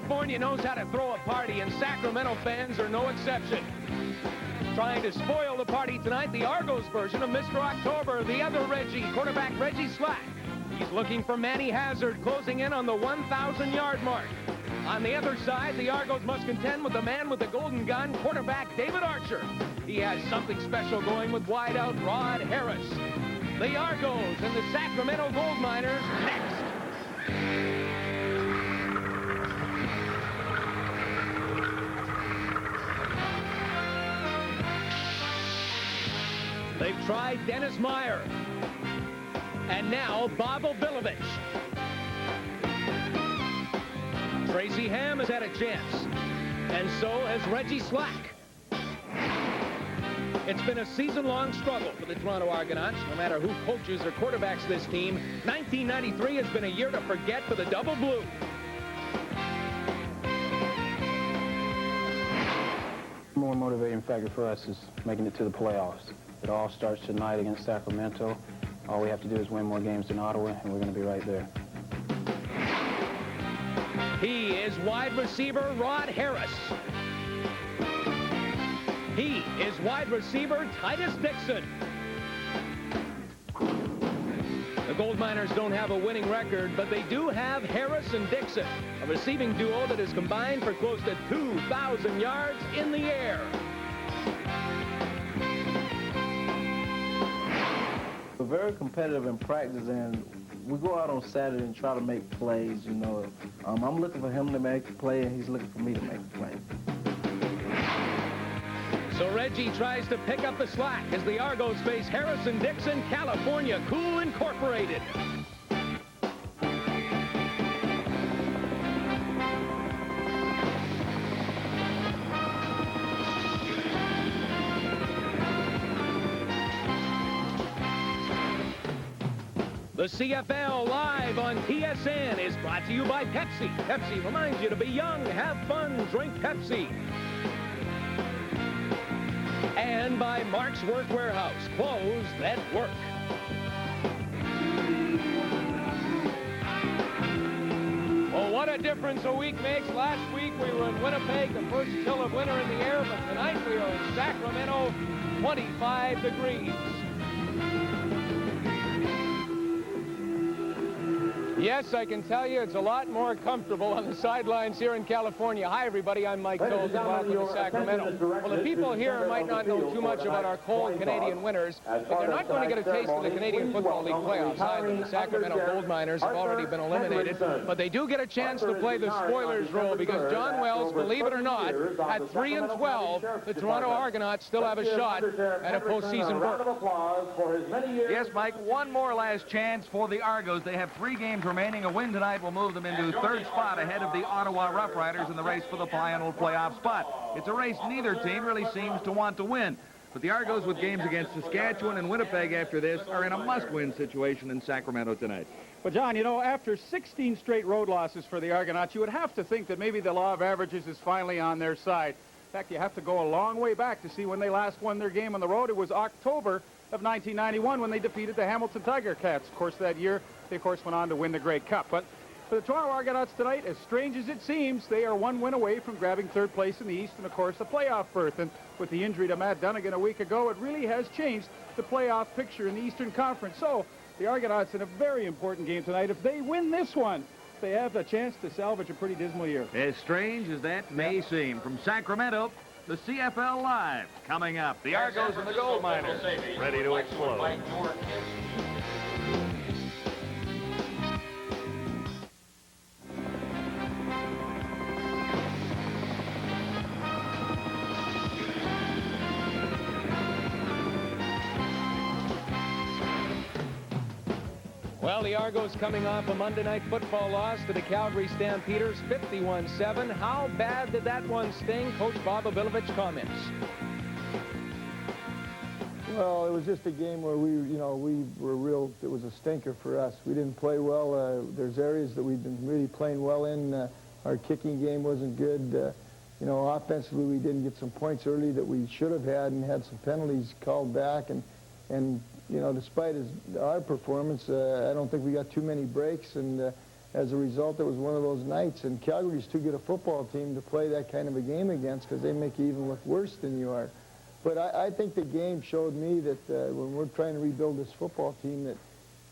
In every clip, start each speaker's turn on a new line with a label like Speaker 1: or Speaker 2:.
Speaker 1: California knows how to throw a party, and Sacramento fans are no exception. Trying to spoil the party tonight, the Argos version of Mr. October, the other Reggie, quarterback Reggie Slack. He's looking for Manny Hazard, closing in on the 1,000-yard mark. On the other side, the Argos must contend with the man with the golden gun, quarterback David Archer. He has something special going with wideout Rod Harris. The Argos and the Sacramento Gold Miners next. They've tried Dennis Meyer. And now Bob Obilovich. Tracy Ham has had a chance. And so has Reggie Slack. It's been a season-long struggle for the Toronto Argonauts, no matter who coaches or quarterbacks this team. 1993 has been a year to forget for the Double Blue.
Speaker 2: The more motivating factor for us is making it to the playoffs. It all starts tonight against Sacramento. All we have to do is win more games than Ottawa, and we're going to be right there.
Speaker 1: He is wide receiver Rod Harris. He is wide receiver Titus Dixon. The Gold Miners don't have a winning record, but they do have Harris and Dixon, a receiving duo that has combined for close to 2,000 yards in the air.
Speaker 3: We're very competitive in practice, and we go out on Saturday and try to make plays, you know. I'm looking for him to make a play, and he's looking for me to make a play.
Speaker 1: So Reggie tries to pick up the slack as the Argos face Harrison Dixon, California Cool Incorporated. The CFL live on TSN is brought to you by Pepsi. Pepsi reminds you to be young, have fun, drink Pepsi. And by Mark's Work Warehouse, clothes that work. Well, what a difference a week makes. Last week we were in Winnipeg, the first chill of winter in the air, but tonight we are in Sacramento, 25 degrees. Yes, I can tell you it's a lot more comfortable on the sidelines here in California. Hi, everybody. I'm Mike Toles, and welcome to Sacramento. Well, the people here might not know too much about our cold Canadian winters, but they're not going to get a taste of the Canadian Football League playoffs either. The Sacramento Gold Miners have already been eliminated, but they do get a chance to play the spoilers role because John Wells, believe it or not, at 3-12, the Toronto Argonauts still have a shot at a postseason berth.
Speaker 4: Yes, Mike, one more last chance for the Argos. They have 3 games remaining. A win tonight will move them into 3rd spot ahead of the Ottawa Rough Riders in the race for the final playoff spot. It's a race neither team really seems to want to win. But the Argos, with games against Saskatchewan and Winnipeg after this, are in a must-win situation in Sacramento tonight.
Speaker 5: Well, John, you know, after 16 straight road losses for the Argonauts, you would have to think that maybe the law of averages is finally on their side. In fact, you have to go a long way back to see when they last won their game on the road. It was October of 1991 when they defeated the Hamilton Tiger Cats. Of course, that year, they, of course, went on to win the Grey Cup. But for the Toronto Argonauts tonight, as strange as it seems, they are 1 win away from grabbing 3rd place in the East and, of course, a playoff berth. And with the injury to Matt Dunnigan a week ago, it really has changed the playoff picture in the Eastern Conference. So the Argonauts in a very important game tonight. If they win this one, they have a chance to salvage a pretty dismal year.
Speaker 4: As strange as that may seem, from Sacramento, the CFL Live coming up. The Argos and the Gold Miners ready to explode.
Speaker 1: Well, the Argos coming off a Monday Night Football loss to the Calgary Stampeders, 51-7. How bad did that one sting? Coach Bob Obilovich comments.
Speaker 6: Well, it was just a game where we were real. It was a stinker for us. We didn't play well. There's areas that we've been really playing well in. Our kicking game wasn't good. Offensively, we didn't get some points early that we should have had and had some penalties called back. And despite our performance, I don't think we got too many breaks. And as a result, it was one of those nights. And Calgary's too good a football team to play that kind of a game against because they make you even look worse than you are. But I think the game showed me that when we're trying to rebuild this football team, that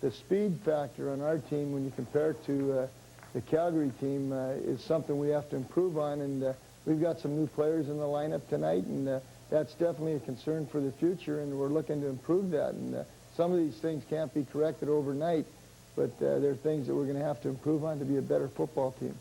Speaker 6: the speed factor on our team, when you compare it to the Calgary team, is something we have to improve on. And we've got some new players in the lineup tonight, and that's definitely a concern for the future, and we're looking to improve that. And some of these things can't be corrected overnight, but they're things that we're going to have to improve on to be a better football team.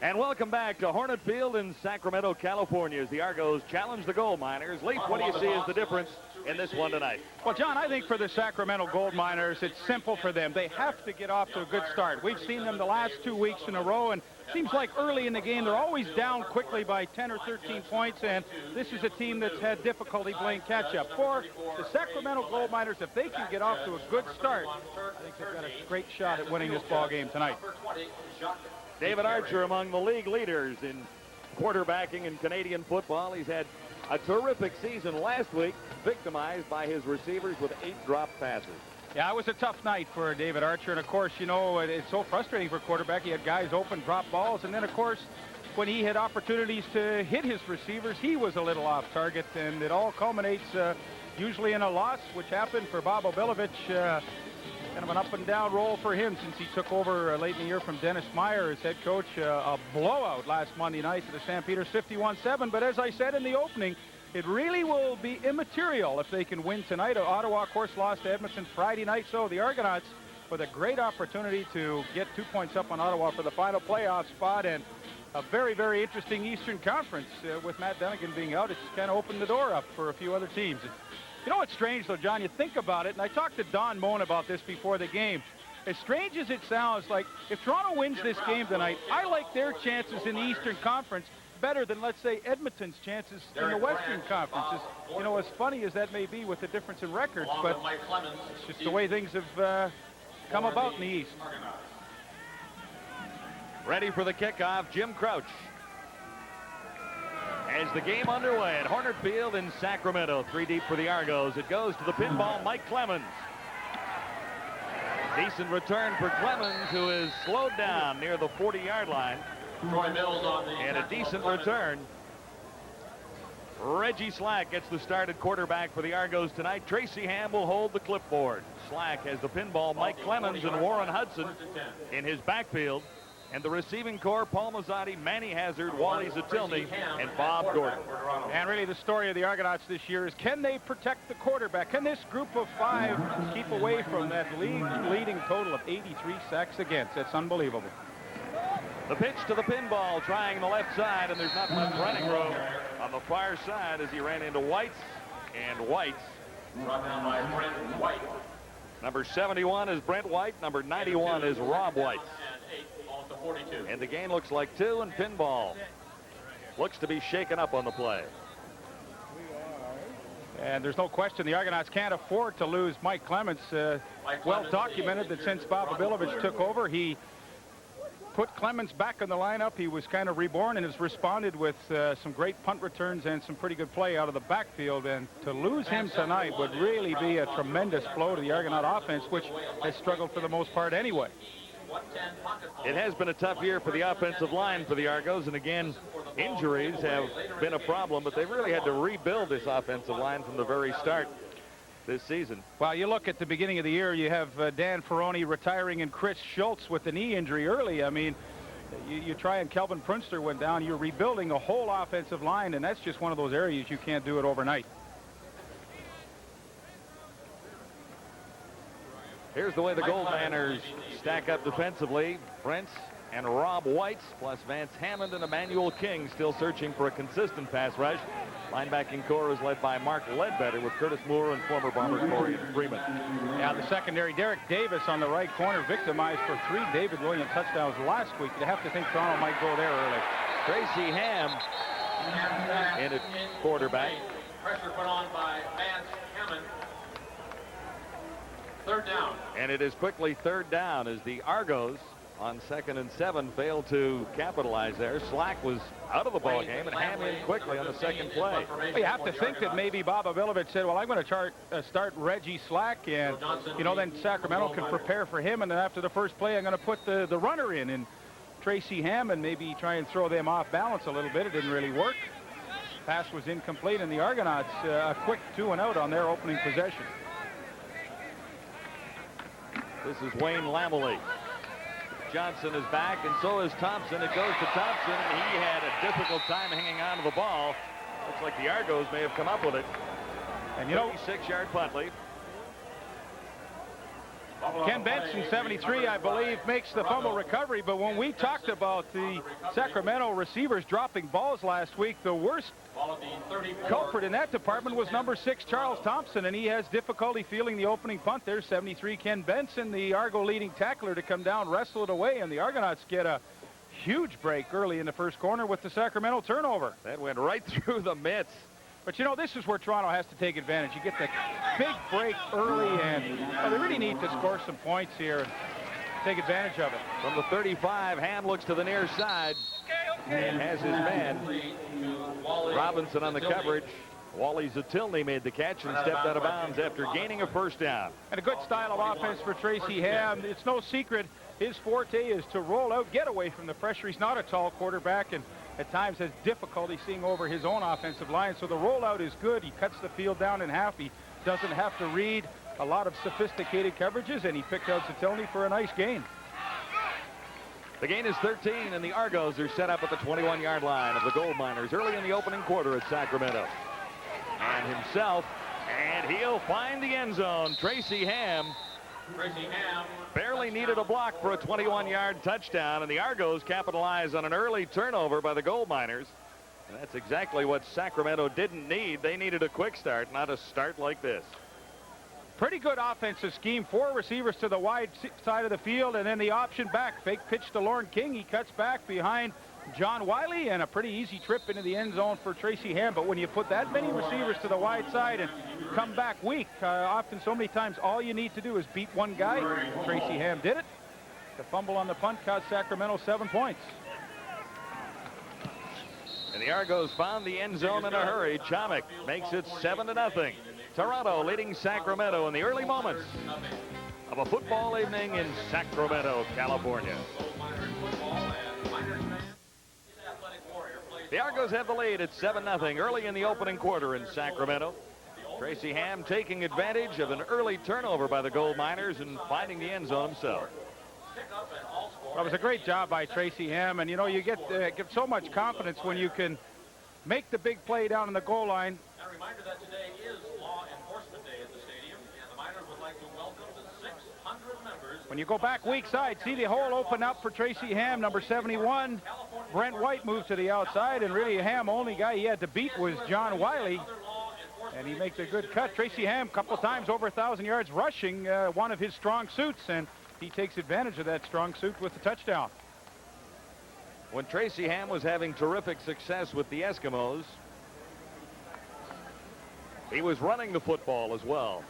Speaker 4: And welcome back to Hornet Field in Sacramento, California, as the Argos challenge the Gold Miners. Leaf, what do you see as the difference in this one tonight?
Speaker 5: Well, John, I think for the Sacramento Gold Miners, it's simple for them. They have to get off to a good start. We've seen them the last 2 weeks in a row, and it seems like early in the game they're always down quickly by 10 or 13 points, and this is a team that's had difficulty playing catch-up. For the Sacramento Gold Miners, if they can get off to a good start, I think they've got a great shot at winning this ball game tonight.
Speaker 4: David Archer among the league leaders in quarterbacking in Canadian football. He's had a terrific season last week, victimized by his receivers with 8 dropped passes.
Speaker 5: Yeah, it was a tough night for David Archer, and of course, you know, it's so frustrating for a quarterback. He had guys open, drop balls, and then of course, when he had opportunities to hit his receivers, he was a little off target, and it all culminates usually in a loss, which happened for Bob Obilovich. Kind of an up-and-down role for him since he took over late in the year from Dennis Meyer as head coach. A blowout last Monday night to the Stampeders, 51-7. But as I said in the opening, it really will be immaterial if they can win tonight. Ottawa, of course, lost to Edmonton Friday night. So the Argonauts with a great opportunity to get 2 points up on Ottawa for the final playoff spot. And a very, very interesting Eastern Conference with Matt Dunnigan being out. It's kind of opened the door up for a few other teams. You know what's strange, though, John? You think about it, and I talked to Don Moen about this before the game. As strange as it sounds, like, if Toronto wins this game tonight, I like their chances in the Eastern Conference better than, let's say, Edmonton's chances in the Western Conference. You know, as funny as that may be with the difference in records, but it's just the way things have come about in the East.
Speaker 4: Ready for the kickoff, Jim Crouch. As the game underway at Hornet Field in Sacramento, 3 deep for the Argos. It goes to the pinball, Mike Clemens. Decent return for Clemens, who is slowed down near the 40-yard line. And a decent return. Reggie Slack gets the start at quarterback for the Argos tonight. Tracy Ham will hold the clipboard. Slack has the pinball, Mike Clemens and Warren Hudson in his backfield. And the receiving core, Paul Mazzotti, Manny Hazard, Wally Zatilny, and Bob Gordon.
Speaker 5: And really the story of the Argonauts this year is, can they protect the quarterback? Can this group of 5 keep away from that leading total of 83 sacks against? That's unbelievable.
Speaker 4: The pitch to the pinball, trying the left side, and there's not much running room on the far side as he ran into Whites. And Whites. Brought down by Brent White. Number 71 is Brent White. Number 91 is Rob White. And the game looks like 2, and pinball looks to be shaken up on the play.
Speaker 5: And there's no question the Argonauts can't afford to lose Mike Clemens. Well documented that since Bob Obilovich took over, he put Clemens back in the lineup. He was kind of reborn and has responded with some great punt returns and some pretty good play out of the backfield. And to lose him tonight would really be a tremendous blow to the Argonaut offense, which has struggled for the most part anyway.
Speaker 4: It has been a tough year for the offensive line for the Argos, and again, injuries have been a problem, but they've really had to rebuild this offensive line from the very start this season.
Speaker 5: Well, you look at the beginning of the year, you have Dan Ferroni retiring and Chris Schultz with a knee injury early. I mean, you try and Kelvin Prunster went down. You're rebuilding a whole offensive line, and that's just one of those areas you can't do it overnight.
Speaker 4: Here's the way the Gold Miners stack up defensively. Brent and Rob Whites, plus Vance Hammond and Emmanuel King, still searching for a consistent pass rush. Linebacking core is led by Mark Ledbetter with Curtis Moore and former Bomber Corey Freeman.
Speaker 5: Yeah, the secondary, Derek Davis on the right corner, victimized for 3 David Williams touchdowns last week. You have to think Toronto might go there early.
Speaker 4: Tracy Ham in at quarterback.
Speaker 7: Pressure put on by Vance Hammond. 3rd down.
Speaker 4: And it is quickly 3rd down as the Argos on 2nd and 7 failed to capitalize there. Slack was out of the ball game, and Ham in quickly on the second play.
Speaker 5: Well, you have to think that maybe Bob Avilovich said, well, I'm going to start Reggie Slack, and, you know, then Sacramento can prepare for him, and then after the first play, I'm going to put the runner in, and Tracy Ham, and maybe try and throw them off balance a little bit. It didn't really work. Pass was incomplete, and the Argonauts a quick 2-and-out on their opening possession.
Speaker 4: This is Wayne Lamley. Johnson is back, and so is Thompson. It goes to Thompson, and he had a difficult time hanging on to the ball. Looks like the Argos may have come up with it.
Speaker 5: And you know,
Speaker 4: 36-yard punt lead.
Speaker 5: Ken Benson, 73, I believe, makes the fumble recovery. But when we talked about the Sacramento receivers dropping balls last week, the worst culprit in that department was number 6, Charles Thompson, and he has difficulty fielding the opening punt. There's 73, Ken Benson, the Argo leading tackler, to come down, wrestle it away, and the Argonauts get a huge break early in the first corner with the Sacramento turnover.
Speaker 4: That went right through the mitts.
Speaker 5: But, you know, this is where Toronto has to take advantage. You get the big break early, and they really need to score some points here and take advantage of it.
Speaker 4: From the 35, Ham looks to the near side and has his man. Robinson on the coverage. Wally Zatilny made the catch and stepped out of bounds after gaining a first down.
Speaker 5: And a good style of offense for Tracy Ham. It's no secret his forte is to roll out, get away from the pressure. He's not a tall quarterback, and at times has difficulty seeing over his own offensive line. So the rollout is good. He cuts the field down in half. He doesn't have to read a lot of sophisticated coverages, and he picked out Zatilny for a nice gain.
Speaker 4: The gain is 13, and the Argos are set up at the 21-yard line of the Gold Miners early in the opening quarter at Sacramento. And himself, and he'll find the end zone. Tracy Ham barely needed a block for a 21-yard touchdown, and the Argos capitalize on an early turnover by the Gold Miners. And that's exactly what Sacramento didn't need. They needed a quick start, not a start like this.
Speaker 5: Pretty good offensive scheme. 4 receivers to the wide side of the field, and then the option back. Fake pitch to Lorne King. He cuts back behind John Wiley, and a pretty easy trip into the end zone for Tracy Ham. But when you put that many receivers to the wide side and come back weak, often so many times all you need to do is beat one guy. Tracy Ham did it. The fumble on the punt cost Sacramento 7 points.
Speaker 4: And the Argos found the end zone in a hurry. Chomik makes it 7-0. Toronto leading Sacramento in the early moments of a football evening in Sacramento, California. The Argos have the lead at 7-0 early in the opening quarter in Sacramento. Tracy Ham taking advantage of an early turnover by the Gold Miners and finding the end zone himself.
Speaker 5: Well, it was a great job by Tracy Ham, and you know, you get so much confidence when you can make the big play down in the goal line.
Speaker 7: And a reminder that today is Law Enforcement Day at the stadium, and the Miners would like to welcome the 600 members.
Speaker 5: When you go back weak side, see the hole open up for Tracy Ham, number 71. Brent White moved to the outside, and really Ham, only guy he had to beat was John Wiley. And he makes a good cut. Tracy Ham, a couple of times over 1,000 yards rushing, one of his strong suits, and he takes advantage of that strong suit with the touchdown.
Speaker 4: When Tracy Ham was having terrific success with the Eskimos, he was running the football as well.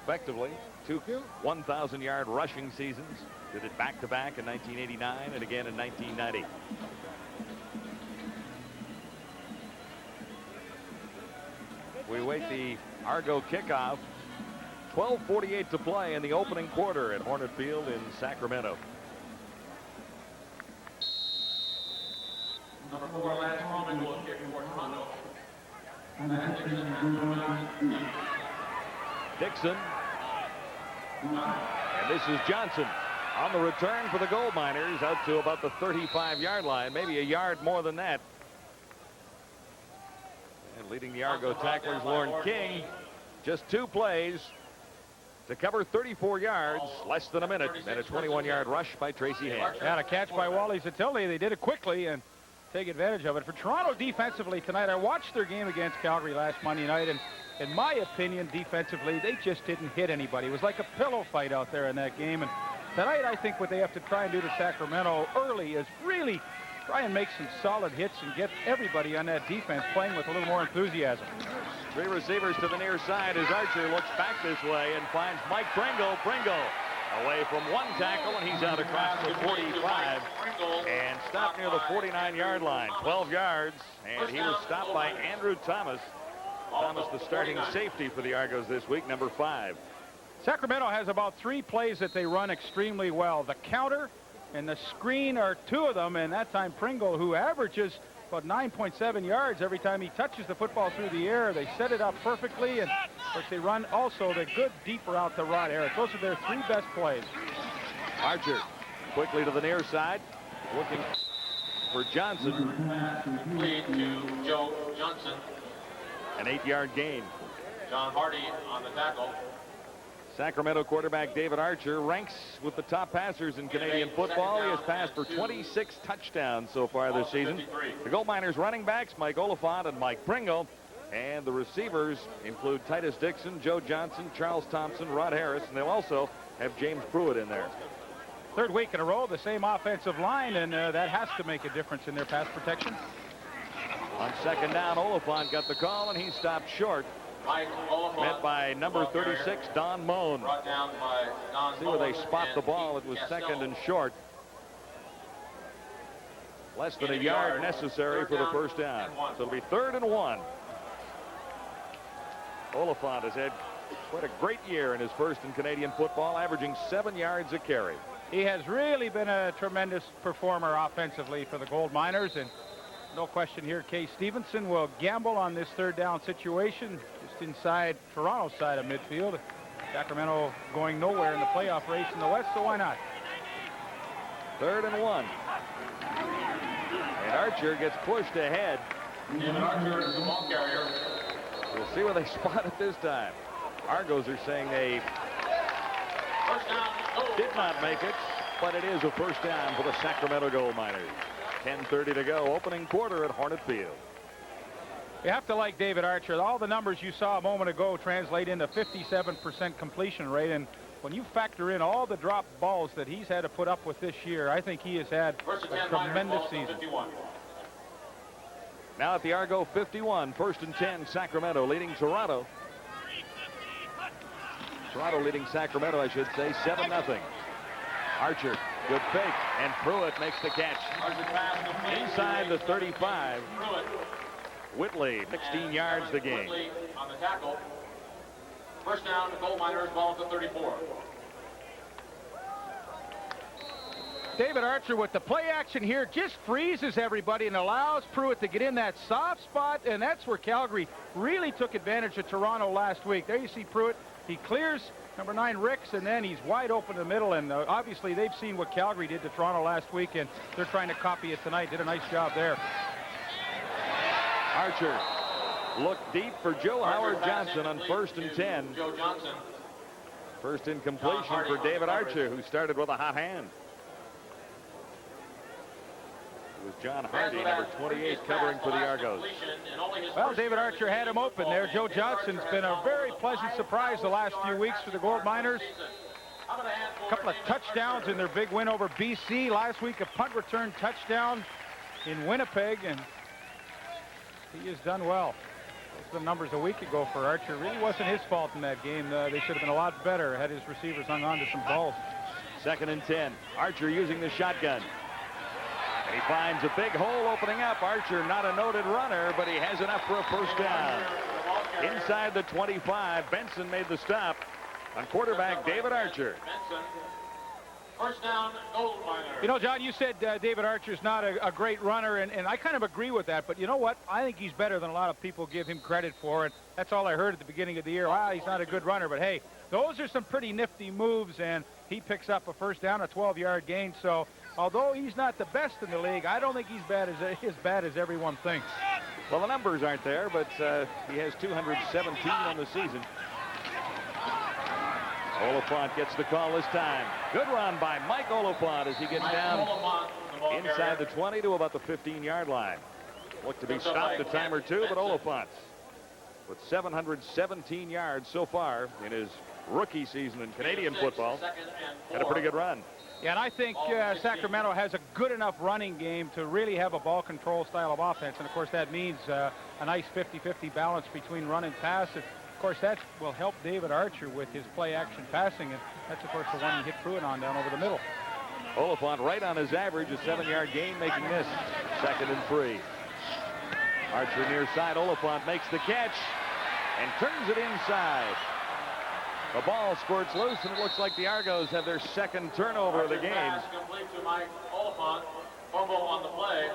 Speaker 4: Effectively, 2 1,000-yard rushing seasons. Did it back-to-back in 1989 and again in 1990. We wait the Argo kickoff. 12:48 to play in the opening quarter at Hornet Field in Sacramento.
Speaker 7: Number 4, Lance Roman will kick for Toronto.
Speaker 4: Dixon. And this is Johnson on the return for the Gold Miners out to about the 35-yard line, maybe a yard more than that. And leading the Argo tacklers, Lorne King, just 2 plays to cover 34 yards, less than a minute, and a 21-yard rush by Tracy Ham.
Speaker 5: And a catch by Wally Zatilny. They did it quickly and take advantage of it. For Toronto defensively tonight, I watched their game against Calgary last Monday night, and in my opinion, defensively, they just didn't hit anybody. It was like a pillow fight out there in that game. And tonight, I think what they have to try and do to Sacramento early is really try and make some solid hits and get everybody on that defense playing with a little more enthusiasm.
Speaker 4: 3 receivers to the near side as Archer looks back this way and finds Mike Pringle. Pringle
Speaker 8: Away from one tackle, and he's out across the 45 and stopped near the 49-yard line. 12 yards, and he was stopped by Andrew Thomas. Thomas, the starting safety for the Argos this week, number 5.
Speaker 5: Sacramento has about 3 plays that they run extremely well. The counter and the screen are 2 of them, and that time Pringle, who averages about 9.7 yards every time he touches the football through the air. They set it up perfectly, and of course they run also the good deep route to Rod Harris. Those are their 3 best plays.
Speaker 8: Archer quickly to the near side, looking for Johnson.
Speaker 7: Complete to Joe Johnson.
Speaker 8: An 8-yard gain.
Speaker 7: John Hardy on the tackle.
Speaker 8: Sacramento quarterback David Archer ranks with the top passers in Canadian football. He has passed for 26 touchdowns so far this season. The Gold Miners running backs, Mike Oliphant and Mike Pringle. And the receivers include Titus Dixon, Joe Johnson, Charles Thompson, Rod Harris, and they'll also have James Pruitt in there.
Speaker 5: 3rd week in a row, the same offensive line, and that has to make a difference in their pass protection.
Speaker 8: On 2nd down, Oliphant got the call, and he stopped short. Met by number 36, Don Moan. See where they spot the ball. It was 2nd and short. Less than a yard necessary for the 1st down. So it'll be 3rd and 1. Oliphant has had quite a great year in his first in Canadian football, averaging 7 yards a carry.
Speaker 5: He has really been a tremendous performer offensively for the Gold Miners, and no question here, Kay Stevenson will gamble on this 3rd down situation just inside Toronto's side of midfield. Sacramento going nowhere in the playoff race in the West, so why not?
Speaker 8: 3rd and 1. And Archer gets pushed ahead.
Speaker 7: David Archer is the ball carrier.
Speaker 8: We'll see where they spot it this time. Argos are saying they did not make it, but it is a 1st down for the Sacramento Gold Miners. 10:30 to go, opening quarter at Hornet Field.
Speaker 5: You have to like David Archer. All the numbers you saw a moment ago translate into 57% completion rate, and when you factor in all the drop balls that he's had to put up with this year, I think he has had a tremendous season.
Speaker 8: Now at the Argo 51, 1st and 10, Sacramento leading Toronto. Toronto leading Sacramento, I should say, 7-0. Archer, good fake, and Pruitt makes the catch. Inside the 35. Whitley, 16 yards the game.
Speaker 7: On the tackle. 1st down, the Gold Miners, ball at the 34.
Speaker 5: David Archer with the play action here just freezes everybody and allows Pruitt to get in that soft spot, and that's where Calgary really took advantage of Toronto last week. There you see Pruitt. He clears number 9 Ricks, and then he's wide open in the middle, and obviously they've seen what Calgary did to Toronto last week, and they're trying to copy it tonight. Did a nice job there.
Speaker 8: Archer looked deep for Joe Howard Johnson on 1st and 10.
Speaker 7: Joe Johnson.
Speaker 8: First incompletion for David Archer, who started with a hot hand. It was John Hardy, number 28, covering for the Argos.
Speaker 5: Well, David Archer had him open there. Joe Johnson's been a very pleasant surprise the last few weeks for the Gold Miners. A couple of touchdowns in their big win over BC. Last week, a punt return touchdown in Winnipeg, and he has done well. Those are the numbers a week ago for Archer. It really wasn't his fault in that game. They should have been a lot better had his receivers hung on to some balls.
Speaker 8: 2nd and 10. Archer using the shotgun. And he finds a big hole opening up. Archer, not a noted runner, but he has enough for a 1st down. Inside the 25, Benson made the stop on quarterback David Archer.
Speaker 7: Benson. 1st down, Gold Miners.
Speaker 5: You know, John, you said David Archer's not a great runner, and I kind of agree with that. But you know what? I think he's better than a lot of people give him credit for. And that's all I heard at the beginning of the year. Wow, he's not a good runner. But, hey, those are some pretty nifty moves, and he picks up a 1st down, a 12-yard gain. So, although he's not the best in the league, I don't think he's as bad as everyone thinks.
Speaker 8: Well, the numbers aren't there, but he has 217 on the season. Oliphant gets the call this time. Good run by Mike Oliphant as he gets down inside the 20 to about the 15-yard line. Looked to be stopped a time or two, but Oliphant with 717 yards so far in his rookie season in Canadian football had a pretty good run.
Speaker 5: Yeah, and I think Sacramento has a good enough running game to really have a ball control style of offense. And, of course, that means a nice 50-50 balance between run and pass. course, that will help David Archer with his play-action passing, and that's, of course, the one he hit Pruitt on down over the middle.
Speaker 8: Oliphant right on his average, a 7-yard gain, making this 2nd and 3. Archer near side. Oliphant makes the catch and turns it inside. The ball squirts loose, and it looks like the Argos have their 2nd turnover of the game.
Speaker 7: Pass complete to Mike Oliphant. Fumble on the play.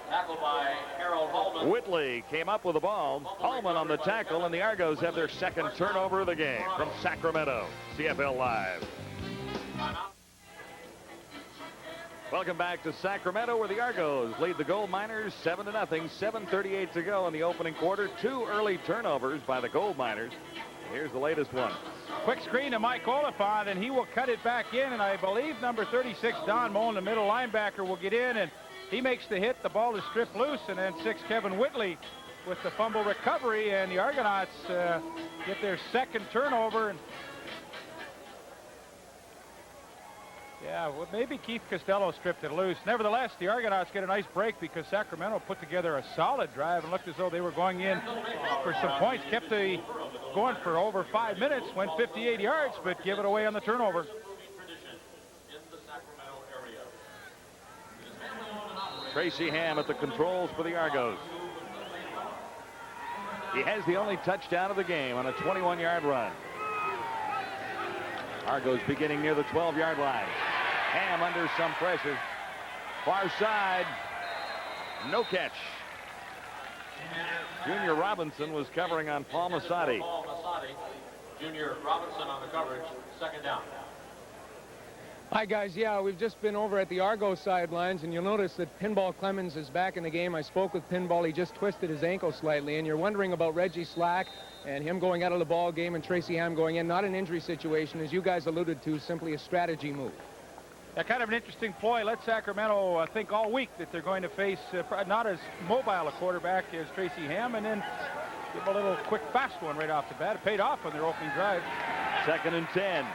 Speaker 7: Tackled by Harold Hallman.
Speaker 8: Whitley came up with the ball. Hallman on the tackle, and the Argos have their 2nd turnover of the game. From Sacramento, CFL Live. Welcome back to Sacramento, where the Argos lead the Gold Miners 7-0. 7:38 to go in the opening quarter. 2 early turnovers by the Gold Miners. Here's the latest one.
Speaker 5: Quick screen to Mike Oliphant, and he will cut it back in, and I believe number 36, Don Mullen, the middle linebacker, will get in, and he makes the hit. The ball is stripped loose, and then 6, Kevin Whitley with the fumble recovery, and the Argonauts get their 2nd turnover. And yeah, well, maybe Keith Costello stripped it loose. Nevertheless, the Argonauts get a nice break because Sacramento put together a solid drive and looked as though they were going in for some points. Kept the going for over 5 minutes, went 58 yards, but give it away on the turnover.
Speaker 8: Tracy Ham at the controls for the Argos. He has the only touchdown of the game on a 21-yard run. Argos beginning near the 12-yard line. Ham under some pressure. Far side. No catch. Junior Robinson was covering on Paul Masati.
Speaker 7: Junior Robinson on the coverage. 2nd down.
Speaker 1: Hi, guys. Yeah, we've just been over at the Argos sidelines, and you'll notice that Pinball Clemens is back in the game. I spoke with Pinball. He just twisted his ankle slightly, and you're wondering about Reggie Slack and him going out of the ball game and Tracy Ham going in. Not an injury situation, as you guys alluded to, simply a strategy move.
Speaker 5: Yeah, kind of an interesting ploy. Let Sacramento think all week that they're going to face not as mobile a quarterback as Tracy Ham, and then give a little quick, fast one right off the bat. It paid off on their opening drive.
Speaker 8: 2nd and 10.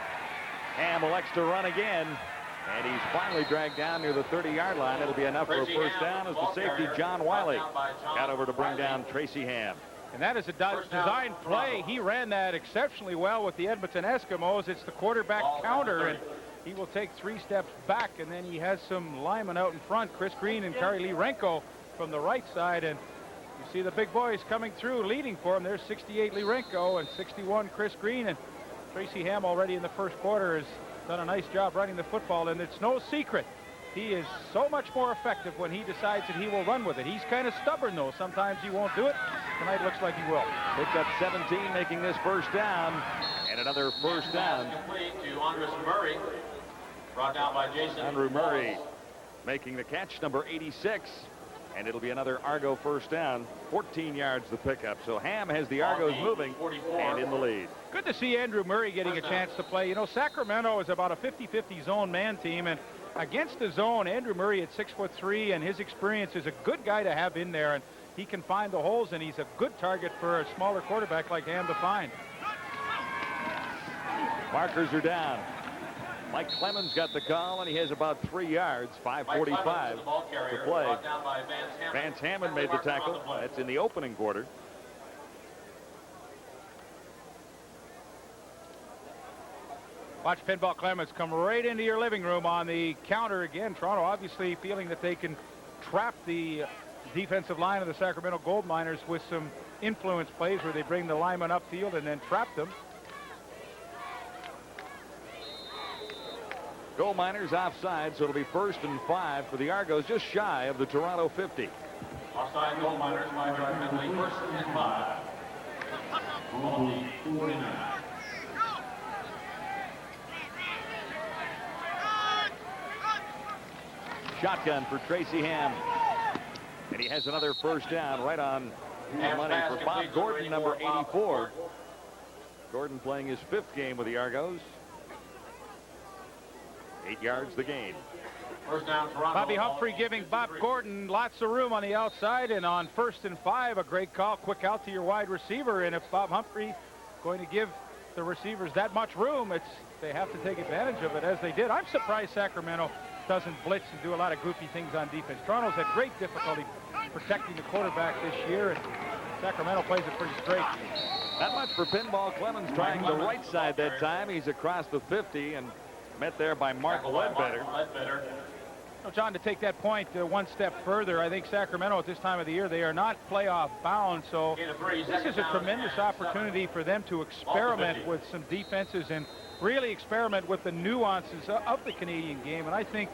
Speaker 8: Ham elects to run again, and he's finally dragged down near the 30-yard line. It'll be enough for a first down as the safety, John Wiley, got over to bring down Tracy Ham.
Speaker 5: And that is a designed play. He ran that exceptionally well with the Edmonton Eskimos. It's the quarterback counter, and he will take 3 steps back, and then he has some linemen out in front, Chris Green and Kari Lirenko from the right side, and you see the big boys coming through leading for him. There's 68 Lirenko and 61 Chris Green, and Tracy Ham already in the first quarter has done a nice job running the football, and it's no secret. He is so much more effective when he decides that he will run with it. He's kind of stubborn, though. Sometimes he won't do it. Tonight looks like he will.
Speaker 8: Picked up 17, making this first down, and another first down.
Speaker 7: Complete to Andres Murray. Brought down by Jason.
Speaker 8: Andrew Murray making the catch, number 86. And it'll be another Argo first down. 14 yards the pickup. So Ham has the Argos moving and in the lead.
Speaker 5: Good to see Andrew Murray getting a chance to play. You know, Sacramento is about a 50-50 zone man team, and against the zone, Andrew Murray at 6'3", and his experience is a good guy to have in there, and he can find the holes, and he's a good target for a smaller quarterback like Ham to find.
Speaker 8: Markers are down. Mike Clemens got the call, and he has about 3 yards, 5:45 to play. Vance Hammond made the tackle. That's in the opening quarter.
Speaker 5: Watch Pinball Clemens come right into your living room on the counter again. Toronto obviously feeling that they can trap the defensive line of the Sacramento Gold Miners with some influence plays where they bring the linemen upfield and then trap them.
Speaker 8: Gold Miners offside, so it'll be 1st and 5 for the Argos, just shy of the Toronto 50.
Speaker 7: Offside Gold Miners by Brad Finley, 1st and 5. On the 49.
Speaker 8: Shotgun for Tracy Ham. And he has another first down right on the money for Bob Gordon, number 84. Gordon playing his 5th game with the Argos. 8 yards the gain.
Speaker 7: First down, Toronto.
Speaker 5: Bobby Humphrey giving Bob Gordon lots of room on the outside, and on 1st and 5, a great call, quick out to your wide receiver. And if Bob Humphrey going to give the receivers that much room, they have to take advantage of it, as they did. I'm surprised Sacramento doesn't blitz and do a lot of goofy things on defense. Toronto's had great difficulty protecting the quarterback this year, and Sacramento plays it pretty straight.
Speaker 8: Not much for pinball. Clemens trying the right side that time. He's across the 50 and met there by Mark Ledbetter.
Speaker 5: Well, John, to take that point one step further, I think Sacramento at this time of the year, they are not playoff bound, so this is a tremendous opportunity for them to experiment with some defenses and really experiment with the nuances of the Canadian game. And I think,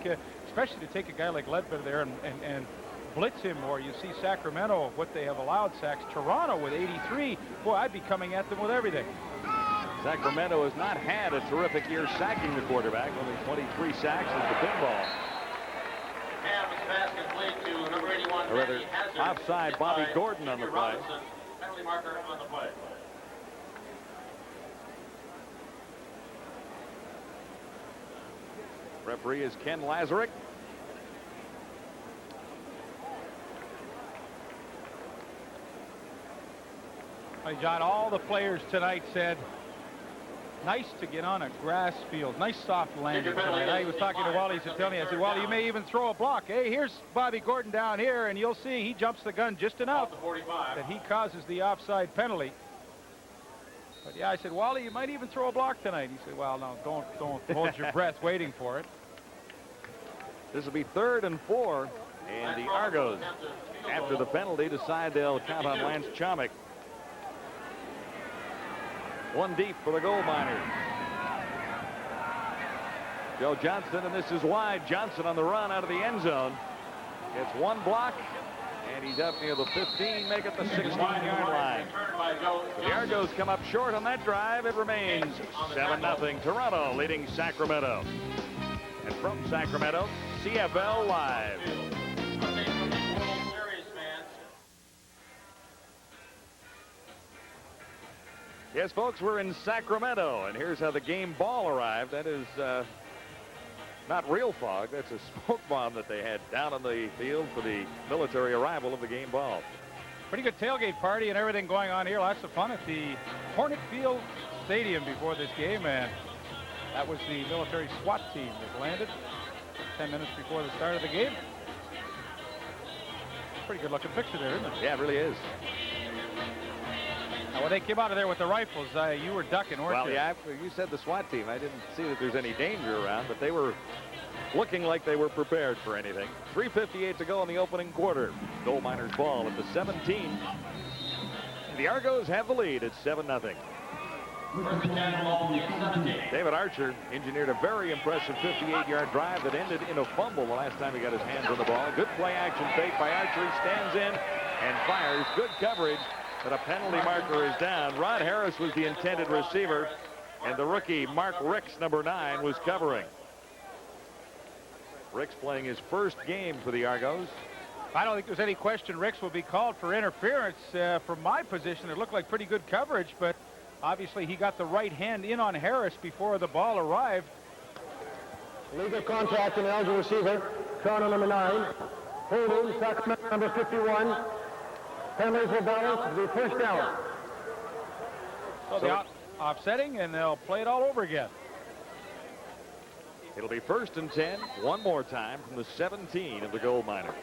Speaker 5: especially to take a guy like Ledbetter there and blitz him more. You see Sacramento, what they have allowed sacks. Toronto with 83. Boy, I'd be coming at them with everything.
Speaker 8: Sacramento has not had a terrific year sacking the quarterback. Only 23 sacks as the pinball. Or rather, offside Bobby Gordon on the play.
Speaker 7: Penalty marker on the play.
Speaker 8: Referee is Ken Lazarick.
Speaker 5: Hey, John, all the players tonight said, nice to get on a grass field. Nice soft landing tonight. I was talking to Wally Sattelny. I said, Wally, you may even throw a block. Hey, here's Bobby Gordon down here, and you'll see he jumps the gun just enough that he causes the offside penalty. But, yeah, I said, Wally, you might even throw a block tonight. He said, well, no, don't hold your breath waiting for it.
Speaker 8: This will be 3rd and 4, and the Argos, after the penalty, decide they'll count on Lance Chomick. One deep for the goal miners. Joe Johnston, and this is wide. Johnson on the run out of the end zone. Gets one block, and he's up near the 15, make it the 16-yard line. So the Argos come up short on that drive. It remains 7-0. Toronto leading Sacramento. And from Sacramento, CFL Live. Yes, folks, we're in Sacramento, and here's how the game ball arrived. That is not real fog. That's a smoke bomb that they had down on the field for the military arrival of the game ball.
Speaker 5: Pretty good tailgate party and everything going on here. Lots of fun at the Hornet Field Stadium before this game, and that was the military SWAT team that landed 10 minutes before the start of the game. Pretty good looking picture there, isn't it?
Speaker 8: Yeah, it really is.
Speaker 5: Now, when they came out of there with the rifles, you were ducking, weren't you?
Speaker 8: Well, yeah, you said the SWAT team. I didn't see that there's any danger around, but they were looking like they were prepared for anything. 3:58 to go in the opening quarter. Gold Miners ball at the 17. The Argos have the lead at 7-0. David Archer engineered a very impressive 58-yard drive that ended in a fumble the last time he got his hands on the ball. Good play action fake by Archer. He stands in and fires. Good coverage, but a penalty marker is down. Rod Harris was the intended receiver, and the rookie Mark Ricks, number 9, was covering. Ricks playing his first game for the Argos.
Speaker 5: I don't think there's any question Ricks will be called for interference. From my position, it looked like pretty good coverage, but obviously he got the right hand in on Harris before the ball arrived.
Speaker 9: Legal contact in the eligible receiver, Toronto number 9. Holding, Sacramento number 51. Penalty for balance, the first down.
Speaker 5: So they're offsetting, and they'll play it all over again.
Speaker 8: It'll be 1st and 10 one more time from the 17 of the Gold Miners.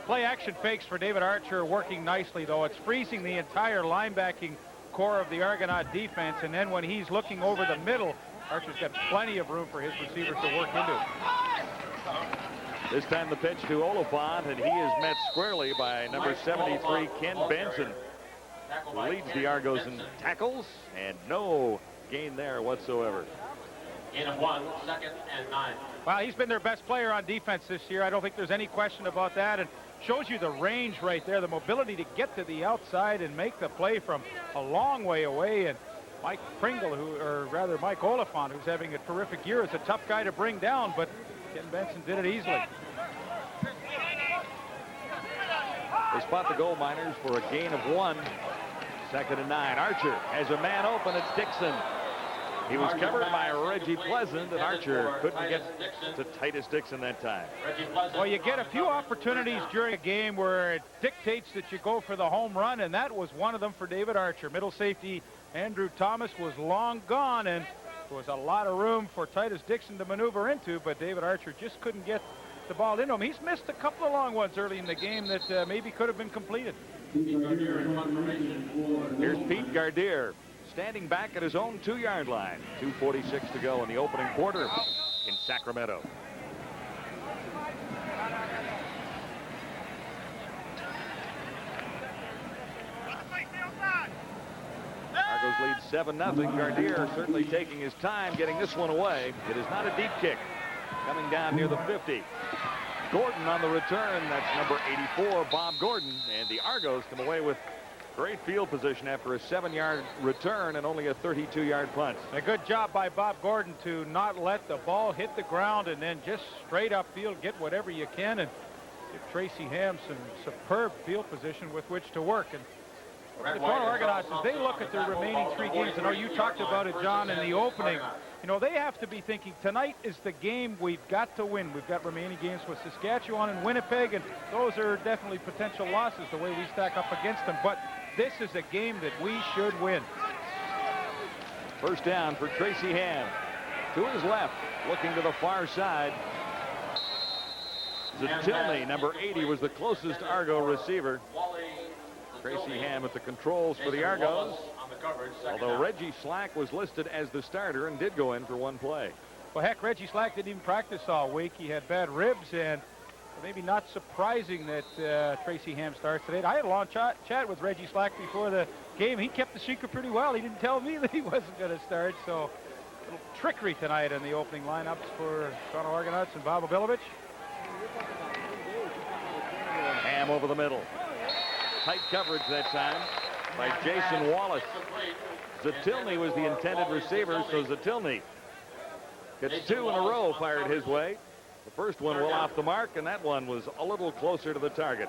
Speaker 5: Play action fakes for David Archer working nicely, though. It's freezing the entire linebacking core of the Argonaut defense, and then when he's looking over the middle, Archer's got plenty of room for his receivers to work into.
Speaker 8: This time the pitch to Oliphant, and he is met squarely by number 73, Ken Benson, who leads the Argos in tackles, and no gain there whatsoever.
Speaker 7: Gain of 1, 2nd and 9.
Speaker 5: Well, he's been their best player on defense this year. I don't think there's any question about that. And shows you the range right there, the mobility to get to the outside and make the play from a long way away. And Mike Pringle, Mike Oliphant, who's having a terrific year, is a tough guy to bring down, but Ken Benson did it easily.
Speaker 8: They spot the Gold Miners for a gain of 1. 2nd and 9. Archer has a man open. It's Dixon. He was covered by Reggie Pleasant, and Archer couldn't get to Titus Dixon that time.
Speaker 5: Well, you get a few opportunities during a game where it dictates that you go for the home run, and that was one of them for David Archer. Middle safety Andrew Thomas was long gone, and there was a lot of room for Titus Dixon to maneuver into, but David Archer just couldn't get the ball into him. He's missed a couple of long ones early in the game that maybe could have been completed.
Speaker 8: Here's Pete Gardier standing back at his own 2-yard line. 2:46 to go in the opening quarter in Sacramento. Argos lead 7-0. Gardier certainly taking his time getting this one away. It is not a deep kick. Coming down near the 50. Gordon on the return. That's number 84, Bob Gordon. And the Argos come away with great field position after a 7-yard return and only a 32-yard punt.
Speaker 5: A good job by Bob Gordon to not let the ball hit the ground and then just straight upfield get whatever you can and give Tracy Ham some superb field position with which to work. And the Toronto Argonauts, as they look at their remaining 3 games, I know you talked about it, John, in the opening. You know, they have to be thinking tonight is the game we've got to win. We've got remaining games with Saskatchewan and Winnipeg, and those are definitely potential losses the way we stack up against them. But this is a game that we should win.
Speaker 8: First down for Tracy Ham. To his left, looking to the far side. Zatilny, number 80, was the closest Argo receiver. Tracy Ham at the controls for the Argos, although Reggie Slack was listed as the starter and did go in for 1 play.
Speaker 5: Well, heck, Reggie Slack didn't even practice all week. He had bad ribs, and maybe not surprising that Tracy Ham starts today. I had a long chat with Reggie Slack before the game. He kept the secret pretty well. He didn't tell me that he wasn't going to start, so a little trickery tonight in the opening lineups for Toronto Argonauts and Bob Obilovich.
Speaker 8: Ham over the middle. Tight coverage that time by Jason Wallace. Zatilny was the intended receiver, so Zatilny gets 2 in a row fired his way. The first one well off the mark, and that one was a little closer to the target.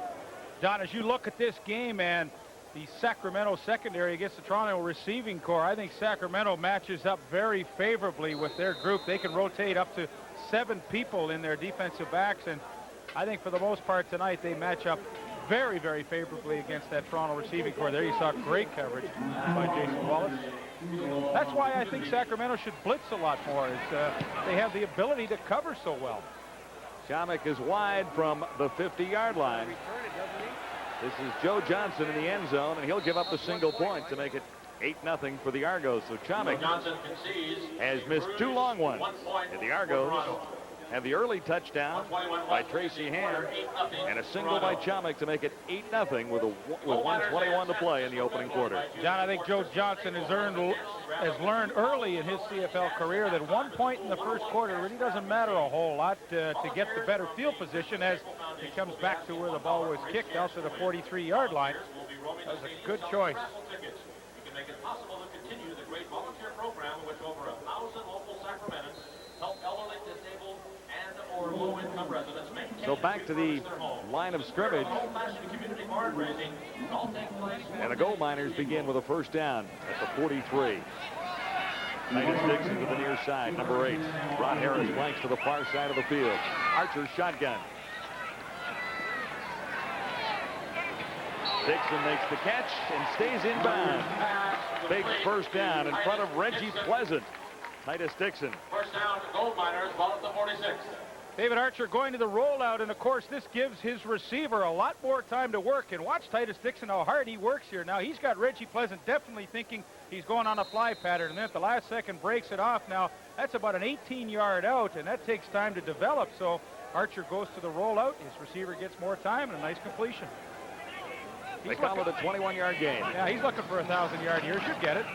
Speaker 5: Don, as you look at this game and the Sacramento secondary against the Toronto receiving corps, I think Sacramento matches up very favorably with their group. They can rotate up to 7 people in their defensive backs, and I think for the most part tonight they match up very, very favorably against that Toronto receiving corps. There you saw great coverage by Jason Wallace. That's why I think Sacramento should blitz a lot more. They have the ability to cover so well.
Speaker 8: Chomik is wide from the 50-yard line. This is Joe Johnson in the end zone, and he'll give up the single point to make it 8-0 for the Argos. So Chomik has missed 2 long ones. And the Argos have the early touchdown by Tracy Ham and a single by Chomik to make it 8-0 with 1:21 to play in the opening quarter.
Speaker 5: John, I think Joe Johnson has learned early in his CFL career that 1 point in the first quarter really doesn't matter a whole lot to get the better field position as he comes back to where the ball was kicked out to the 43-yard line. That was a good choice.
Speaker 7: You can make it possible to continue the great volunteer program in which over 1,000 local Sacramentans help elderly, disabled, and or low-income residents make.
Speaker 8: So back to the line of scrimmage. And the gold miners begin with a first down at the 43. Titus Dixon to the near side, number 8. Rod Harris flanks to the far side of the field. Archer shotgun. Dixon makes the catch and stays in bounds. Big first down in front of Reggie Pleasant. Titus Dixon.
Speaker 7: First down to gold miners, ball at the 46.
Speaker 5: David Archer going to the rollout, and of course this gives his receiver a lot more time to work. And watch Titus Dixon, how hard he works here. Now he's got Reggie Pleasant definitely thinking he's going on a fly pattern, and then at the last second breaks it off. Now that's about an 18-yard out, and that takes time to develop. So Archer goes to the rollout. His receiver gets more time and a nice completion.
Speaker 8: They call it a 21-yard game.
Speaker 5: Yeah, he's looking for a 1,000-yard here. Should get it.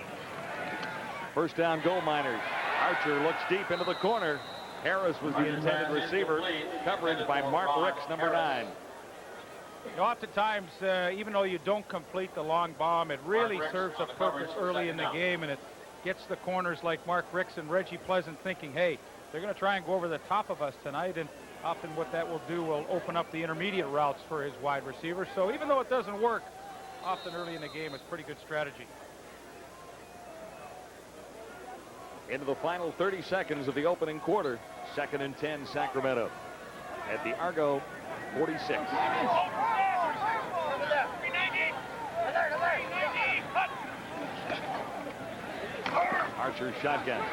Speaker 8: First down, gold miners. Archer looks deep into the corner. Harris was the intended receiver. Coverage by Mark Ricks, number 9.
Speaker 5: You know, oftentimes, even though you don't complete the long bomb, it really serves a purpose early in the game, and it gets the corners like Mark Ricks and Reggie Pleasant thinking, hey, they're going to try and go over the top of us tonight, and often what that will do will open up the intermediate routes for his wide receiver. So even though it doesn't work, often early in the game, it's pretty good strategy.
Speaker 8: Into the final 30 seconds of the opening quarter. 2nd and 10, Sacramento. At the Argo 46. Archer shotgun.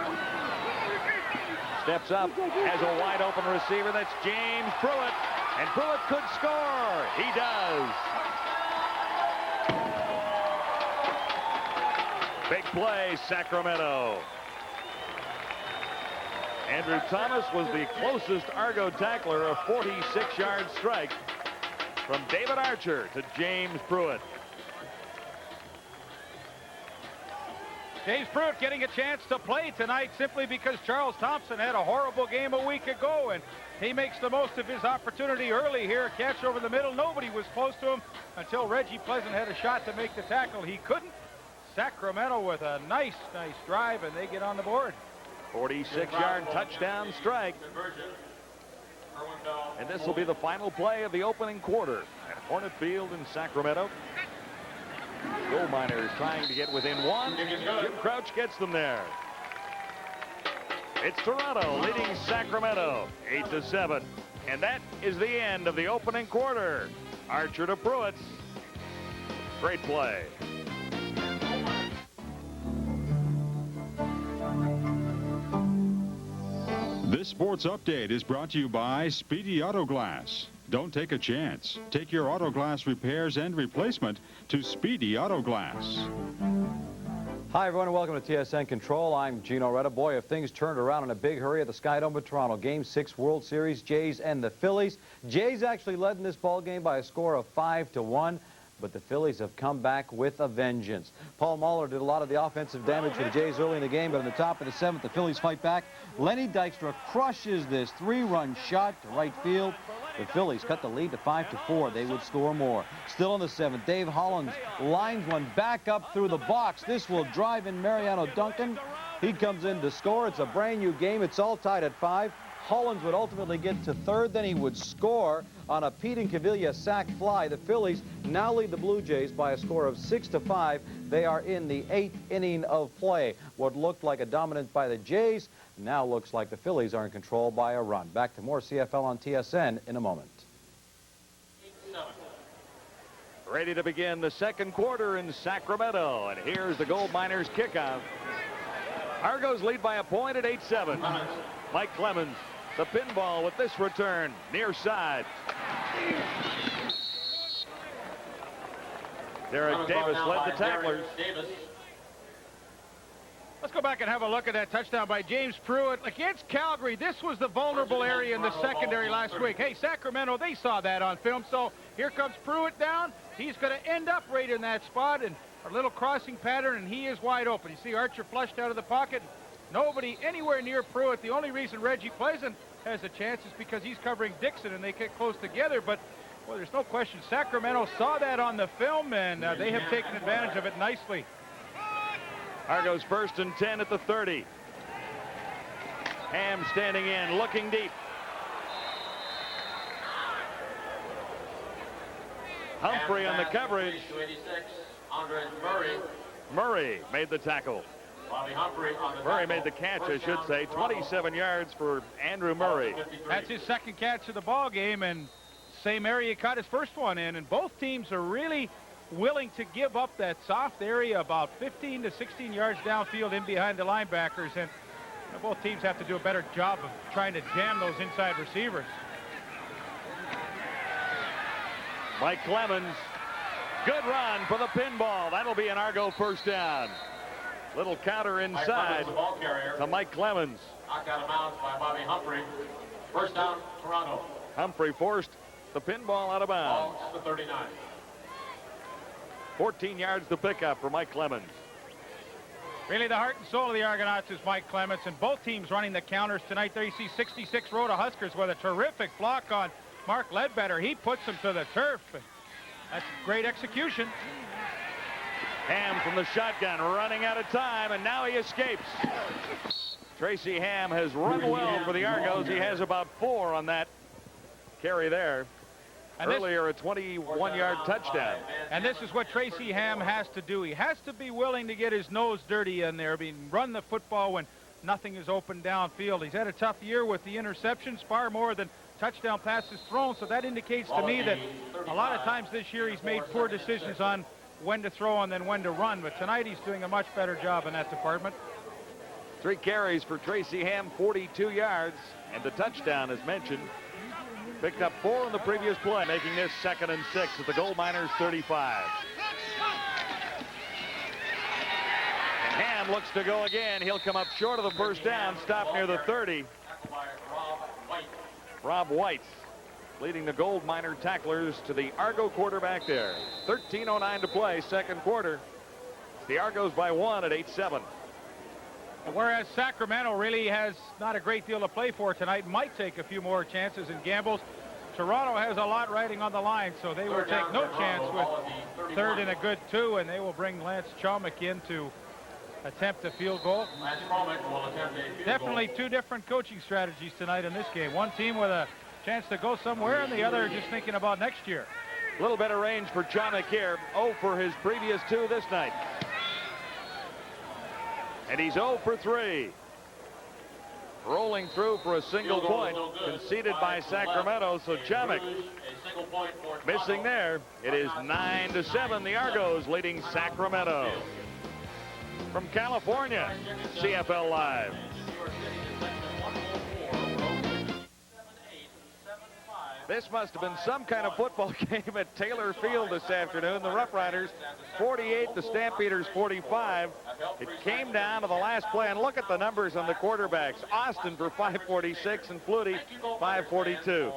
Speaker 8: Steps up, has a wide open receiver. That's James Pruitt. And Pruitt could score. He does. Big play, Sacramento. Andrew Thomas was the closest Argo tackler, a 46-yard strike from David Archer to James Pruitt.
Speaker 5: James Pruitt getting a chance to play tonight simply because Charles Thompson had a horrible game a week ago, and he makes the most of his opportunity early here. Catch over the middle. Nobody was close to him until Reggie Pleasant had a shot to make the tackle. He couldn't. Sacramento with a nice drive, and they get on the board.
Speaker 8: 46-yard touchdown strike. And this will be the final play of the opening quarter at Hornet Field in Sacramento. Gold Miners trying to get within one. Jim Crouch gets them there. It's Toronto leading Sacramento 8-7. And that is the end of the opening quarter. Archer to Pruitt. Great play.
Speaker 10: This sports update is brought to you by Speedy Auto Glass. Don't take a chance. Take your auto glass repairs and replacement to Speedy Auto Glass.
Speaker 11: Hi, everyone, and welcome to TSN Control. I'm Gino Retta. Boy, if things turned around in a big hurry at the Skydome of Toronto. Game 6 World Series, Jays and the Phillies. Jays actually led in this ball game by a score of 5-1. But the Phillies have come back with a vengeance. Paul Mahler did a lot of the offensive damage for the Jays early in the game, but in the top of the 7th, the Phillies fight back. Lenny Dykstra crushes this 3-run shot to right field. The Phillies cut the lead to 5-4. They would score more. Still in the 7th, Dave Hollins lines one back up through the box. This will drive in Mariano Duncan. He comes in to score. It's a brand new game. It's all tied at 5. Hollins would ultimately get to 3rd, then he would score on a Pete Incaviglia sac fly. The Phillies now lead the Blue Jays by a score of 6-5. They are in the 8th inning of play. What looked like a dominance by the Jays now looks like the Phillies are in control by a run. Back to more CFL on TSN in a moment.
Speaker 8: Ready to begin the second quarter in Sacramento, and here's the Gold Miners kickoff. Argos lead by a point at 8-7. Mike Clemens, the pinball with this return, near side. Derek Davis led the tacklers.
Speaker 5: Let's go back and have a look at that touchdown by James Pruitt against Calgary. This was the vulnerable area in the secondary last week. Hey, Sacramento, they saw that on film. So here comes Pruitt down. He's going to end up right in that spot, and a little crossing pattern, and he is wide open. You see Archer flushed out of the pocket. Nobody anywhere near Pruitt. The only reason Reggie Pleasant has a chance is because he's covering Dixon, and they get close together. But, well, there's no question Sacramento saw that on the film, and they have taken advantage of it nicely.
Speaker 8: Argos 1st and 10 at the 30. Ham standing in, looking deep. Humphrey on the coverage. Murray made the tackle. Murray made the catch, I should say. 27 yards for Andrew Murray.
Speaker 5: That's his second catch of the ball game, and same area he caught his first one in. And both teams are really willing to give up that soft area about 15 to 16 yards downfield in behind the linebackers. And both teams have to do a better job of trying to jam those inside receivers.
Speaker 8: Mike Clemens, good run for the pinball. That'll be an Argo first down. Little counter inside to Mike Clemens.
Speaker 7: Knocked out of bounds by Bobby Humphrey. First down, Toronto.
Speaker 8: Humphrey forced the pinball out of bounds.
Speaker 7: Ball to 39.
Speaker 8: 14 yards to pick up for Mike Clemens.
Speaker 5: Really the heart and soul of the Argonauts is Mike Clemens, and both teams running the counters tonight. There you see 66 Rhoda Huskers with a terrific block on Mark Ledbetter. He puts him to the turf. That's great execution.
Speaker 8: Ham from the shotgun, running out of time, and now he escapes. Tracy Ham has run well for the Argos. He has about 4 on that carry there. And earlier, a 21-yard touchdown.
Speaker 5: And this is what Tracy Ham has to do. He has to be willing to get his nose dirty in there, run the football when nothing is open downfield. He's had a tough year with the interceptions, far more than touchdown passes thrown, so that indicates to me that a lot of times this year he's made poor decisions on when to throw and then when to run. But tonight he's doing a much better job in that department.
Speaker 8: 3 carries for Tracy Ham, 42 yards, and the touchdown, as mentioned. Picked up 4 on the previous play, making this 2nd and 6 at the goal miners 35. And Ham looks to go again. He'll come up short of the first down, stop near the 30. Rob White leading the gold miner tacklers to the Argo quarterback there. 13:09 to play, second quarter. The Argos by 1 at 8-7.
Speaker 5: Whereas Sacramento really has not a great deal to play for tonight, might take a few more chances and gambles. Toronto has a lot riding on the line, so they will take no chance with 3rd and a good 2, and they will bring Lance Chalmik in to attempt a field goal. Definitely 2 different coaching strategies tonight in this game. One team with a chance to go somewhere, and the other just thinking about next year.
Speaker 8: A little better range for Chalmik here. 0 for his previous 2 this night. And he's 0 for 3. Rolling through for a single point, conceded by Sacramento, so Chalmik missing there. It is 9-7, the Argos leading Sacramento. From California, CFL Live. This must have been some kind of football game at Taylor Field this afternoon. The Rough Riders 48, the Stampeders 45. It came down to the last play, and look at the numbers on the quarterbacks. Austin for 546 and Flutie 542.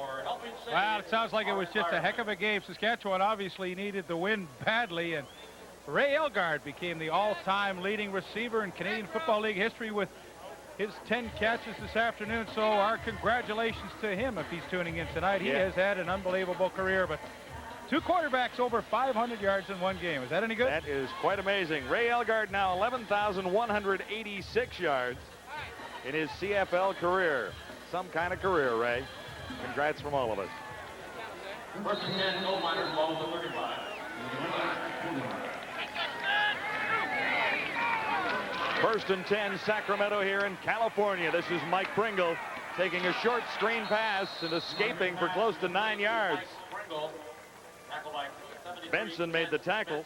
Speaker 5: Wow, it sounds like it was just a heck of a game. Saskatchewan obviously needed the win badly, and Ray Elgard became the all-time leading receiver in Canadian Football League history with his 10 catches this afternoon, so our congratulations to him if he's tuning in tonight. He has had an unbelievable career, but 2 quarterbacks over 500 yards in one game. Is that any good?
Speaker 8: That is quite amazing. Ray Elgard now 11,186 yards in his CFL career. Some kind of career, Ray. Congrats from all of us.
Speaker 7: First and 10, goal miners, ball to 35.
Speaker 8: First and 10, Sacramento here in California. This is Mike Pringle taking a short screen pass and escaping for close to 9 yards. Benson made the tackle.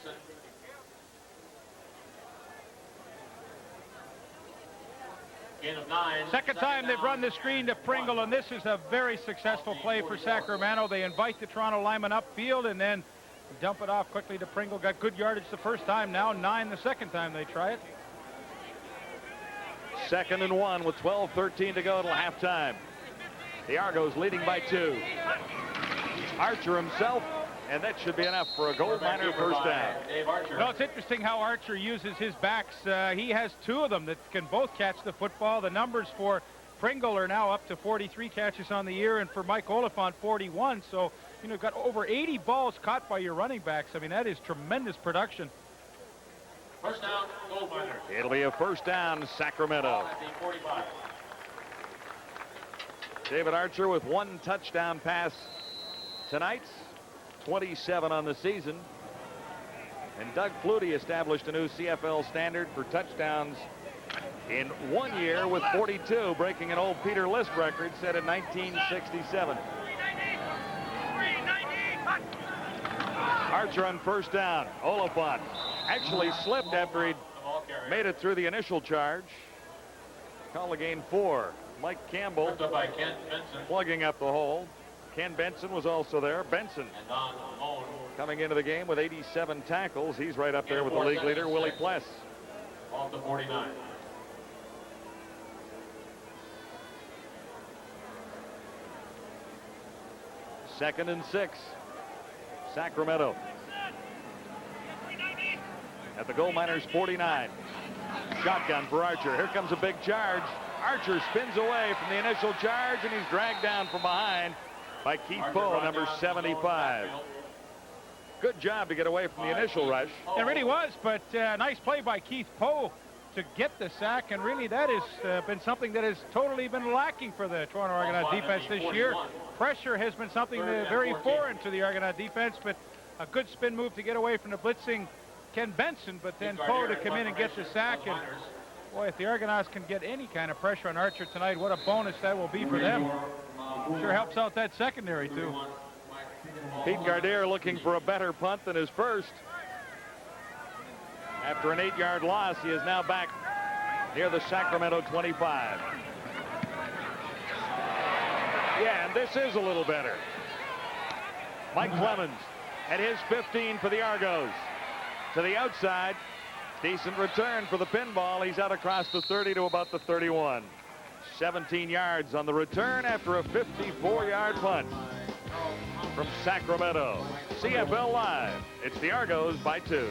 Speaker 5: Second time they've run the screen to Pringle, and this is a very successful play for Sacramento. They invite the Toronto lineman upfield and then dump it off quickly to Pringle. Got good yardage the first time, now 9 the second time they try it.
Speaker 8: 2nd and 1 with 12:13 to go till halftime. The Argos leading by 2. Archer himself, and that should be enough for a gold miner first down.
Speaker 5: No, it's interesting how Archer uses his backs. He has 2 of them that can both catch the football. The numbers for Pringle are now up to 43 catches on the year, and for Mike Oliphant 41. So, you know, got over 80 balls caught by your running backs. I mean, that is tremendous production.
Speaker 7: First down, goal miner.
Speaker 8: It'll be a first down, Sacramento. David Archer with 1 touchdown pass tonight, 27 on the season. And Doug Flutie established a new CFL standard for touchdowns in 1 year with 42, breaking an old Peter List record set in 1967. Archer on first down. Oliphant actually slipped after he'd made it through the initial charge. Call a gain 4. Mike Campbell plugging up the hole. Ken Benson was also there. Benson coming into the game with 87 tackles. He's right up there with the league leader, Willie Pless.
Speaker 7: Off the 49.
Speaker 8: Second and 6. Sacramento. At the goal miners 49. Shotgun for Archer. Here comes a big charge. Archer spins away from the initial charge, and he's dragged down from behind by Keith Poe, number 75. Good job to get away from the initial rush.
Speaker 5: It really was, but nice play by Keith Poe to get the sack, and really that has been something that has totally been lacking for the Toronto Argonaut defense this year. Pressure has been something very foreign to the Argonaut defense, but a good spin move to get away from the blitzing Ken Benson, but then Poe to come in and get the sack. And boy, if the Argonauts can get any kind of pressure on Archer tonight, what a bonus that will be for them. Sure helps out that secondary too.
Speaker 8: Pete Gardere looking for a better punt than his first. After an 8-yard loss, he is now back near the Sacramento 25. Yeah, and this is a little better. Mike Clemens at his 15 for the Argos. To the outside. Decent return for the pinball. He's out across the 30 to about the 31. 17 yards on the return after a 54-yard punt from Sacramento. CFL Live. It's the Argos by 2.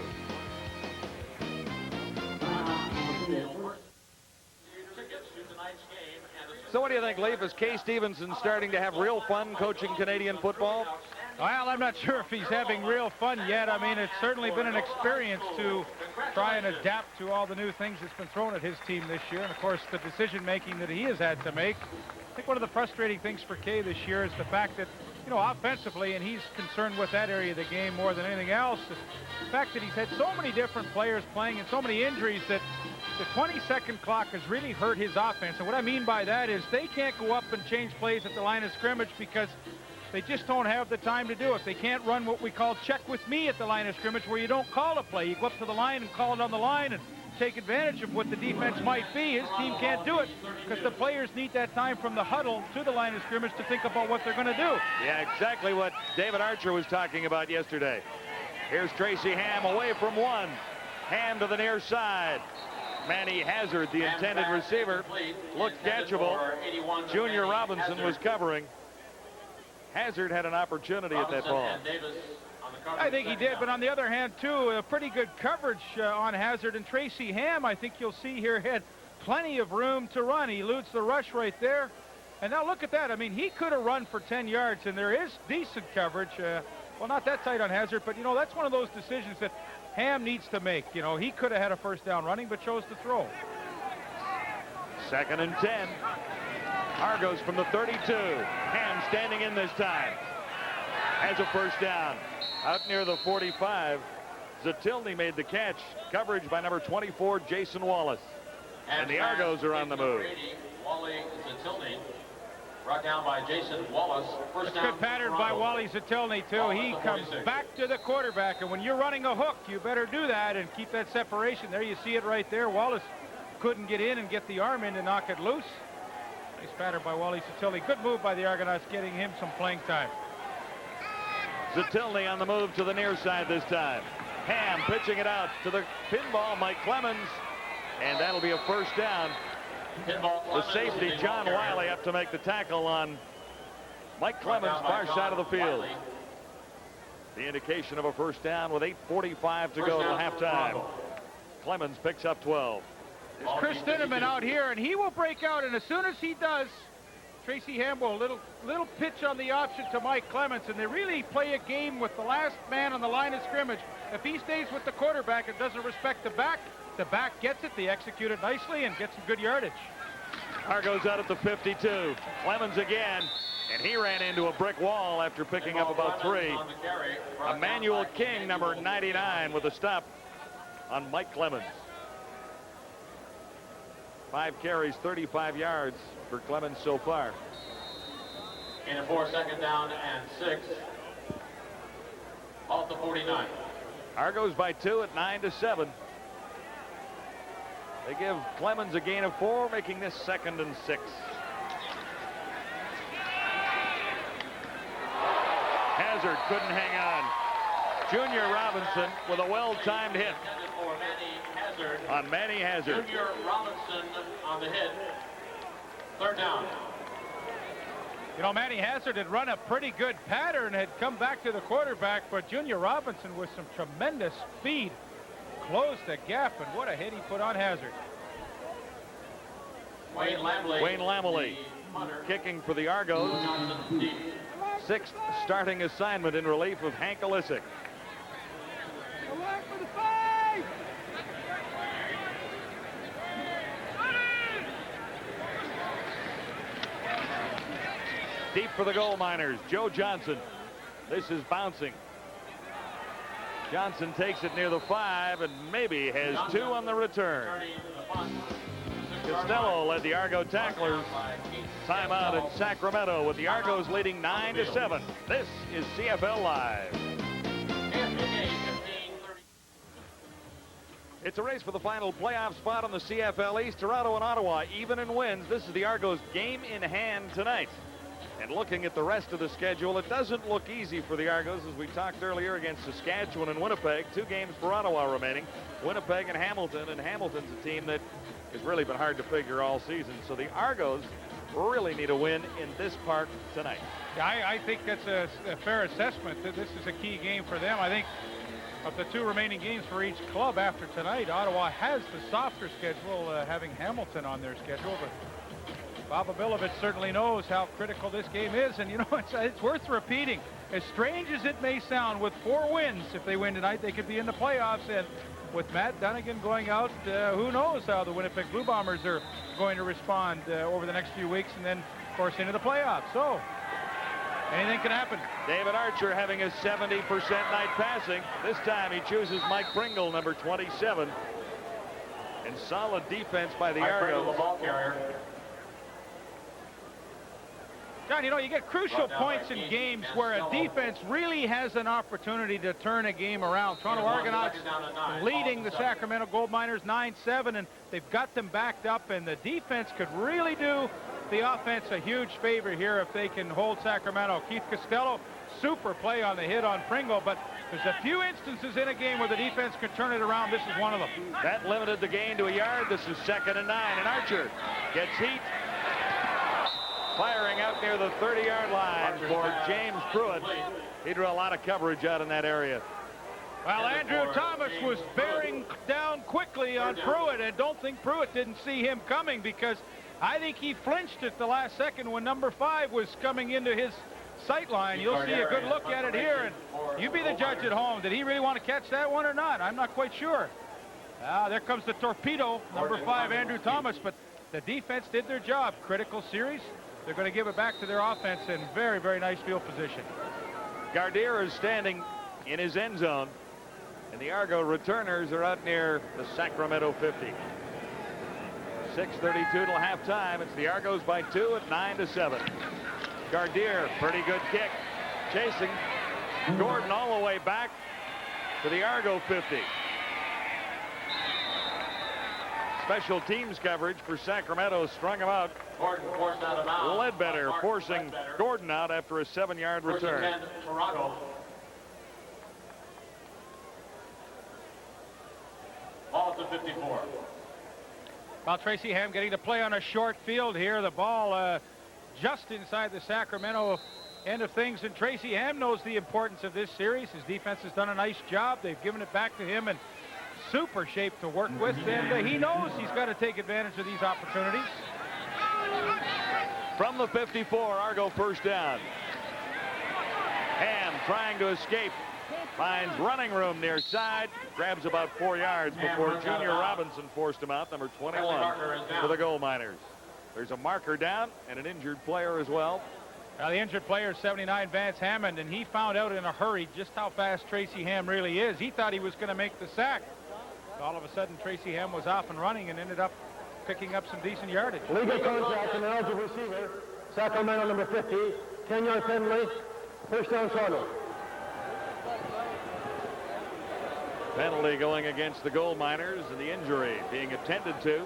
Speaker 8: So what do you think, Leif? Is Kay Stevenson starting to have real fun coaching Canadian football?
Speaker 5: Well, I'm not sure if he's having real fun yet. I mean, it's certainly been an experience to try and adapt to all the new things that's been thrown at his team this year. And, of course, the decision-making that he has had to make. I think one of the frustrating things for Kay this year is the fact that, you know, offensively, and he's concerned with that area of the game more than anything else, the fact that he's had so many different players playing and so many injuries that the 20-second clock has really hurt his offense. And what I mean by that is they can't go up and change plays at the line of scrimmage because they just don't have the time to do it. They can't run what we call check with me at the line of scrimmage, where you don't call a play. You go up to the line and call it on the line and take advantage of what the defense might be. His team can't do it because the players need that time from the huddle to the line of scrimmage to think about what they're going to do.
Speaker 8: Yeah, exactly what David Archer was talking about yesterday. Here's Tracy Ham away from one. Ham to the near side. Manny Hazard, the intended receiver, looked catchable. Junior Robinson was covering. Hazard had an opportunity at that ball.
Speaker 5: I think he did, but on the other hand, too, a pretty good coverage on Hazard. And Tracy Ham, I think you'll see here, had plenty of room to run. He eludes the rush right there. And now look at that. I mean, he could have run for 10 yards, and there is decent coverage. Well, not that tight on Hazard, but, you know, that's one of those decisions that Ham needs to make. You know, he could have had a first down running, but chose to throw.
Speaker 8: 2nd and 10. Argos from the 32. Ham standing in this time. Has a first down. Out near the 45. Zatilny made the catch. Coverage by number 24, Jason Wallace. And the Argos are on the move.
Speaker 7: Wally Zatilny brought down by Jason Wallace. First down.
Speaker 5: Good pattern by Wally Zatilny, too. He comes back to the quarterback, and when you're running a hook, you better do that and keep that separation. There you see it right there. Wallace couldn't get in and get the arm in to knock it loose. Nice pattern by Wally Zatilny. Good move by the Argonauts, getting him some playing time.
Speaker 8: Zatilny on the move to the near side this time. Ham pitching it out to the pinball, Mike Clemens, and that'll be a first down. The safety, John Wiley, up to make the tackle on Mike Clemens, far side of the field. The indication of a first down with 8:45 to go to halftime. Clemens picks up 12.
Speaker 5: There's Chris Stinneman out here, and he will break out, and as soon as he does, Tracy Hamble, little pitch on the option to Mike Clemens, and they really play a game with the last man on the line of scrimmage. If he stays with the quarterback and doesn't respect the back gets it. They execute it nicely and get some good yardage.
Speaker 8: Argos out at the 52. Clemens again, and he ran into a brick wall after picking up about 3. Emmanuel King, number 99, with a stop on Mike Clemens. 5 carries, 35 yards for Clemens so far.
Speaker 7: In a 4-second down and 6. Off the 49.
Speaker 8: Argos by 2 at 9-7. They give Clemens a gain of 4, making this 2nd and 6. Hazard couldn't hang on. Junior Robinson with a well-timed hit on Manny Hazard.
Speaker 7: Junior Robinson on the hit. 3rd down.
Speaker 5: You know, Manny Hazard had run a pretty good pattern, had come back to the quarterback, but Junior Robinson with some tremendous speed closed the gap, and what a hit he put on Hazard.
Speaker 7: Wayne
Speaker 8: Lamley kicking for the Argos. 6th starting assignment in relief of Hank Olisic. Deep for the goal miners, Joe Johnson. This is bouncing. Johnson takes it near the 5 and maybe has 2 on the return. Costello led the Argo tacklers. Timeout in Sacramento with the Argos leading 9-7. This is CFL Live. It's a race for the final playoff spot on the CFL East. Toronto and Ottawa even in wins. This is the Argos' game in hand tonight. And looking at the rest of the schedule, it doesn't look easy for the Argos, as we talked earlier, against Saskatchewan and Winnipeg. 2 games for Ottawa remaining. Winnipeg and Hamilton's a team that has really been hard to figure all season. So the Argos really need a win in this part tonight.
Speaker 5: Yeah, I think that's a fair assessment. This is a key game for them. I think of the 2 remaining games for each club after tonight, Ottawa has the softer schedule, having Hamilton on their schedule, but Bob Abilovich certainly knows how critical this game is, and you know, it's worth repeating. As strange as it may sound, with 4 wins, if they win tonight, they could be in the playoffs, and with Matt Dunnigan going out, who knows how the Winnipeg Blue Bombers are going to respond over the next few weeks, and then, of course, into the playoffs. So, anything can happen.
Speaker 8: David Archer having a 70% night passing. This time he chooses Mike Pringle, number 27. And solid defense by the Argos.
Speaker 7: The ball carrier.
Speaker 5: John, you know, you get crucial points in games where a defense really has an opportunity to turn a game around. Toronto Argonauts leading the Sacramento Gold Miners 9-7, and they've got them backed up, and the defense could really do the offense a huge favor here if they can hold Sacramento. Keith Costello, super play on the hit on Pringle, but there's a few instances in a game where the defense can turn it around. This is one of them.
Speaker 8: That limited the gain to a yard. This is 2nd and 9, and Archer gets heat. Firing out near the 30-yard line for James Pruitt. He drew a lot of coverage out in that area.
Speaker 5: Well, Andrew Thomas was bearing down quickly on Pruitt, and don't think Pruitt didn't see him coming, because I think he flinched at the last second when number 5 was coming into his sight line. You'll see a good look at it here, and you be the judge at home. Did he really want to catch that one or not? I'm not quite sure. There comes the torpedo, number 5, Andrew Thomas, but the defense did their job. Critical series. They're going to give it back to their offense in very, very nice field position.
Speaker 8: Gardere is standing in his end zone, and the Argo returners are out near the Sacramento 50. 6:32 till halftime. It's the Argos by 2 at 9-7. Gardere, pretty good kick. Chasing Gordon all the way back to the Argo 50. Special teams coverage for Sacramento strung him out.
Speaker 7: Gordon forced out of bounds.
Speaker 8: Ledbetter forcing Gordon out after a 7-yard return.
Speaker 7: 10, Toronto. Ball at the 54.
Speaker 5: Well, Tracy Ham getting to play on a short field here. The ball just inside the Sacramento end of things, and Tracy Ham knows the importance of this series. His defense has done a nice job. They've given it back to him in super shape to work with, and he knows he's got to take advantage of these opportunities.
Speaker 8: From the 54, Argo first down. Ham trying to escape. Finds running room near side. Grabs about 4 yards before Junior Robinson forced him out, number 21 for the Gold Miners. There's a marker down and an injured player as well.
Speaker 5: Now, the injured player is 79, Vance Hammond, and he found out in a hurry just how fast Tracy Ham really is. He thought he was going to make the sack. All of a sudden, Tracy Ham was off and running and ended up picking up some decent yardage.
Speaker 9: Legal contact and eligible receiver, Sacramento number 50, 10-yard penalty, first down Toronto.
Speaker 8: Penalty going against the Gold Miners, and the injury being attended to.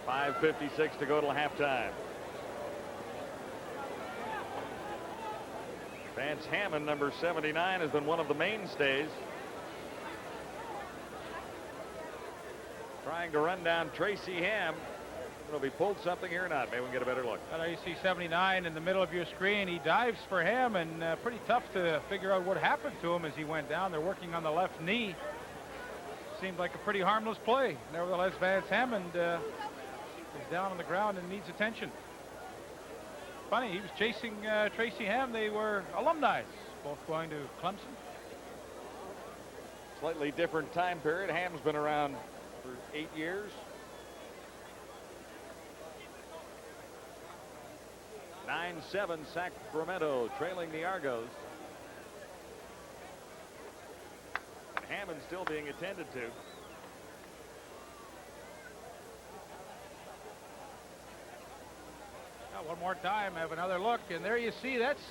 Speaker 8: 5:56 to go till halftime. Vance Hammond, number 79, has been one of the mainstays. Trying to run down Tracy Ham. I don't know if he pulled something here or not. Maybe we can get a better look.
Speaker 5: Well, you see 79 in the middle of your screen. He dives for Ham, and pretty tough to figure out what happened to him as he went down. They're working on the left knee. Seemed like a pretty harmless play. Nevertheless, Vance Hammond is down on the ground and needs attention. Funny, he was chasing Tracy Ham. They were alumni, both going to Clemson.
Speaker 8: Slightly different time period. Ham's been around for 8 years. 9-7 Sacramento trailing the Argos. Hammond still being attended to.
Speaker 5: Now, one more time, have another look, and there you see that's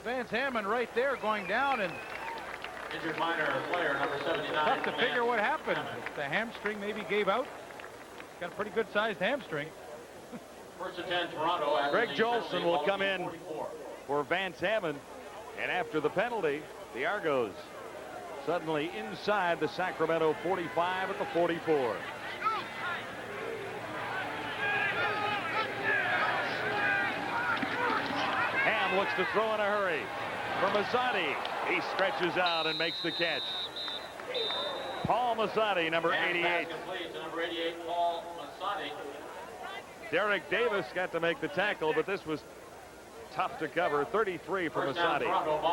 Speaker 5: Vance Hammond right there going down, and
Speaker 7: Injured minor player number 79,
Speaker 5: tough to figure what happened. The hamstring maybe gave out. Got a pretty good-sized hamstring.
Speaker 7: First and 10, Toronto.
Speaker 8: Greg Jolson will come in for Vance Hammond. And after the penalty, the Argos suddenly inside the Sacramento 45 at the 44. Ham looks to throw in a hurry. For Mazzotti, he stretches out and makes the catch. Paul Mazzotti, number 88.
Speaker 7: Number 88, Paul Mazzotti.
Speaker 8: Derek Davis got to make the tackle, but this was tough to cover. 33 for Mazzotti.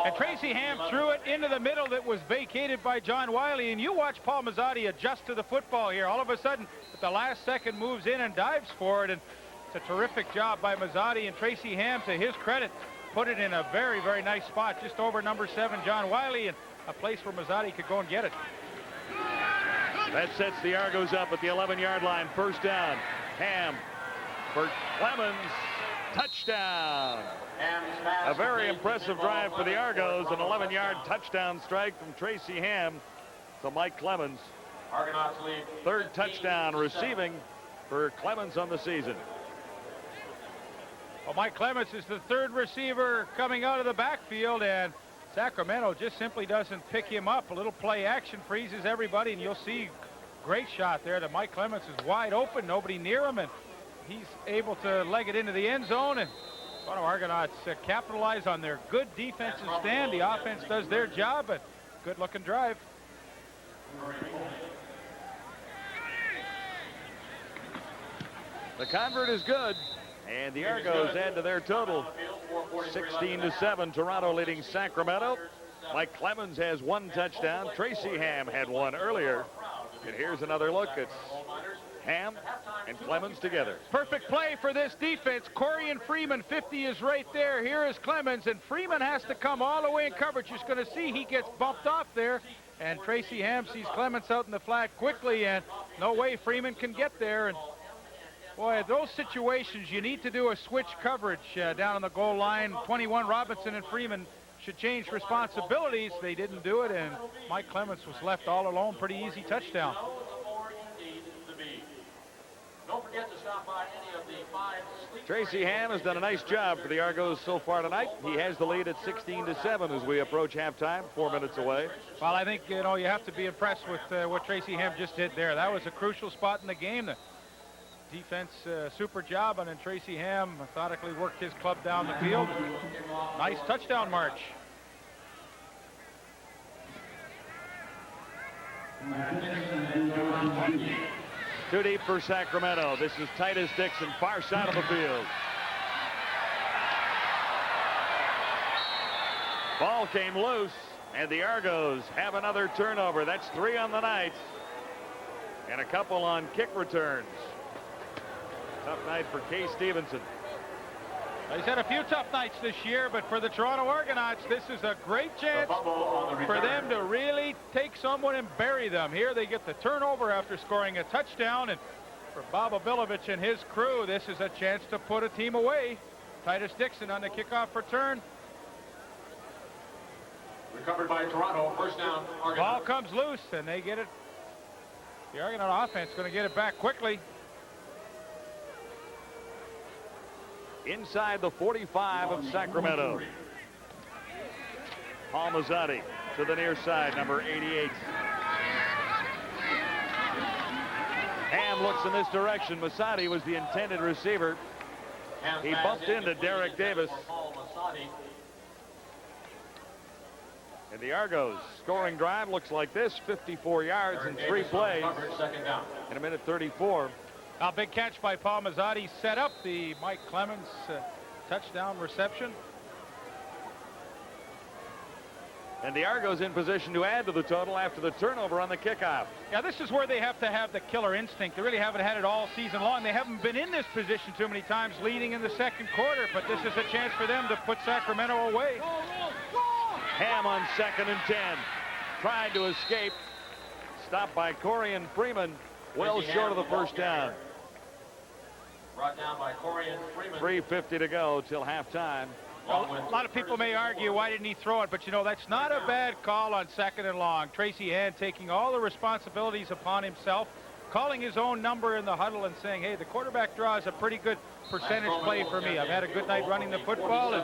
Speaker 5: And Tracy Ham threw it into the middle that was vacated by John Wiley. And you watch Paul Mazzotti adjust to the football here. All of a sudden, at the last second, moves in and dives for it. And it's a terrific job by Mazzotti. And Tracy Ham, to his credit, put it in a very, very nice spot just over number 7, John Wiley, and a place where Mazzotti could go and get it.
Speaker 8: That sets the Argos up at the 11-yard line. First down. Ham for Clemens. Touchdown. A very impressive drive for the Argos. An 11-yard touchdown strike from Tracy Ham to Mike Clemens.
Speaker 7: Argonauts lead.
Speaker 8: Third touchdown receiving for Clemens on the season.
Speaker 5: Well, Mike Clemens is the third receiver coming out of the backfield, and Sacramento just simply doesn't pick him up. A little play action freezes everybody, and you'll see great shot there that Mike Clemens is wide open, nobody near him, and he's able to leg it into the end zone. And Toronto Argonauts capitalize on their good defensive stand. The offense does their job, but good looking drive.
Speaker 8: The convert is good, and the Argos add to their total. 16-7, Toronto leading Sacramento. Mike Clemens has one touchdown. Tracy Ham had one earlier. And here's another look at Ham and Clemens together.
Speaker 5: Perfect play for this defense. Corey and Freeman, 50 is right there. Here is Clemens, and Freeman has to come all the way in coverage. You're going to see he gets bumped off there, and Tracy Ham sees Clemens out in the flat quickly, and no way Freeman can get there. And boy, those situations, you need to do a switch coverage down on the goal line. 21, Robinson and Freeman should change responsibilities. They didn't do it, and Mike Clemens was left all alone. Pretty easy touchdown.
Speaker 7: Don't forget to stop by any of the 5 sleep.
Speaker 8: Tracy Ham has done a nice job for the Argos so far tonight. He has the lead at 16-7 as we approach halftime, 4 minutes away.
Speaker 5: Well, I think, you know, you have to be impressed with what Tracy Ham just did there. That was a crucial spot in the game. The defense, super job, and then Tracy Ham methodically worked his club down the field. Nice touchdown march.
Speaker 8: Too deep for Sacramento. This is Titus Dixon, far side of the field. Ball came loose, and the Argos have another turnover. That's 3 on the night, and a couple on kick returns. Tough night for Kay Stevenson.
Speaker 5: He's had a few tough nights this year, but for the Toronto Argonauts, this is a great chance for them to really take someone and bury them. Here they get the turnover after scoring a touchdown, and for Bob Obilovich and his crew, this is a chance to put a team away. Titus Dixon on the kickoff return.
Speaker 7: Recovered by Toronto. First down, Argonauts.
Speaker 5: Ball comes loose, and they get it. The Argonaut offense going to get it back quickly.
Speaker 8: Inside the 45 of Sacramento. Paul Mazzotti to the near side, number 88. Ham looks in this direction. Mazzotti was the intended receiver. He bumped into Derek Davis. And the Argos scoring drive looks like this: 54 yards in 3 plays in a minute 34.
Speaker 5: A big catch by Paul Mazzotti set up the Mike Clemens touchdown reception.
Speaker 8: And the Argos in position to add to the total after the turnover on the kickoff.
Speaker 5: Yeah, this is where they have to have the killer instinct. They really haven't had it all season long. They haven't been in this position too many times leading in the second quarter, but this is a chance for them to put Sacramento away.
Speaker 8: Ham on 2nd and 10. Tried to escape. Stopped by Corey and Freeman. Well short of the first down.
Speaker 7: Brought down by Corey and Freeman.
Speaker 8: 3:50 to go till halftime.
Speaker 5: A lot of people may argue, why didn't he throw it? But, you know, that's not a bad call on 2nd and long. Tracy Hand taking all the responsibilities upon himself, calling his own number in the huddle and saying, hey, the quarterback draw is a pretty good percentage play for me. I've had a good night running the football, and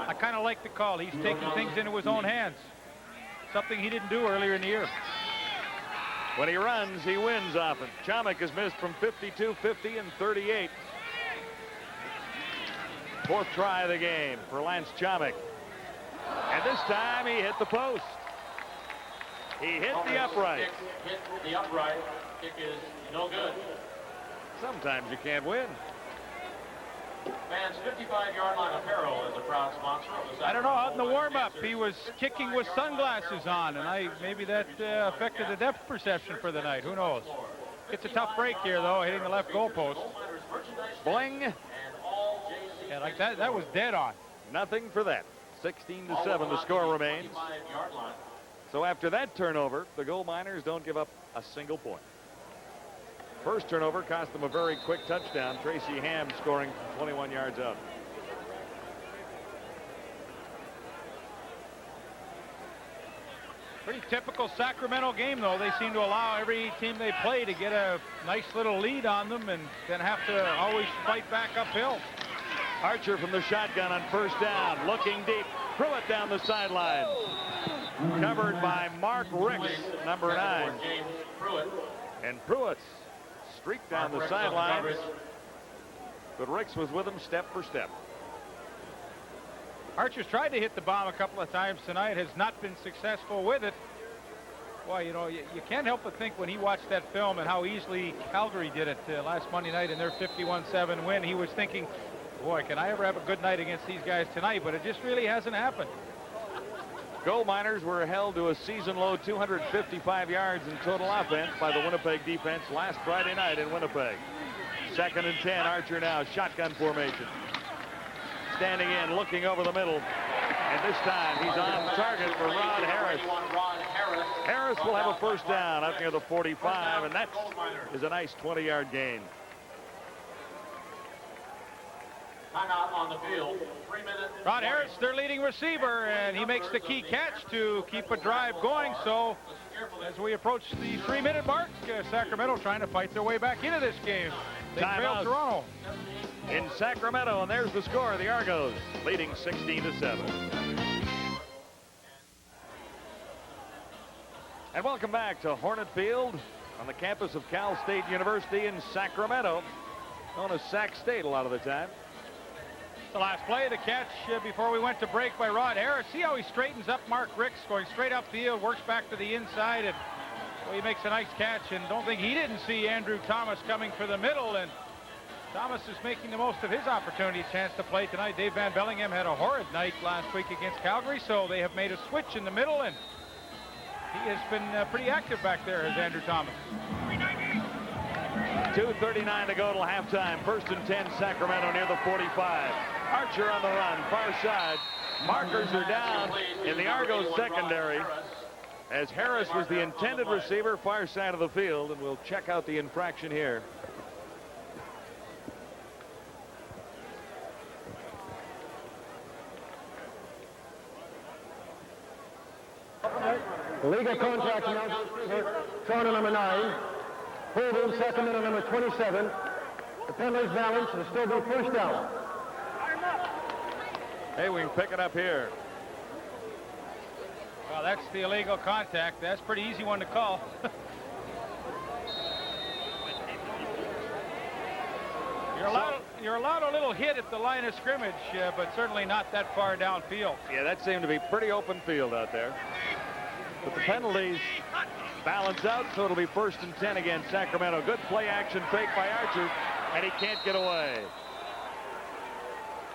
Speaker 5: I kind of like the call. He's taking things into his own hands, something he didn't do earlier in the year.
Speaker 8: When he runs, he wins often. Chomik has missed from 52, 50, and 38. 4th try of the game for Lance Chomik. And this time he hit the post. He hit the upright.
Speaker 7: Hit the upright. Kick is no good.
Speaker 8: Sometimes you can't win.
Speaker 7: Fans 55-yard line apparel is a proud sponsor of the
Speaker 5: I don't know, out in the warm-up, he was kicking with sunglasses on, and maybe that affected the depth perception for the night. Who knows? It's a tough break here, though, hitting the left goalpost.
Speaker 8: Bling.
Speaker 5: Yeah, like that was dead on.
Speaker 8: Nothing for that. 16-7 the score remains. So after that turnover, the Gold Miners don't give up a single point. First turnover cost them a very quick touchdown. Tracy Ham scoring from 21 yards out.
Speaker 5: Pretty typical Sacramento game, though. They seem to allow every team they play to get a nice little lead on them and then have to always fight back uphill.
Speaker 8: Archer from the shotgun on 1st down, looking deep. Pruitt down the sideline. Covered by Mark Ricks, number 9. And Pruitt streaked down the sidelines, but Ricks was with him step for step.
Speaker 5: Archer's tried to hit the bomb a couple of times tonight, has not been successful with it. Boy, you know, you can't help but think when he watched that film and how easily Calgary did it last Monday night in their 51-7 win, he was thinking, boy, can I ever have a good night against these guys tonight? But it just really hasn't happened.
Speaker 8: Gold Miners were held to a season-low 255 yards in total offense by the Winnipeg defense last Friday night in Winnipeg. 2nd and 10, Archer now, shotgun formation. Standing in, looking over the middle. And this time he's on target for Rod Harris. Harris will have a 1st down up near the 45, and that is a nice 20-yard gain.
Speaker 7: Timeout on the field. 3 minutes.
Speaker 5: Rod Harris, their leading receiver, and he makes the key catch to keep a drive going. So as we approach the 3-minute mark, Sacramento trying to fight their way back into this game. They failed Toronto.
Speaker 8: In Sacramento, and there's the score. The Argos leading 16-7. And welcome back to Hornet Field on the campus of Cal State University in Sacramento, known as Sac State a lot of the time.
Speaker 5: The last play, the catch before we went to break by Rod Harris. See how he straightens up Mark Ricks, going straight upfield, works back to the inside, and well, he makes a nice catch. And don't think he didn't see Andrew Thomas coming for the middle, and Thomas is making the most of his opportunity, chance to play tonight. Dave Van Bellingham had a horrid night last week against Calgary, so they have made a switch in the middle, and he has been pretty active back there as Andrew Thomas.
Speaker 8: 2:39 to go till halftime. 1st and 10, Sacramento near the 45. Archer on the run, far side. Markers are down in the Argos secondary as Harris was the intended receiver, far side of the field, and we'll check out the infraction here.
Speaker 9: Legal contact now. Toronto number 9. Holding Sacramento number 27. The penalty's balanced and still be 1st down.
Speaker 8: Hey, we can pick it up here.
Speaker 5: Well, that's the illegal contact. That's a pretty easy one to call. You're allowed a little hit at the line of scrimmage, but certainly not that far downfield.
Speaker 8: Yeah, that seemed to be pretty open field out there. But the penalties balance out, so it'll be 1st and 10 again, Sacramento. Good play action fake by Archer, and he can't get away.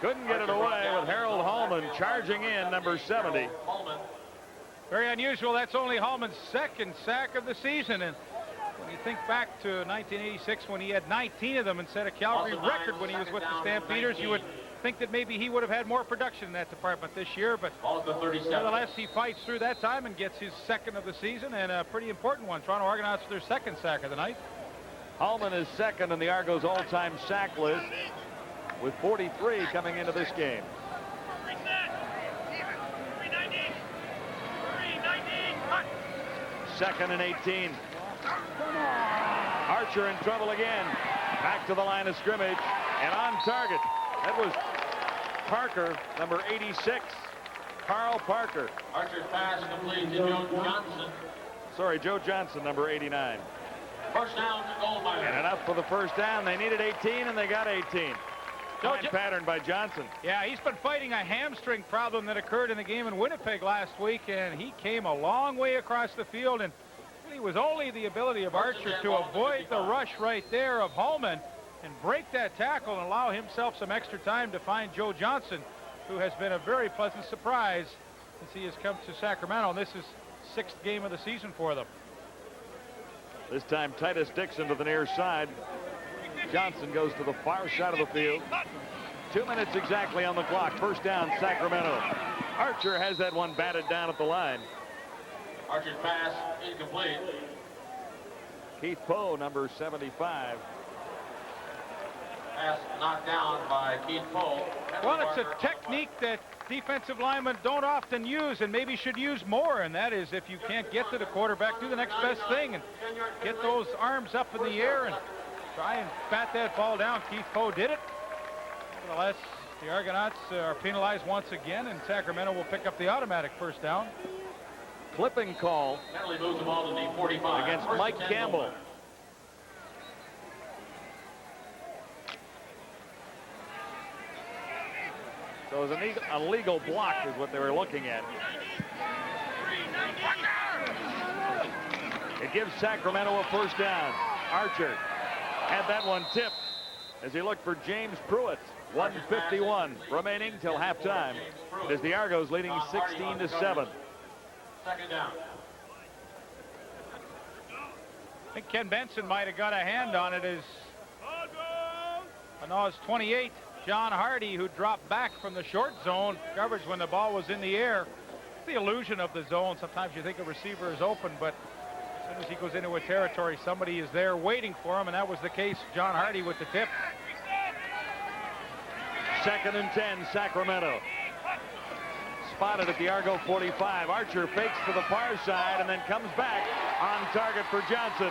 Speaker 8: Couldn't get it away with Harold Hallman charging in, number 70.
Speaker 5: Very unusual. That's only Hallman's 2nd sack of the season. And when you think back to 1986 when he had 19 of them and set a Calgary record when he was with the Stampeders, you would think that maybe he would have had more production in that department this year. But nevertheless, he fights through that time and gets his 2nd of the season, and a pretty important one. Toronto Argonauts their 2nd sack of the night.
Speaker 8: Hallman is 2nd in the Argos all-time sack list, with 43 coming into this game. 2nd and 18. Archer in trouble again. Back to the line of scrimmage and on target. That was Parker, number 86. Carl Parker.
Speaker 7: Archer's pass complete to Joe Johnson.
Speaker 8: Sorry, Joe Johnson, number 89.
Speaker 7: First down to Gold Miners.
Speaker 8: And enough for the first down. They needed 18, and they got 18. Fine pattern by Johnson.
Speaker 5: Yeah, he's been fighting a hamstring problem that occurred in the game in Winnipeg last week, and he came a long way across the field, and it was only the ability of Archer to avoid the rush right there of Holman and break that tackle and allow himself some extra time to find Joe Johnson, who has been a very pleasant surprise since he has come to Sacramento, and this is 6th game of the season for them.
Speaker 8: This time Titus Dixon to the near side. Johnson goes to the far side of the field. 2 minutes exactly on the clock. First down, Sacramento. Archer has that one batted down at the line.
Speaker 7: Archer's pass incomplete.
Speaker 8: Keith Poe, number 75.
Speaker 7: Pass knocked down by Keith Poe.
Speaker 5: Well, it's a technique that defensive linemen don't often use and maybe should use more, and that is if you can't get to the quarterback, do the next best thing and get those arms up in the air and try and bat that ball down. Keith Poe did it. Nevertheless, the Argonauts are penalized once again, and Sacramento will pick up the automatic first down.
Speaker 8: Clipping call
Speaker 7: Penalty moves the ball to the 45.
Speaker 8: against Mike Campbell. So it was a legal block is what they were looking at. It gives Sacramento a first down. Archer had that one tipped as he looked for James Pruitt. 1:51 remaining till halftime. It is the Argos leading 16-7.
Speaker 7: Second down.
Speaker 5: I think Ken Benson might have got a hand on it as it's 28. John Hardy, who dropped back from the short zone coverage when the ball was in the air. It's the illusion of the zone. Sometimes you think a receiver is open, but as soon as he goes into a territory, somebody is there waiting for him, and that was the case. John Hardy with the tip.
Speaker 8: 2nd and 10, Sacramento. Spotted at the Argo 45. Archer fakes to the far side and then comes back on target for Johnson.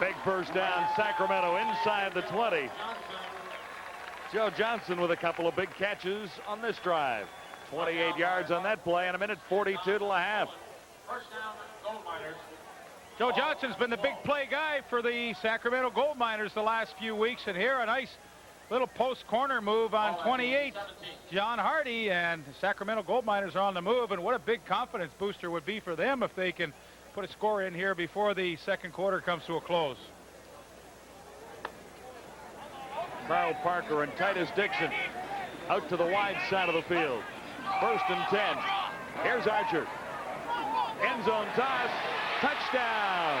Speaker 8: Big first down, Sacramento inside the 20. Joe Johnson with a couple of big catches on this drive. 28 yards on that play and a minute 42 to a half.
Speaker 7: First down, Gold Miners.
Speaker 5: Joe Johnson's been the big play guy for the Sacramento Gold Miners the last few weeks, and here a nice little post corner move on 28. John Hardy, and the Sacramento Gold Miners are on the move, and what a big confidence booster would be for them if they can put a score in here before the second quarter comes to a close.
Speaker 8: Carl Parker and Titus Dixon out to the wide side of the field. 1st and 10. Here's Archer. End zone toss. Touchdown.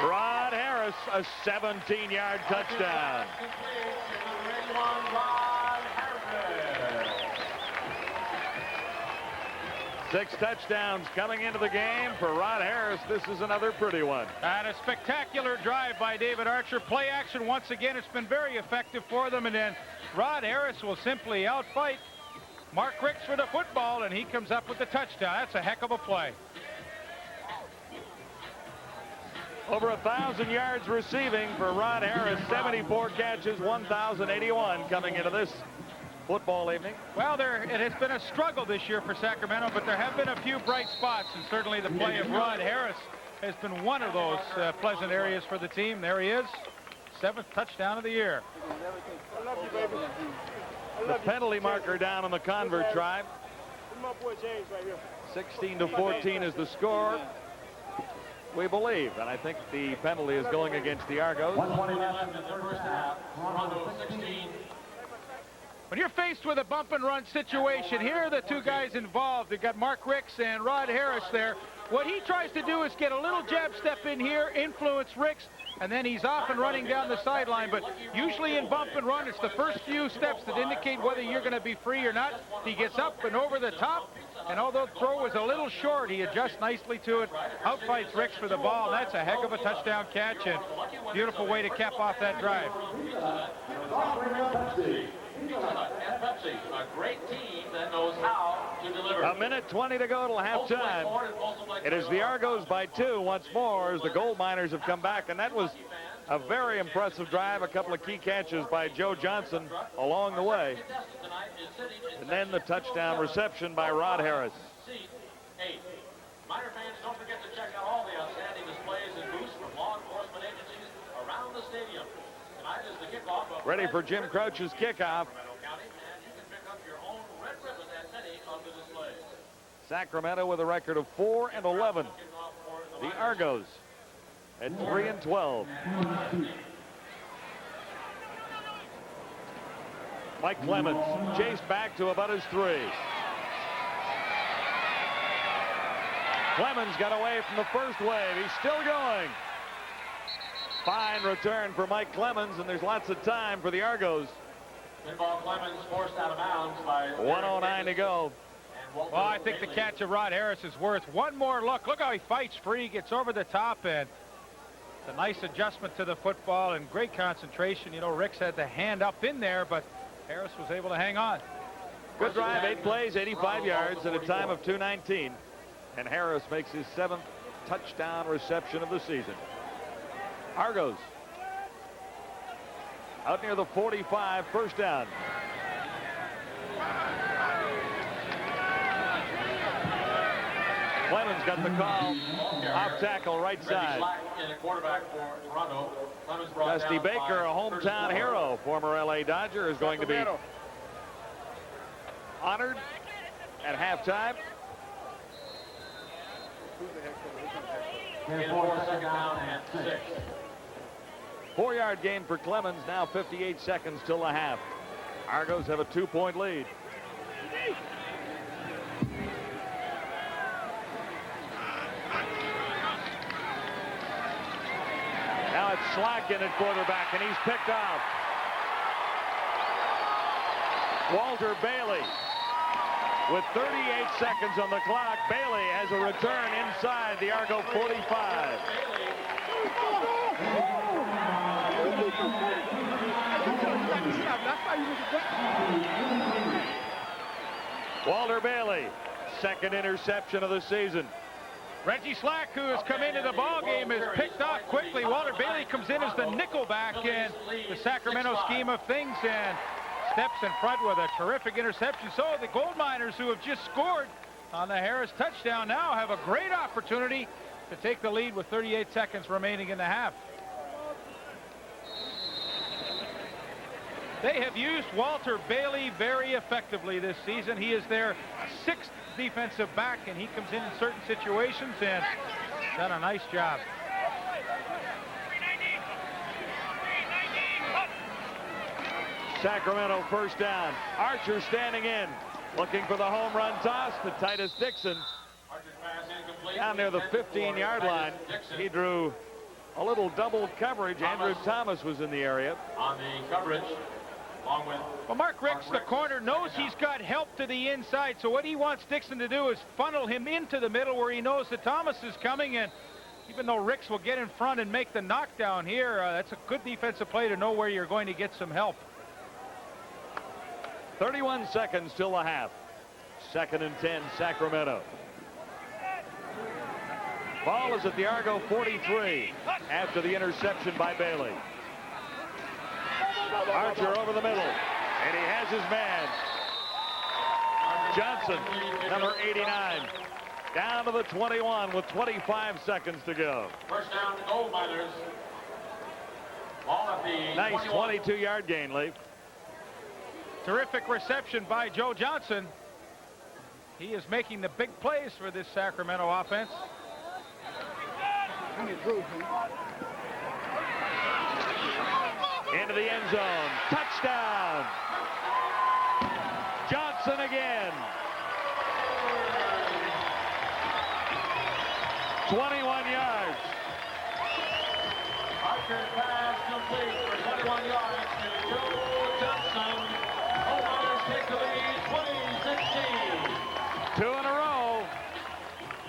Speaker 8: Rod Harris, a 17-yard touchdown. 6 touchdowns coming into the game for Rod Harris. This is another pretty one.
Speaker 5: And a spectacular drive by David Archer. Play action once again. It's been very effective for them. And then Rod Harris will simply outfight Mark Ricks for the football, and he comes up with the touchdown. That's a heck of a play.
Speaker 8: Over 1,000 yards receiving for Rod Harris. 74 catches, 1,081 coming into this football evening.
Speaker 5: Well, it has been a struggle this year for Sacramento, but there have been a few bright spots, and certainly the play of Rod Harris has been one of those pleasant areas for the team. There he is, 7th touchdown of the year.
Speaker 8: The penalty marker down on the convert tribe. 16-14 is the score, we believe, and I think the penalty is going against the Argos.
Speaker 7: 1:20 left in the first half. Toronto 16.
Speaker 5: When you're faced with a bump and run situation, here are the two guys involved. They've got Mark Ricks and Rod Harris there. What he tries to do is get a little jab step in here, influence Ricks, and then he's off and running down the sideline. But usually in bump and run, it's the first few steps that indicate whether you're going to be free or not. He gets up and over the top, and although the throw was a little short, he adjusts nicely to it, outfights Ricks for the ball. That's a heck of a touchdown catch, and beautiful way to cap off that drive.
Speaker 7: And Pepsi, a great team that knows how to deliver.
Speaker 8: A minute 20 to go till halftime. It is the Argos by 2 once more as the Gold Miners have come back, and that was a very impressive drive. A couple of key catches by Joe Johnson along the way. And then the touchdown reception by Rod Harris.
Speaker 7: Miner fans, don't forget to check out all the outstanding displays and booths from law enforcement agencies around the stadium. Tonight is the kickoff of
Speaker 8: Ready for Jim Crouch's kickoff. Sacramento with a record of 4-11. The Argos at 3-12. Mike Clemens chased back to about his 3. Clemens got away from the first wave. He's still going. Fine return for Mike Clemens, and there's lots of time for the Argos.
Speaker 7: Clemens forced out of bounds by
Speaker 8: 1:09 to go.
Speaker 5: Well, I think the catch of Rod Harris is worth one more look. Look how he fights free, gets over the top, and it's a nice adjustment to the football and great concentration. You know, Ricks had the hand up in there, but Harris was able to hang on.
Speaker 8: Good drive, 8 plays, 85 yards at a time of 2:19. And Harris makes his 7th touchdown reception of the season. Argos out near the 45, first down. Clemens got the call. Off tackle, right side. Dusty Baker, a hometown hero, former LA Dodger, is going to be honored at halftime.
Speaker 7: Second down and 6.
Speaker 8: 4-yard gain for Clemens, now 58 seconds till the half. Argos have a 2-point lead. Now it's Slacken at quarterback, and he's picked off. Walter Bailey. With 38 seconds on the clock, Bailey has a return inside the Argo 45. Walter Bailey, second interception of the season.
Speaker 5: Reggie Slack, who has come into the ball game, is picked off quickly. Walter Bailey comes in as the nickelback in the Sacramento scheme of things and steps in front with a terrific interception. So the Gold Miners, who have just scored on the Harris touchdown, now have a great opportunity to take the lead with 38 seconds remaining in the half. They have used Walter Bailey very effectively this season. He is their 6th defensive back, and he comes in certain situations and done a nice job.
Speaker 8: Sacramento first down. Archer standing in, looking for the home run toss to Titus Dixon. Down near the 15-yard line. He drew a little double coverage. Andrew Thomas was in the area.
Speaker 7: On the coverage, along with...
Speaker 5: Well, Mark Ricks, the corner, knows he's got help to the inside, so what he wants Dixon to do is funnel him into the middle where he knows that Thomas is coming, and even though Ricks will get in front and make the knockdown here, that's a good defensive play to know where you're going to get some help.
Speaker 8: 31 seconds till the half. 2nd and 10, Sacramento. Ball is at the Argo 43 after the interception by Bailey. Archer over the middle, and he has his man. Johnson, number 89, down to the 21 with 25 seconds to go.
Speaker 7: First down, Gold Miners. Ball at the
Speaker 8: nice 22-yard gain, Lee.
Speaker 5: Terrific reception by Joe Johnson. He is making the big plays for this Sacramento offense.
Speaker 8: Into the end zone. Touchdown. Johnson again. 21 yards.
Speaker 7: Archer pass complete for 21 yards to Joe Johnson. Gold Miners take the lead, 20-16.
Speaker 8: 2 in a row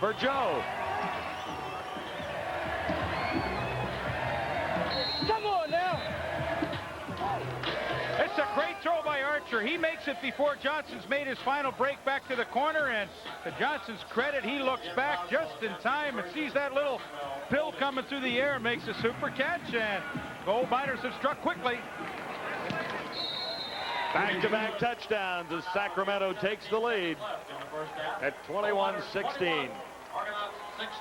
Speaker 8: for Joe.
Speaker 5: Come on now. It's a great throw by Archer. Archer, he makes it before Johnson's made his final break back to the corner, and to Johnson's credit, he looks back just in time and sees that little pill coming through the air, makes a super catch, and Gold Miners have struck quickly.
Speaker 8: Back-to-back touchdowns as Sacramento takes the lead at 21-16.
Speaker 7: Argonauts 16.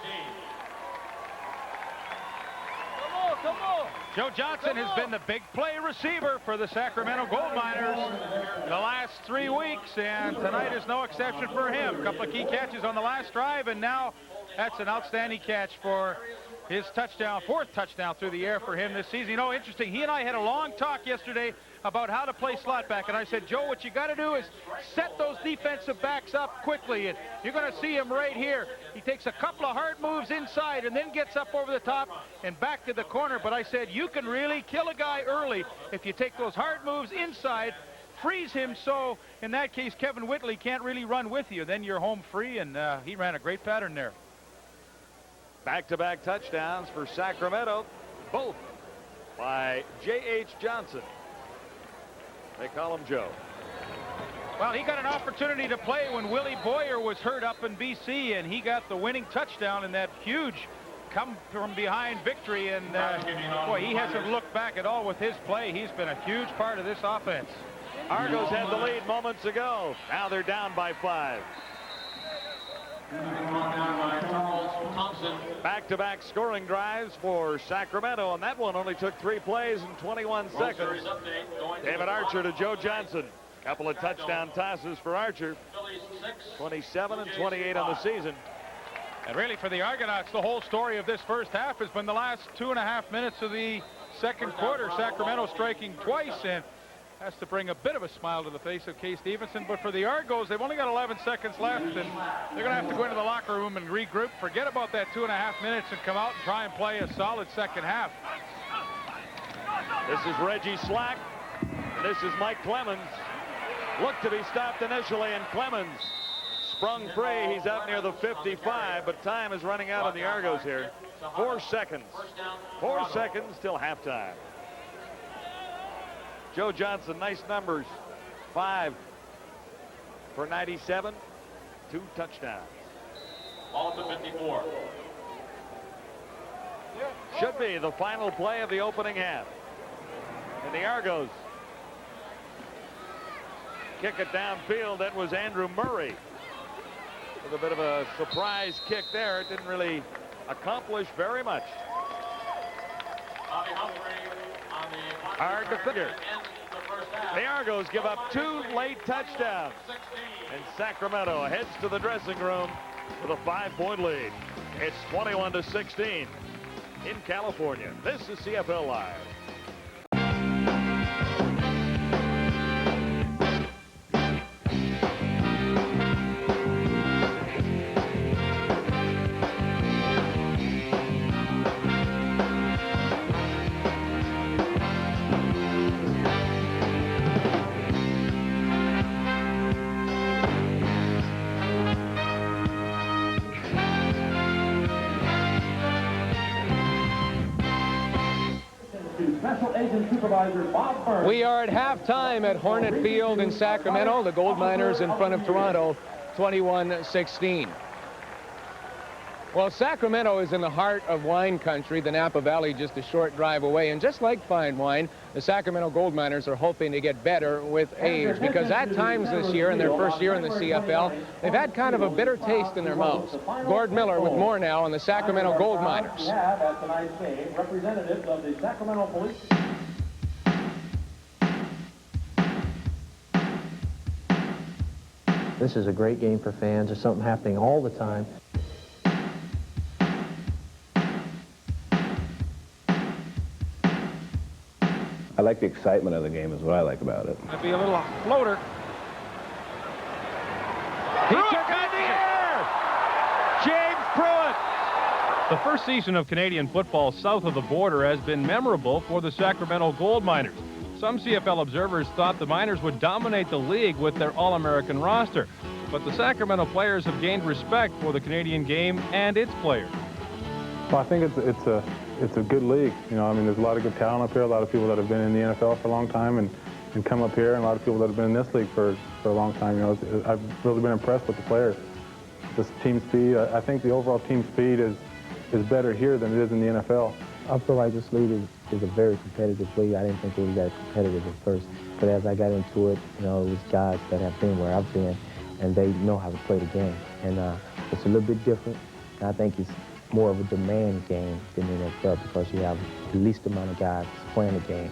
Speaker 7: Come on.
Speaker 5: Joe Johnson has been the big play receiver for the Sacramento Gold Miners the last 3 weeks, and tonight is no exception for him. A couple of key catches on the last drive, and now that's an outstanding catch for his touchdown, 4th touchdown through the air for him this season. You know, interesting, he and I had a long talk yesterday about how to play slot back, and I said, Joe, what you got to do is set those defensive backs up quickly, and you're going to see him right here. He takes a couple of hard moves inside and then gets up over the top and back to the corner, but I said, you can really kill a guy early if you take those hard moves inside, freeze him so, in that case, Kevin Whitley can't really run with you. Then you're home free, and he ran a great pattern there.
Speaker 8: Back-to-back touchdowns for Sacramento, both by J.H. Johnson. They call him Joe.
Speaker 5: Well, he got an opportunity to play when Willie Boyer was hurt up in BC, and he got the winning touchdown in that huge come-from-behind victory, and boy, he hasn't looked back at all with his play. He's been a huge part of this offense.
Speaker 8: Argos had the lead moments ago. Now they're down by 5. Back-to-back scoring drives for Sacramento, and that one only took 3 plays in 21 seconds. David Archer to Joe Johnson. Couple of touchdown tosses for Archer. 27 and 28 on the season.
Speaker 5: And really for the Argonauts, the whole story of this first half has been the last 2.5 minutes of the second quarter. Sacramento striking twice, and has to bring a bit of a smile to the face of Kay Stevenson. But for the Argos, they've only got 11 seconds left, and they're going to have to go into the locker room and regroup, forget about that 2.5 minutes, and come out and try and play a solid second half.
Speaker 8: This is Reggie Slack. And this is Mike Clemens. Looked to be stopped initially, and Clemens sprung free. He's out near the 55, but time is running out on the Argos here. 4 seconds. 4 seconds till halftime. Joe Johnson, nice numbers. 5 for 97, 2 touchdowns.
Speaker 7: Ball to 54.
Speaker 8: Should be the final play of the opening half. And the Argos kick it downfield. That was Andrew Murray with a bit of a surprise kick there. It didn't really accomplish very much. Hard to figure. The Argos give up 2 late touchdowns, and Sacramento heads to the dressing room with a 5-point lead. It's 21-16 in California. This is CFL Live.
Speaker 1: We are at halftime at Hornet Field in Sacramento. The Gold Miners in front of Toronto, 21-16. Well, Sacramento is in the heart of wine country, the Napa Valley just a short drive away. And just like fine wine, the Sacramento Gold Miners are hoping to get better with age, because at times this year, in their first year in the CFL, they've had kind of a bitter taste in their mouths. Gord Miller with more now on the Sacramento Gold Miners.
Speaker 7: At tonight's game, representatives of the Sacramento Police.
Speaker 12: This is a great game for fans. There's something happening all the time.
Speaker 13: I like the excitement of the game is what I like about it.
Speaker 5: Might be a little floater. He took it in the air! James Pruitt!
Speaker 14: The first season of Canadian football south of the border has been memorable for the Sacramento Gold Miners. Some CFL observers thought the Miners would dominate the league with their All-American roster. But the Sacramento players have gained respect for the Canadian game and its players.
Speaker 15: Well, I think it's a good league. You know, I mean, there's a lot of good talent up here, a lot of people that have been in the NFL for a long time, and and come up here, and a lot of people that have been in this league for a long time. You know, I've really been impressed with the players. This team speed, I think the overall team speed is better here than it is in the NFL.
Speaker 12: I feel like this league is a very competitive league. I didn't think it was that competitive at first, but as I got into it, you know, it was guys that have been where I've been, and they know how to play the game. And it's a little bit different. And I think it's more of a demand game than the NFL because you have the least amount of guys playing the game.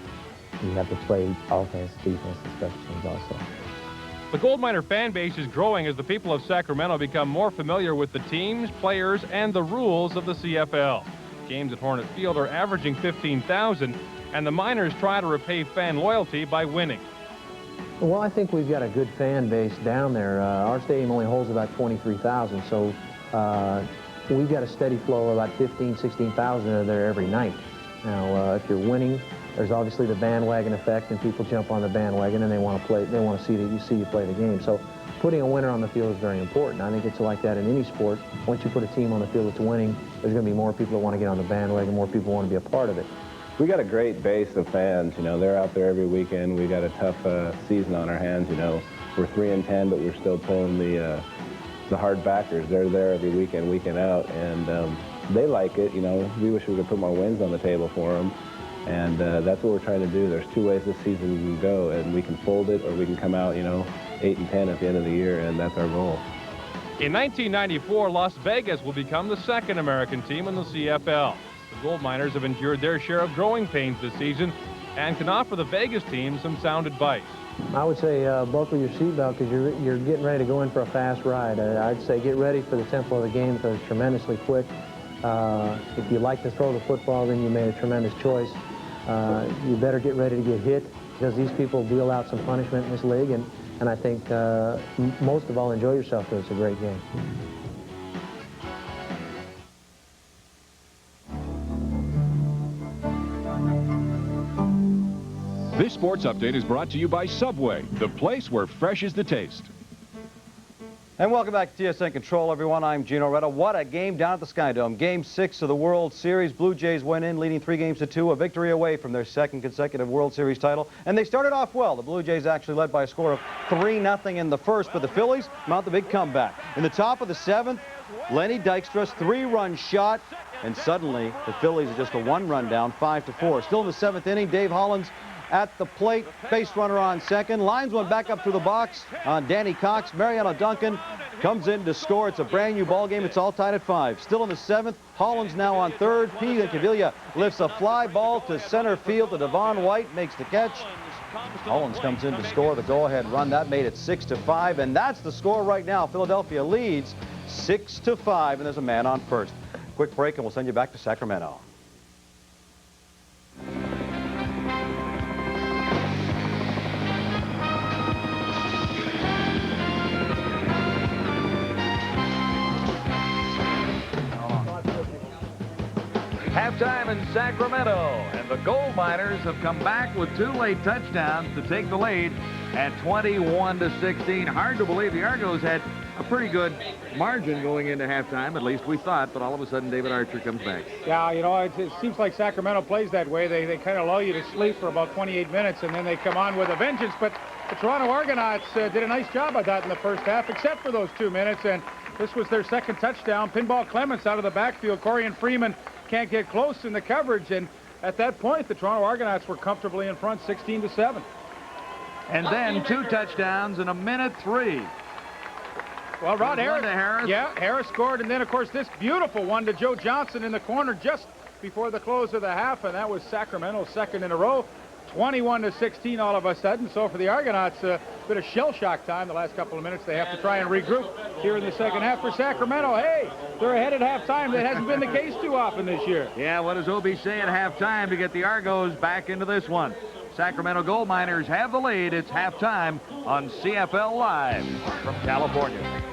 Speaker 12: You have to play offense, defense, and special teams also.
Speaker 14: The gold miner fan base is growing as the people of Sacramento become more familiar with the teams, players, and the rules of the CFL. Games at Hornet Field are averaging 15,000, and the Miners try to repay fan loyalty by winning.
Speaker 12: Well, I think we've got a good fan base down there. Our stadium only holds about 23,000, so we've got a steady flow of about 15,000, 16,000 there every night. Now, if you're winning, there's obviously the bandwagon effect, and people jump on the bandwagon and they want to play. They want to see you play the game. So, putting a winner on the field is very important. I think it's like that in any sport. Once you put a team on the field that's winning, there's going to be more people that want to get on the bandwagon, more people want to be a part of it.
Speaker 13: We got a great base of fans. You know, they're out there every weekend. We got a tough season on our hands. You know, we're 3-10, but we're still pulling the hard backers. They're there every weekend, week in out, and they like it. You know, we wish we could put more wins on the table for them. And that's what we're trying to do. There's two ways this season can go, and we can fold it or we can come out, you know, 8-10 at the end of the year, and that's our goal.
Speaker 14: In 1994, Las Vegas will become the second American team in the CFL. The gold miners have endured their share of growing pains this season and can offer the Vegas team some sound advice.
Speaker 12: I would say buckle your seatbelt because you're getting ready to go in for a fast ride. I'd say get ready for the tempo of the game because it's tremendously quick. If you like to throw the football, then you made a tremendous choice. You better get ready to get hit because these people deal out some punishment in this league, and I think most of all, enjoy yourself because it's a great game.
Speaker 16: This sports update is brought to you by Subway, the place where fresh is the taste.
Speaker 11: And welcome back to TSN Control, everyone. I'm Gino Retta. What a game down at the Sky Dome. Game 6 of the World Series. Blue Jays went in, leading 3-2, a victory away from their second consecutive World Series title. And they started off well. The Blue Jays actually led by a score of 3-0 in the first, but the Phillies mount the big comeback. In the top of the 7th, Lenny Dykstra's 3-run shot, and suddenly the Phillies are just a 1-run down, 5-4. Still in the 7th inning, Dave Hollins at the plate, base runner on second, lines one back up through the box on Danny Cox. Mariano Duncan comes in to score. It's a brand new ball game. It's all tied at 5. Still in the 7th, Hollins now on third. Pete Cavilla lifts a fly ball to center field to Devon White, makes the catch. Hollins comes in to score the go-ahead run. That made it 6-5, and that's the score right now. Philadelphia leads 6-5, and there's a man on first. Quick break, and we'll send you back to Sacramento.
Speaker 4: Halftime in Sacramento, and the gold miners have come back with 2 late touchdowns to take the lead at 21-16. Hard to believe the Argos had a pretty good margin going into halftime, at least we thought, but all of a sudden David Archer comes back.
Speaker 5: Yeah, you know, it seems like Sacramento plays that way. They kind of lull you to sleep for about 28 minutes, and then they come on with a vengeance. But the Toronto Argonauts did a nice job, I thought, in the first half, except for those 2 minutes, and this was their second touchdown. Pinball Clements out of the backfield. Corian Freeman can't get close in the coverage, and at that point, the Toronto Argonauts were comfortably in front, 16-7.
Speaker 4: And then 2 touchdowns in a minute 3.
Speaker 5: Well, Rod Harris.
Speaker 4: Harris.
Speaker 5: Yeah, Harris scored, and then, of course, this beautiful one to Joe Johnson in the corner just before the close of the half, and that was Sacramento's second in a row. 21-16 all of a sudden. So for the Argonauts, a bit of shell shock time the last couple of minutes. They have to try and regroup here in the second half. For Sacramento, hey, they're ahead at halftime. That hasn't been the case too often this year.
Speaker 4: Yeah, what does Obi say at halftime to get the Argos back into this one? Sacramento Gold Miners have the lead. It's halftime on CFL Live from California.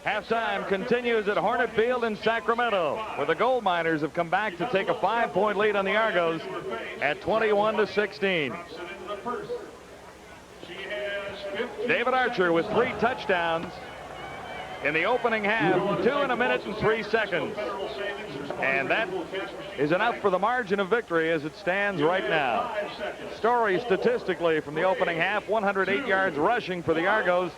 Speaker 4: Halftime continues at Hornet Field in Sacramento, where the gold miners have come back to take a 5-point lead on the Argos at 21-16.
Speaker 7: She has
Speaker 8: David Archer with 3 touchdowns in the opening half, 2 in a minute and 3 seconds. And that is enough for the margin of victory as it stands right now. Story statistically from the opening half, 108 yards rushing for the Argos,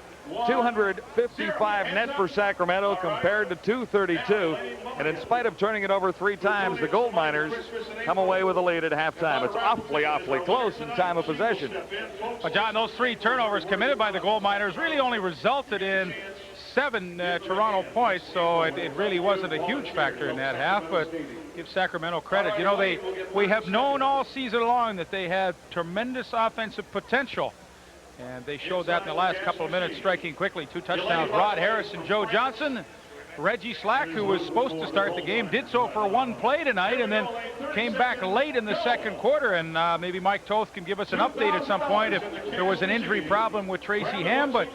Speaker 8: 255 net for Sacramento compared to 232. And in spite of turning it over 3 times, the Gold Miners come away with a lead at halftime. It's awfully close in time of possession.
Speaker 5: But John, those 3 turnovers committed by the Gold Miners really only resulted in 7 Toronto points, so it really wasn't a huge factor in that half, but give Sacramento credit. You know, we have known all season long that they had tremendous offensive potential, and they showed that in the last couple of minutes, striking quickly. 2 touchdowns, Rod Harris and Joe Johnson. Reggie Slack, who was supposed to start the game, did so for 1 play tonight and then came back late in the second quarter. And maybe Mike Toth can give us an update at some point if there was an injury problem with Tracy Ham, but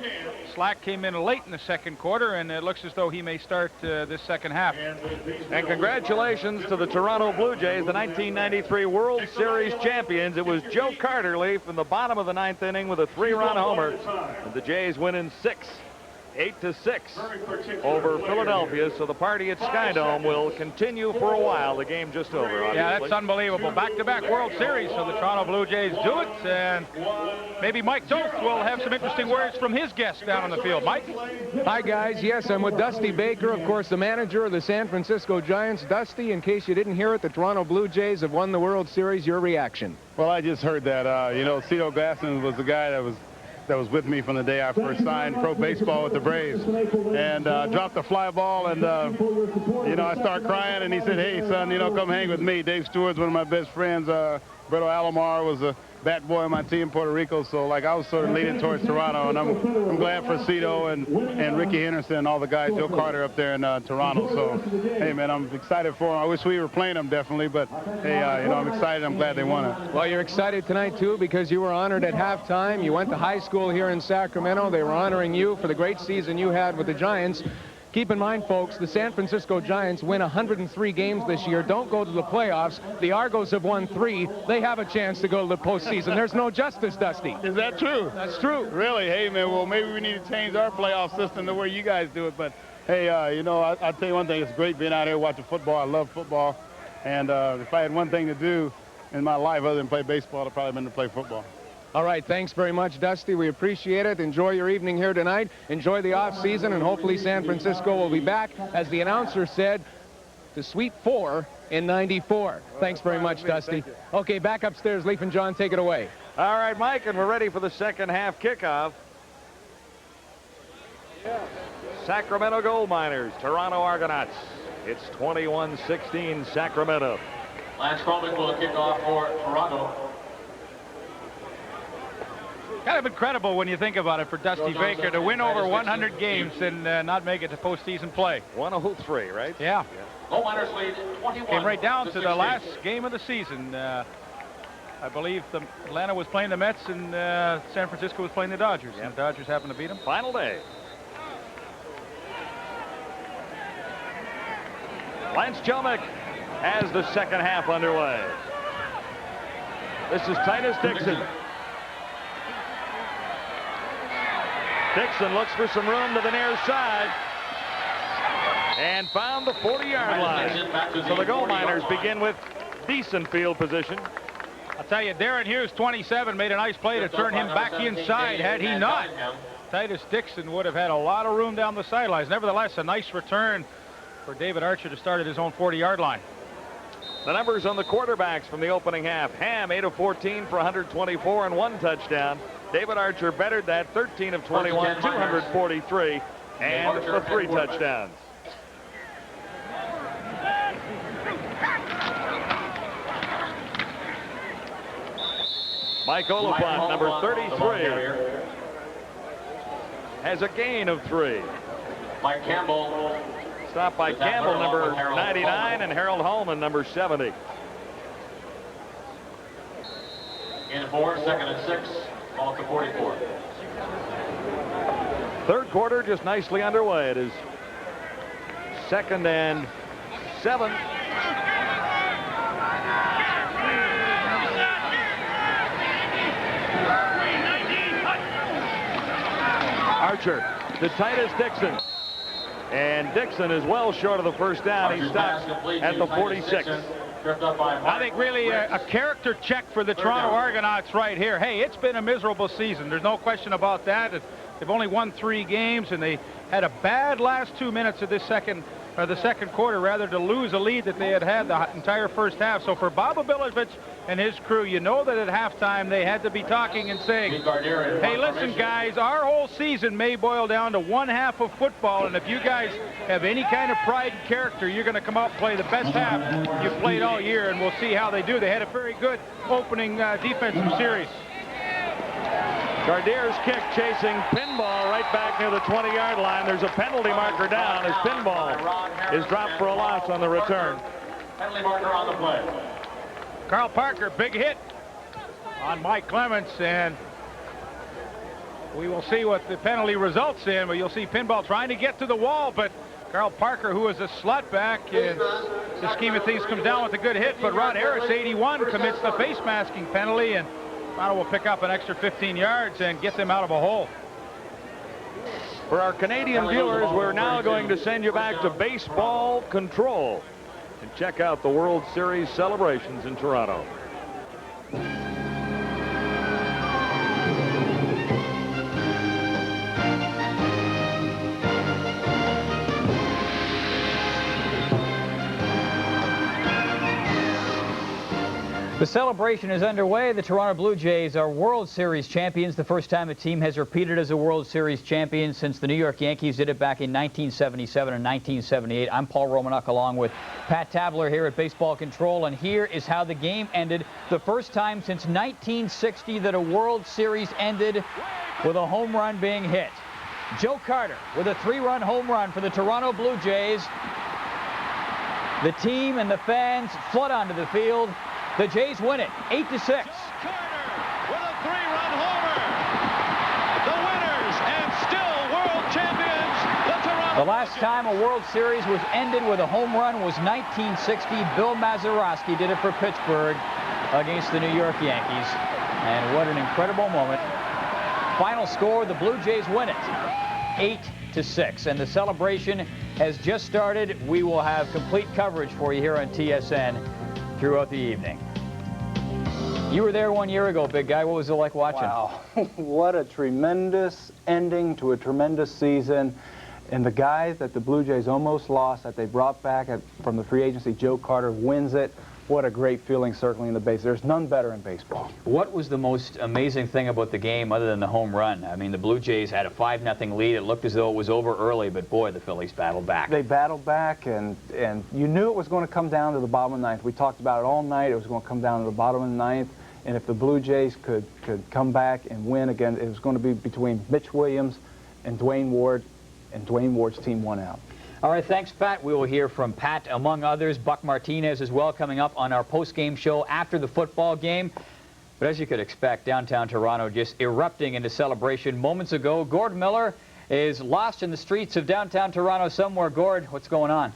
Speaker 5: Slack came in late in the second quarter, and it looks as though he may start this second half.
Speaker 8: And congratulations to the Toronto Blue Jays, the 1993 World Series champions. It was Joe Carterleaf in the bottom of the 9th inning with a 3-run homer. And the Jays win in 6. 8-6 over Philadelphia, so the party at Skydome will continue for a while. The game just over, obviously.
Speaker 5: Yeah, that's unbelievable. Back-to-back World Series, so the Toronto Blue Jays do it, and maybe Mike Toth will have some interesting words from his guests down on the field. Mike?
Speaker 1: Hi, guys. Yes, I'm with Dusty Baker, of course, the manager of the San Francisco Giants. Dusty, in case you didn't hear it, the Toronto Blue Jays have won the World Series. Your reaction?
Speaker 17: Well, I just heard that, you know, Cito Gaston was the guy that was with me from the day I first signed pro baseball with the Braves, and dropped the fly ball, and you know, I started crying, and he said, "Hey, son, you know, come hang with me." Dave Stewart's one of my best friends. Berto Alomar was a bat boy on my team in Puerto Rico, so like I was sort of leaning towards Toronto, and I'm glad for Cito and Ricky Henderson and all the guys, Joe Carter up there in Toronto. So hey, man, I'm excited for them. I wish we were playing them definitely, but hey, you know, I'm excited. I'm glad they won it.
Speaker 1: Well, you're excited tonight too because you were honored at halftime. You went to high school here in Sacramento. They were honoring you for the great season you had with the Giants. Keep in mind, folks, the San Francisco Giants win 103 games this year, don't go to the playoffs. The Argos have won 3. They have a chance to go to the postseason. There's no justice, Dusty.
Speaker 17: Is that true?
Speaker 1: That's true.
Speaker 17: Really? Hey, man, well, maybe we need to change our playoff system the way you guys do it. But, hey, you know, I'll tell you one thing. It's great being out here watching football. I love football. And if I had one thing to do in my life other than play baseball, it'd probably been to play football.
Speaker 1: All right, thanks very much, Dusty. We appreciate it. Enjoy your evening here tonight. Enjoy the off-season, and hopefully San Francisco will be back, as the announcer said, to Sweet 4 in '94. Thanks very much, Dusty. Okay, back upstairs. Leaf and John, take it away.
Speaker 8: All right, Mike, and we're ready for the second half kickoff. Sacramento Gold Miners, Toronto Argonauts. It's 21-16 Sacramento.
Speaker 7: Lance Croman will kick off for Toronto.
Speaker 5: Kind of incredible when you think about it for Dusty Baker to win over 100 games and not make it to postseason play.
Speaker 8: 103, right?
Speaker 5: Yeah.
Speaker 7: Gold Miners lead 21.
Speaker 5: Came right down to the last game of the season. I believe Atlanta was playing the Mets and San Francisco was playing the Dodgers. And the Dodgers happened to beat them.
Speaker 8: Final day. Lance Jelmick has the second half underway. This is Titus Dixon. Dixon looks for some room to the near side and found the 40-yard line. So the Gold Miners begin with decent field position.
Speaker 5: I'll tell you, Darren Hughes, 27, made a nice play to turn him back inside. Had he not, Titus Dixon would have had a lot of room down the sidelines. Nevertheless, a nice return for David Archer to start at his own 40-yard line.
Speaker 8: The numbers on the quarterbacks from the opening half. Ham, 8 of 14 for 124 and 1 touchdown. David Archer bettered that, 13 of 21, 243, and for 3 touchdowns. Mike Oliphant, number 33, has a gain of 3.
Speaker 7: Mike Campbell.
Speaker 8: Stopped by Campbell, number 99, and Harold Holman, number 70.
Speaker 7: In 4, second and 6. Off the 44.
Speaker 8: Third quarter just nicely underway. It is 2nd and 7. Archer to Titus Dixon. And Dixon is well short of the first down. He stops at the 46.
Speaker 5: I think really a character check for the Toronto Argonauts right here. Hey, it's been a miserable season. There's no question about that. They've only won 3 games, and they had a bad last 2 minutes of this second quarter, rather, to lose a lead that they had the entire first half. So for Bobo Bilovic and his crew, you know that at halftime they had to be talking and saying, hey, listen, guys, our whole season may boil down to one half of football, and if you guys have any kind of pride and character, you're going to come out and play the best half you've played all year, and we'll see how they do. They had a very good opening defensive series.
Speaker 8: Gardier's kick chasing Pinball right back near the 20-yard line. There's a penalty marker down as Pinball is dropped for a loss on the return.
Speaker 7: Penalty marker on the play.
Speaker 5: Carl Parker, big hit on Mike Clements, and we will see what the penalty results in, but you'll see Pinball trying to get to the wall, but Carl Parker, who is a slot back in the scheme of things, comes down with a good hit, but Rod Harris, 81, commits the face masking penalty, and Toronto will pick up an extra 15 yards and get them out of a hole.
Speaker 8: For our Canadian viewers, we're now going to send you back to baseball control and check out the World Series celebrations in Toronto.
Speaker 18: The celebration is underway. The Toronto Blue Jays are World Series champions. The first time a team has repeated as a World Series champion since the New York Yankees did it back in 1977 and 1978. I'm Paul Romanuk along with Pat Tabler here at Baseball Control, and here is how the game ended. The first time since 1960 that a World Series ended with a home run being hit. Joe Carter with a 3-run home run for the Toronto Blue Jays. The team and the fans flood onto the field. The Jays win it, 8-6.
Speaker 7: Carter with a 3-run homer. The winners and still world champions, the Toronto.
Speaker 18: The last time a World Series was ended with a home run was 1960. Bill Mazeroski did it for Pittsburgh against the New York Yankees. And what an incredible moment. Final score, the Blue Jays win it, 8-6. And the celebration has just started. We will have complete coverage for you here on TSN throughout the evening. You were there 1 year ago, big guy. What was it like watching?
Speaker 19: Wow, what a tremendous ending to a tremendous season. And the guys that the Blue Jays almost lost, that they brought back from the free agency, Joe Carter wins it. What a great feeling circling the base. There's none better in baseball.
Speaker 18: What was the most amazing thing about the game other than the home run? I mean, the Blue Jays had a 5-0 lead. It looked as though it was over early, but boy, the Phillies battled back.
Speaker 19: They battled back, and you knew it was going to come down to the bottom of the ninth. We talked about it all night. It was going to come down to the bottom of the ninth, and if the Blue Jays could come back and win again, it was going to be between Mitch Williams and Dwayne Ward, and Dwayne Ward's team won out.
Speaker 18: All right, thanks, Pat. We will hear from Pat, among others, Buck Martinez as well, coming up on our post-game show after the football game. But as you could expect, downtown Toronto just erupting into celebration moments ago. Gord Miller is lost in the streets of downtown Toronto somewhere. Gord, what's going on?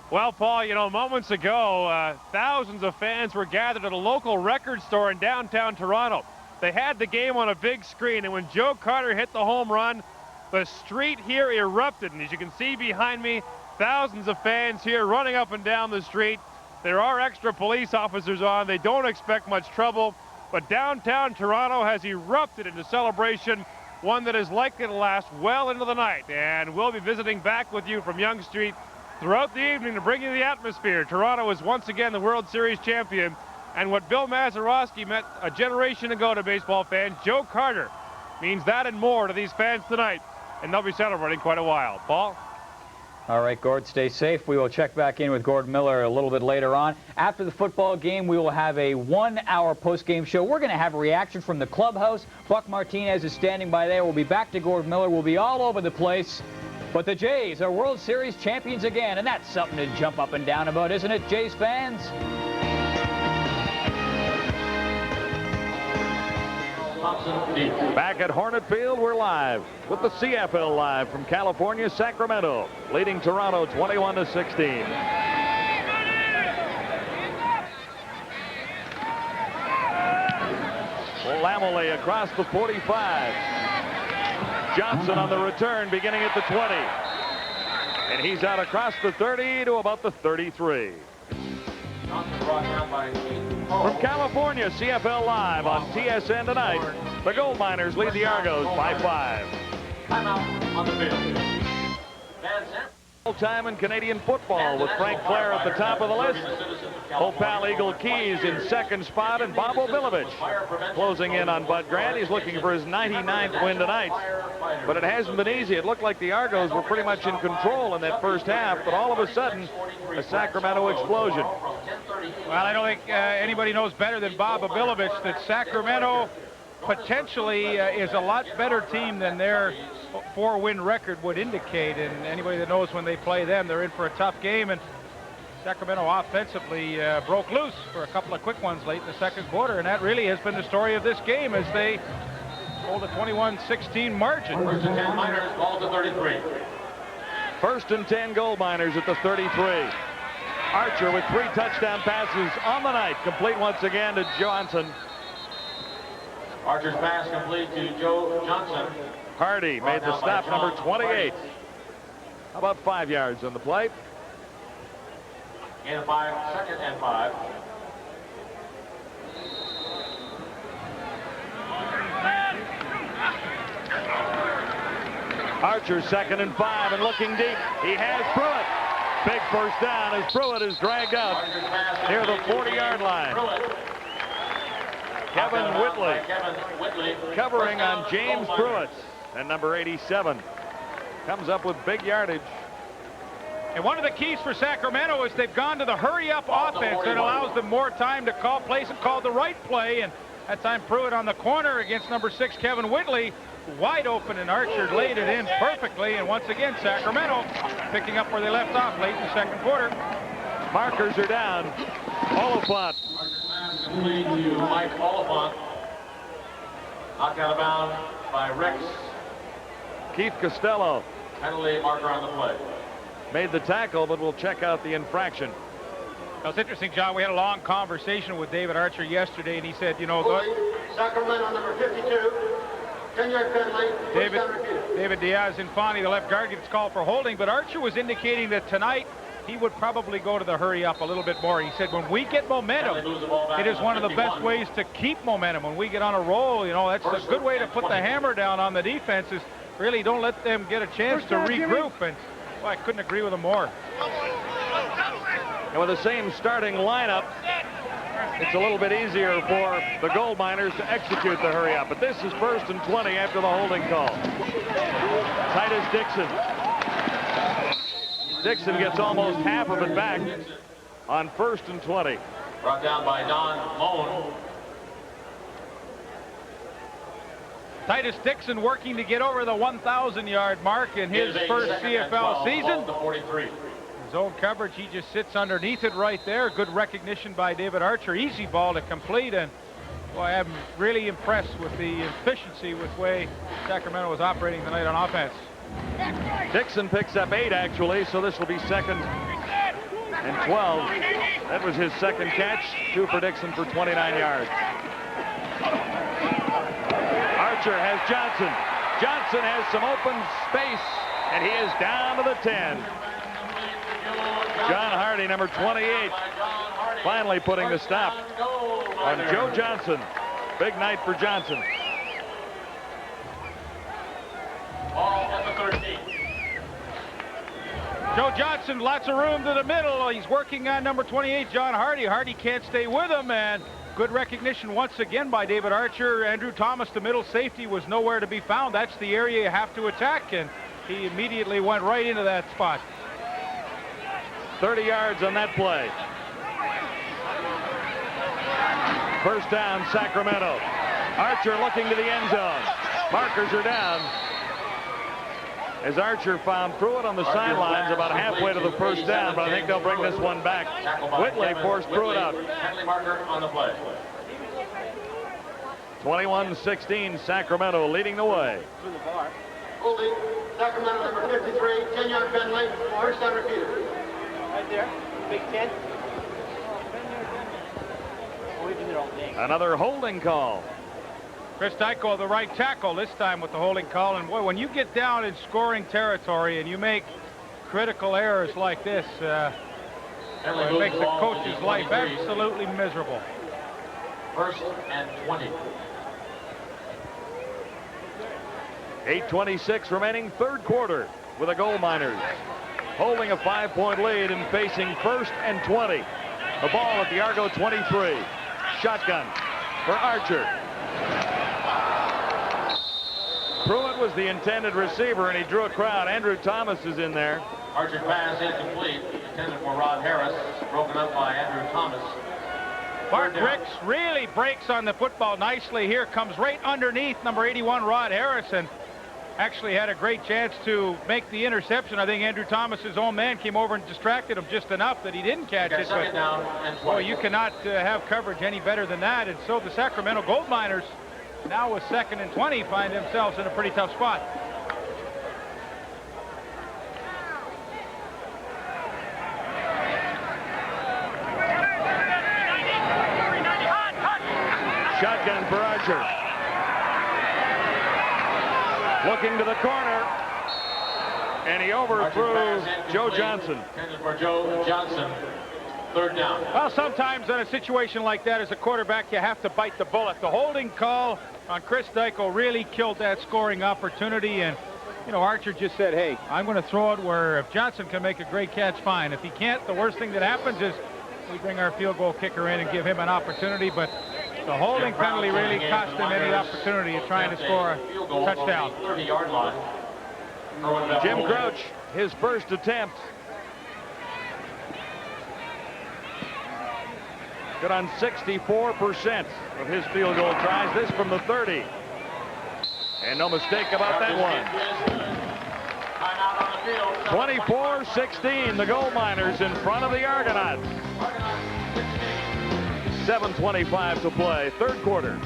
Speaker 14: Well, Paul, you know, moments ago, thousands of fans were gathered at a local record store in downtown Toronto. They had the game on a big screen, and when Joe Carter hit the home run, the street here erupted, and as you can see behind me, thousands of fans here running up and down the street. There are extra police officers on. They don't expect much trouble, but downtown Toronto has erupted into celebration, one that is likely to last well into the night. And we'll be visiting back with you from Yonge Street throughout the evening to bring you the atmosphere. Toronto is once again the World Series champion, and what Bill Mazeroski meant a generation ago to baseball fans, Joe Carter means that and more to these fans tonight. And they'll be celebrating quite a while. Paul?
Speaker 18: All right, Gord, stay safe. We will check back in with Gord Miller a little bit later on. After the football game, we will have a 1-hour post-game show. We're going to have a reaction from the clubhouse. Buck Martinez is standing by there. We'll be back to Gord Miller. We'll be all over the place. But the Jays are World Series champions again, and that's something to jump up and down about, isn't it, Jays fans?
Speaker 8: Back at Hornet Field, we're live with the CFL live from California, Sacramento, leading Toronto 21-16. Lamole across the 45. Johnson on the return, beginning at the 20. And he's out across the 30 to about the 33. From California, CFL Live on TSN tonight. The Gold Miners lead the Argos by 5.
Speaker 7: Timeout on the field.
Speaker 8: All-time in Canadian football with Frank Flair at the top of the list. Old pal Eagle Keys in second spot, and Bob Obilovich closing in on Bud Grant. He's looking for his 99th win tonight. But it hasn't been easy. It looked like the Argos were pretty much in control in that first half, but all of a sudden, a Sacramento explosion.
Speaker 5: Well, I don't think anybody knows better than Bob Obilovich that Sacramento potentially is a lot better team than their 4-win record would indicate, and anybody that knows when they play them, they're in for a tough game. And Sacramento offensively broke loose for a couple of quick ones late in the second quarter, and that really has been the story of this game as they hold a 21-16 margin.
Speaker 7: First and 10 Miners, ball to 33.
Speaker 8: First and 10 Gold Miners at the 33. Archer with 3 touchdown passes on the night, complete once again to Johnson.
Speaker 7: Archer's pass complete to Joe Johnson.
Speaker 8: Hardy made the stop, number 28. How about 5 yards on the play?
Speaker 7: And 5, second and 5.
Speaker 8: Archer second and 5 and looking deep. He has Pruitt. Big first down as Pruitt is dragged out near the 40-yard line. Kevin Whitley covering on James Pruitt, and number 87 comes up with big yardage.
Speaker 5: And one of the keys for Sacramento is they've gone to the hurry-up offense that allows them more time to call plays and call the right play. And that time Pruitt on the corner against number 6 Kevin Whitley, wide open, and Archer laid it in perfectly. And once again, Sacramento picking up where they left off late in the second quarter.
Speaker 8: Markers are down. Oliphant.
Speaker 7: Complete to Mike Oliphant. Knocked out of bounds by Rex.
Speaker 8: Keith Costello.
Speaker 7: Penalty marker on the play.
Speaker 8: Made the tackle, but we'll check out the infraction.
Speaker 5: Now, it's interesting, John. We had a long conversation with David Archer yesterday, and he said, you know,
Speaker 9: Sacramento number 52, 10-yard penalty.
Speaker 5: David Diaz-Infante, the left guard, gets called for holding, but Archer was indicating that tonight he would probably go to the hurry up a little bit more. He said when we get momentum, it is one of the best ways to keep momentum. When we get on a roll, you know, that's a good way to put the hammer down on the defenses. Really don't let them get a chance to regroup. And well, I couldn't agree with him more.
Speaker 8: And with the same starting lineup, it's a little bit easier for the Gold Miners to execute the hurry up. But this is first and 20 after the holding call. Titus Dixon. Dixon gets almost half of it back on first and 20.
Speaker 7: Brought down by Don Moen.
Speaker 5: Titus Dixon working to get over the 1,000-yard mark in his first CFL season.
Speaker 7: 43.
Speaker 5: Zone coverage, he just sits underneath it right there. Good recognition by David Archer. Easy ball to complete, and boy, I'm really impressed with the efficiency with the way Sacramento was operating tonight on offense.
Speaker 8: Dixon picks up 8, actually, so this will be second and 12. That was his second catch. 2 for Dixon for 29 yards. Archer has Johnson. Johnson has some open space, and he is down to the 10. John Hardy, number 28, finally putting the stop on Joe Johnson. Big night for Johnson.
Speaker 7: Ball at the 13.
Speaker 5: Joe Johnson, lots of room to the middle. He's working on number 28, John Hardy. Hardy can't stay with him, and good recognition once again by David Archer. Andrew Thomas, the middle safety, was nowhere to be found. That's the area you have to attack, and he immediately went right into that spot.
Speaker 8: 30 yards on that play. First down, Sacramento. Archer looking to the end zone. Markers are down. As Archer found Pruitt on the sidelines about halfway to the first down, but I think they'll bring this one back. Whitley forced Pruitt out.
Speaker 7: Penalty marker on the play.
Speaker 8: 21-16, Sacramento leading the way.
Speaker 9: Holding, Sacramento number 53, 10-yard penalty, first down repeated.
Speaker 20: Right there, Big 10.
Speaker 8: Another holding call.
Speaker 5: Chris Dyko, the right tackle, this time with the holding call. And boy, when you get down in scoring territory and you make critical errors like this, it makes the coach's life absolutely miserable.
Speaker 7: 1st and 20.
Speaker 8: 8:26 remaining, third quarter, with the Gold Miners holding a 5-point lead and facing 1st and 20. The ball at the Argo 23. Shotgun for Archer. Pruitt was the intended receiver, and he drew a crowd. Andrew Thomas is in there.
Speaker 7: Archer pass incomplete. Intended for Rod Harris. Broken up by Andrew Thomas.
Speaker 5: Bart Ricks really breaks on the football nicely here. Comes right underneath number 81, Rod Harris, and actually had a great chance to make the interception. I think Andrew Thomas's own man came over and distracted him just enough that he didn't catch it. But boy, you cannot have coverage any better than that. And so the Sacramento Gold Miners, now with 2nd and 20, find themselves in a pretty tough spot.
Speaker 8: Shotgun for Archer. Looking to the corner, and he overthrew Joe Johnson.
Speaker 7: Intended for Joe Johnson. 3rd down.
Speaker 5: Well, sometimes in a situation like that as a quarterback, you have to bite the bullet. The holding call on Chris Dyko really killed that scoring opportunity. And, you know, Archer just said, hey, I'm going to throw it where if Johnson can make a great catch, fine. If he can't, the worst thing that happens is we bring our field goal kicker in and give him an opportunity. But the holding penalty really cost him any opportunity of trying to score a touchdown.
Speaker 7: 30-yard line.
Speaker 8: Jim Crouch, his first attempt. Good on 64% of his field goal tries. This from the 30. And no mistake about that one. 24-16, the Gold Miners in front of the Argonauts. 7:25 to play, third quarter.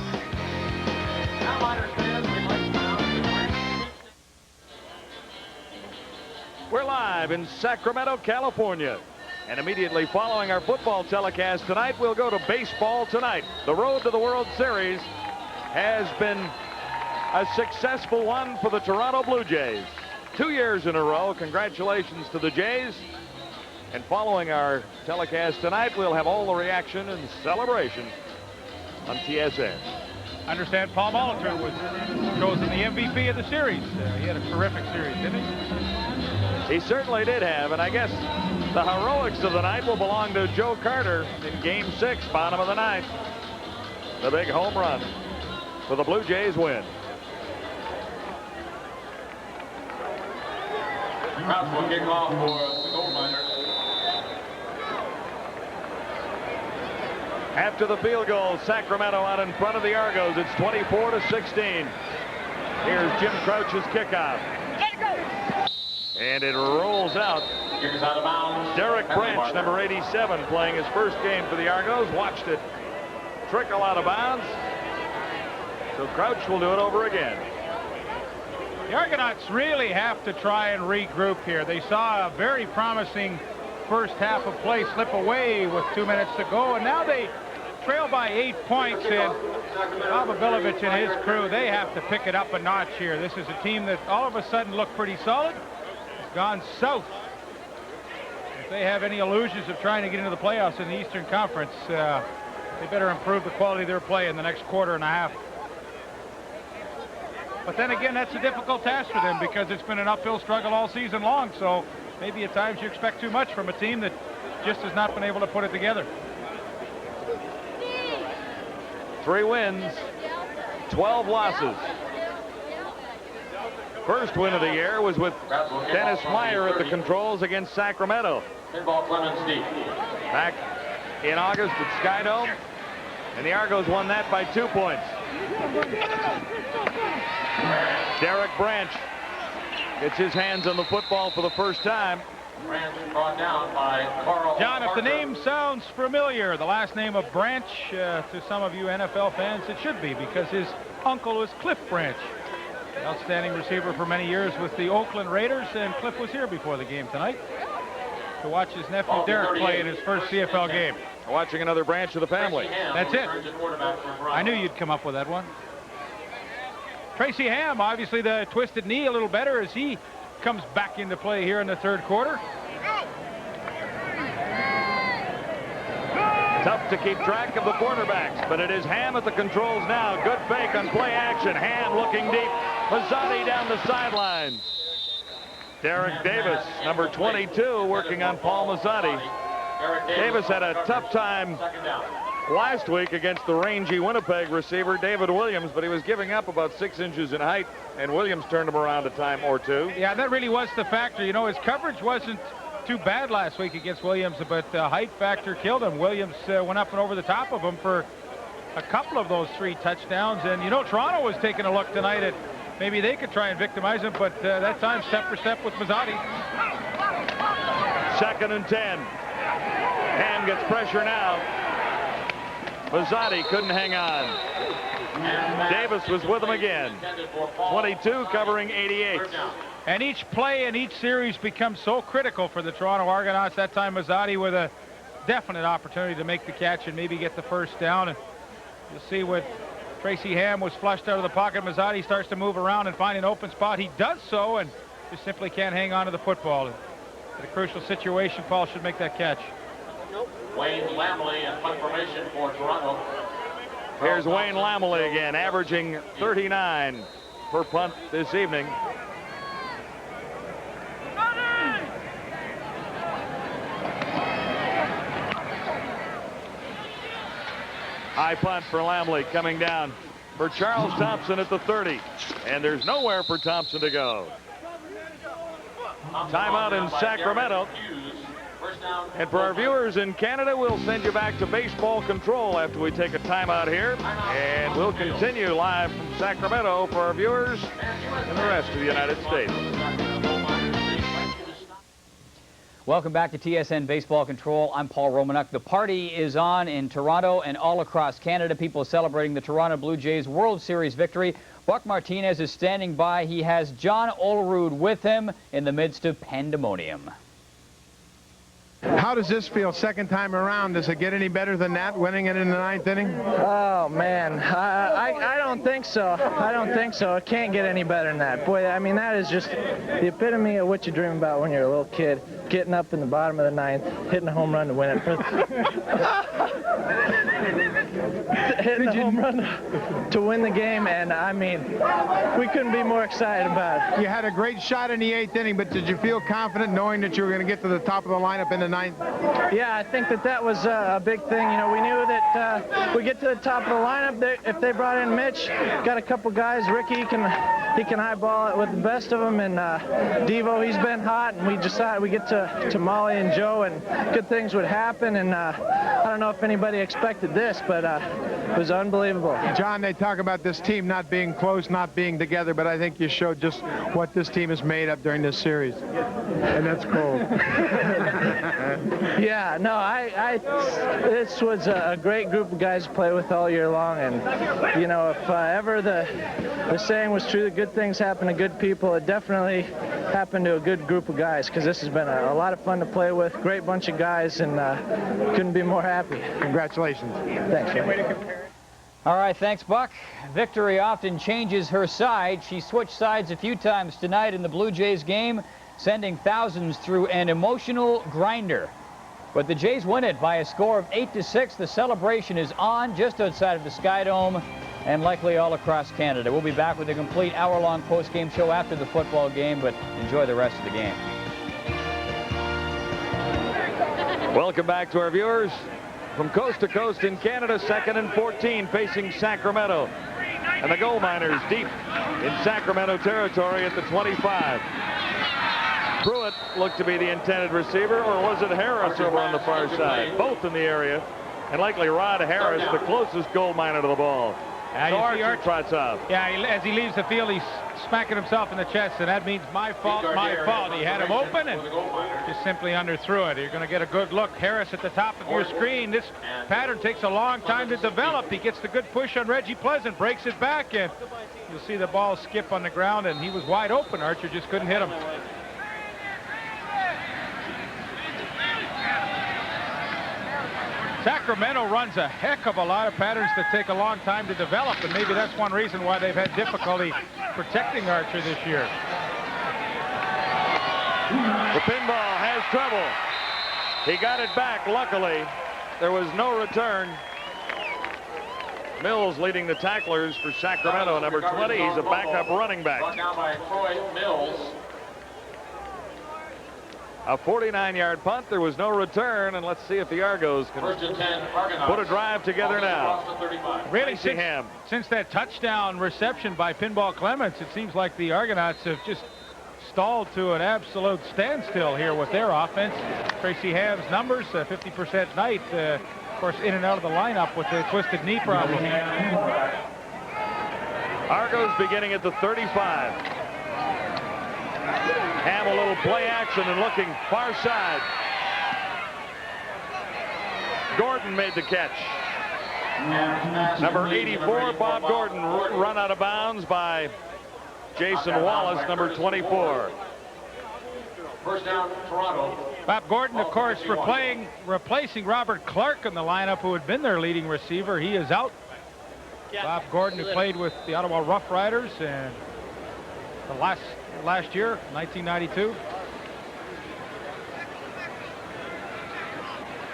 Speaker 8: We're live in Sacramento, California. And immediately following our football telecast tonight, we'll go to baseball tonight. The road to the World Series has been a successful one for the Toronto Blue Jays. 2 years in a row. Congratulations to the Jays. And following our telecast tonight, we'll have all the reaction and celebration on TSN.
Speaker 5: I understand Paul Molitor was chosen the MVP of the series. He had a terrific series, didn't he?
Speaker 8: He certainly did have, and I guess the heroics of the night will belong to Joe Carter in Game 6, bottom of the ninth. The big home run for the Blue Jays win.
Speaker 7: Perhaps we'll kick off for the Gold Miners.
Speaker 8: After the field goal, Sacramento out in front of the Argos. It's 24-16. Here's Jim Crouch's kickoff. And it rolls out.
Speaker 7: Kickers out of bounds.
Speaker 8: Derek Branch, number 87, playing his first game for the Argos. Watched it trickle out of bounds. So Crouch will do it over again.
Speaker 5: The Argonauts really have to try and regroup here. They saw a very promising first half of play slip away with 2 minutes to go, and now they trail by 8 points, and Bob Abilovich and his crew, they have to pick it up a notch here. This is a team that all of a sudden looked pretty solid. It's gone south. If they have any illusions of trying to get into the playoffs in the Eastern Conference, they better improve the quality of their play in the next quarter and a half. But then again, that's a difficult task for them because it's been an uphill struggle all season long, so maybe at times you expect too much from a team that just has not been able to put it together.
Speaker 8: 3 wins, 12 losses. First win of the year was with Dennis Meyer at the controls against Sacramento. Back in August at Skydome, and the Argos won that by 2 points. Derek Branch gets his hands on the football for the first time.
Speaker 7: Brought down by Carl
Speaker 5: John, if the
Speaker 7: Parker.
Speaker 5: name sounds familiar, the last name of Branch, to some of you NFL fans, it should be, because his uncle was Cliff Branch, outstanding receiver for many years with the Oakland Raiders, and Cliff was here before the game tonight to watch his nephew Derek play in his first CFL game.
Speaker 8: Watching another branch of the family.
Speaker 5: That's it. I knew you'd come up with that one. Tracy Ham, obviously the twisted knee a little better as he comes back into play here in the third quarter.
Speaker 8: Tough to keep track of the quarterbacks, but it is Ham at the controls now. Good fake on play action. Ham looking deep. Mazzotti down the sidelines. Derek Davis, number 22, working on Paul Mazzotti. Davis had a tough time last week against the rangy Winnipeg receiver, David Williams, but he was giving up about 6 inches in height, and Williams turned him around a time or two.
Speaker 5: Yeah, that really was the factor. You know, his coverage wasn't too bad last week against Williams, but the height factor killed him. Williams went up and over the top of him for a couple of those 3 touchdowns. And, you know, Toronto was taking a look tonight at maybe they could try and victimize him, but that time step for step with Mazzotti.
Speaker 8: 2nd and 10. Ham gets pressure now. Mazzotti couldn't hang on. Davis was with him again. 22 covering 88.
Speaker 5: And each play in each series becomes so critical for the Toronto Argonauts. That time Mazzotti with a definite opportunity to make the catch and maybe get the first down. And you'll see what Tracy Ham was flushed out of the pocket. Mazzotti starts to move around and find an open spot. He does so and just simply can't hang on to the football. In a crucial situation, Paul should make that catch.
Speaker 7: Wayne Lamley in punt formation for Toronto.
Speaker 8: Here's Wayne Lamley again, averaging 39 per punt this evening. High punt for Lamley coming down for Charles Thompson at the 30. And there's nowhere for Thompson to go. Timeout in Sacramento. And for our viewers in Canada, we'll send you back to baseball control after we take a timeout here. And we'll continue live from Sacramento for our viewers in the rest of the United States.
Speaker 18: Welcome back to TSN Baseball Control. I'm Paul Romanuk. The party is on in Toronto and all across Canada. People celebrating the Toronto Blue Jays World Series victory. Buck Martinez is standing by. He has John Olerud with him in the midst of pandemonium.
Speaker 21: How does this feel second time around? Does it get any better than that, winning it in the 9th inning?
Speaker 3: Oh, man. I don't think so. I don't think so. It can't get any better than that. Boy, I mean, that is just the epitome of what you dream about when you're a little kid. Getting up in the bottom of the 9th, hitting a home run to win it. Hitting a home run to win the game, and I mean, we couldn't be more excited about it.
Speaker 21: You had a great shot in the 8th inning, but did you feel confident knowing that you were going to get to the top of the lineup in the 9th?
Speaker 3: Yeah, I think that was a big thing. You know, we knew that we get to the top of the lineup. If they brought in Mitch, got a couple guys. Ricky, he can eyeball it with the best of them, and Devo, he's been hot, and we decided we get to Molly and Joe, and good things would happen. And I don't know if anybody expected this, but it was unbelievable.
Speaker 21: John, they talk about this team not being close, not being together, but I think you showed just what this team is made of during this series. And that's cool.
Speaker 3: Yeah, no, this was a great group of guys to play with all year long, and you know, if ever the saying was true, that good things happen to good people, it definitely happened to a good group of guys, because this has been a lot of fun to play with, great bunch of guys, and couldn't be more happy.
Speaker 21: Congratulations.
Speaker 3: Thanks.
Speaker 18: All right, thanks, Buck. Victory often changes her side. She switched sides a few times tonight in the Blue Jays game, sending thousands through an emotional grinder. But the Jays win it by a score of 8-6. The celebration is on just outside of the Sky Dome and likely all across Canada. We'll be back with a complete hour-long post-game show after the football game, but enjoy the rest of the game.
Speaker 8: Welcome back to our viewers from coast to coast in Canada. 2nd and 14 facing Sacramento. And the gold miners deep in Sacramento territory at the 25. Pruitt looked to be the intended receiver, or was it Harris over on the far side? Both in the area, and likely Rod Harris, the closest gold miner to the ball. So Archer trots up.
Speaker 5: Yeah, as he leaves the field, he's smacking himself in the chest, and that means my fault, my fault. He had him open and just simply underthrew it. You're going to get a good look. Harris at the top of your screen. This pattern takes a long time to develop. He gets the good push on Reggie Pleasant, breaks it back, and you'll see the ball skip on the ground, and he was wide open. Archer just couldn't hit him. Sacramento runs a heck of a lot of patterns that take a long time to develop, and maybe that's one reason why they've had difficulty protecting Archer this year.
Speaker 8: The pinball has trouble. He got it back, luckily. There was no return. Mills leading the tacklers for Sacramento, number 20. He's a backup running back.
Speaker 7: Brought down by Troy Mills.
Speaker 8: A 49-yard punt. There was no return, and let's see if the Argos can
Speaker 7: First and 10, Argonauts.
Speaker 8: put a drive together now.
Speaker 5: Really,
Speaker 8: Ham.
Speaker 5: since that touchdown reception by Pinball Clements, it seems like the Argonauts have just stalled to an absolute standstill here with their offense. Tracy Ham's numbers, 50% night, of course, in and out of the lineup with the twisted knee problem.
Speaker 8: Argos beginning at the 35. Ham a little play action and looking far side. Gordon made the catch. Number 84, Bob Gordon, run out of bounds by Jason Wallace, number 24.
Speaker 7: First down, Toronto.
Speaker 5: Bob Gordon, of course, replacing Robert Clark in the lineup, who had been their leading receiver. He is out. Bob Gordon, who played with the Ottawa Rough Riders and the last year, 1992.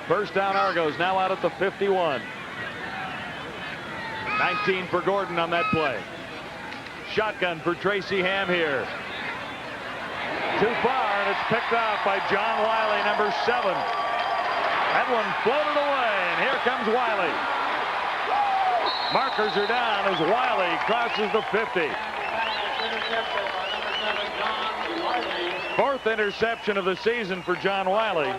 Speaker 8: First down, Argos now out at the 51. 19 for Gordon on that play. Shotgun for Tracy Ham here. Too far, and it's picked off by John Wiley, number 7. That one floated away, and here comes Wiley. Markers are down as Wiley crosses the 50. Fourth interception of the season for John Wiley.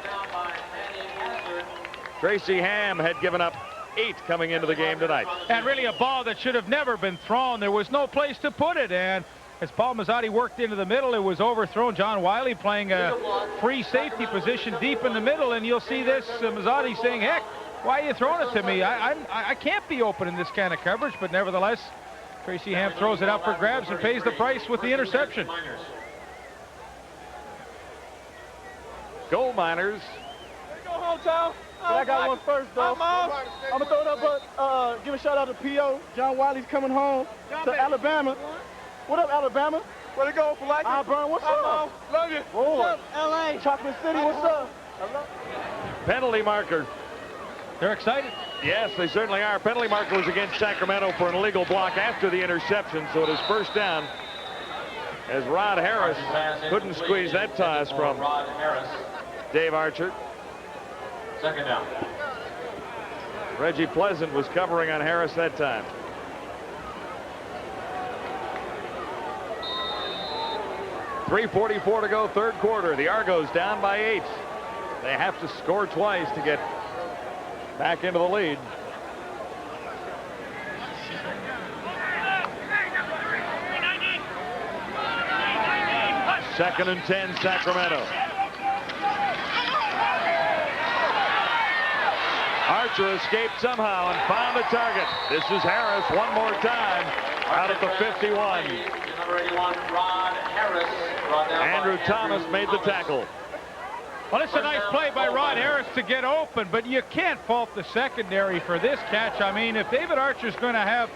Speaker 8: Tracy Ham had given up 8 coming into the game tonight.
Speaker 5: And really a ball that should have never been thrown. There was no place to put it, and as Paul Mazzotti worked into the middle, it was overthrown. John Wiley playing a free safety position deep in the middle, and you'll see this Mazzotti saying, heck, why are you throwing it to me? I can't be open in this kind of coverage, but nevertheless, Tracy Ham throws it up for grabs and pays the price with the interception.
Speaker 8: Gold Miners.
Speaker 2: Go hometown. I got one first, though. I'm going to throw it up, but give a shout out to P.O. John Wiley's coming home to Alabama. What up, Alabama? Where to go for life? Auburn, what's up? Love you. What's up, L.A.? Chocolate City, what's up?
Speaker 8: Penalty marker.
Speaker 5: They're excited.
Speaker 8: Yes, they certainly are. Penalty marker was against Sacramento for an illegal block after the interception, so it is first down as Rod Harris couldn't squeeze that toss from Dave Archer.
Speaker 7: Second down.
Speaker 8: Reggie Pleasant was covering on Harris that time. .344 to go, third quarter. The Argos down by 8. They have to score twice to get back into the lead. Second and 10, Sacramento. Archer escaped somehow and found a target. This is Harris one more time out at the 51.
Speaker 7: Number 81, Rod Harris.
Speaker 8: Andrew Thomas made the tackle.
Speaker 5: Well, it's a nice play by Rod Harris to get open, but you can't fault the secondary for this catch. I mean, if David Archer's going to have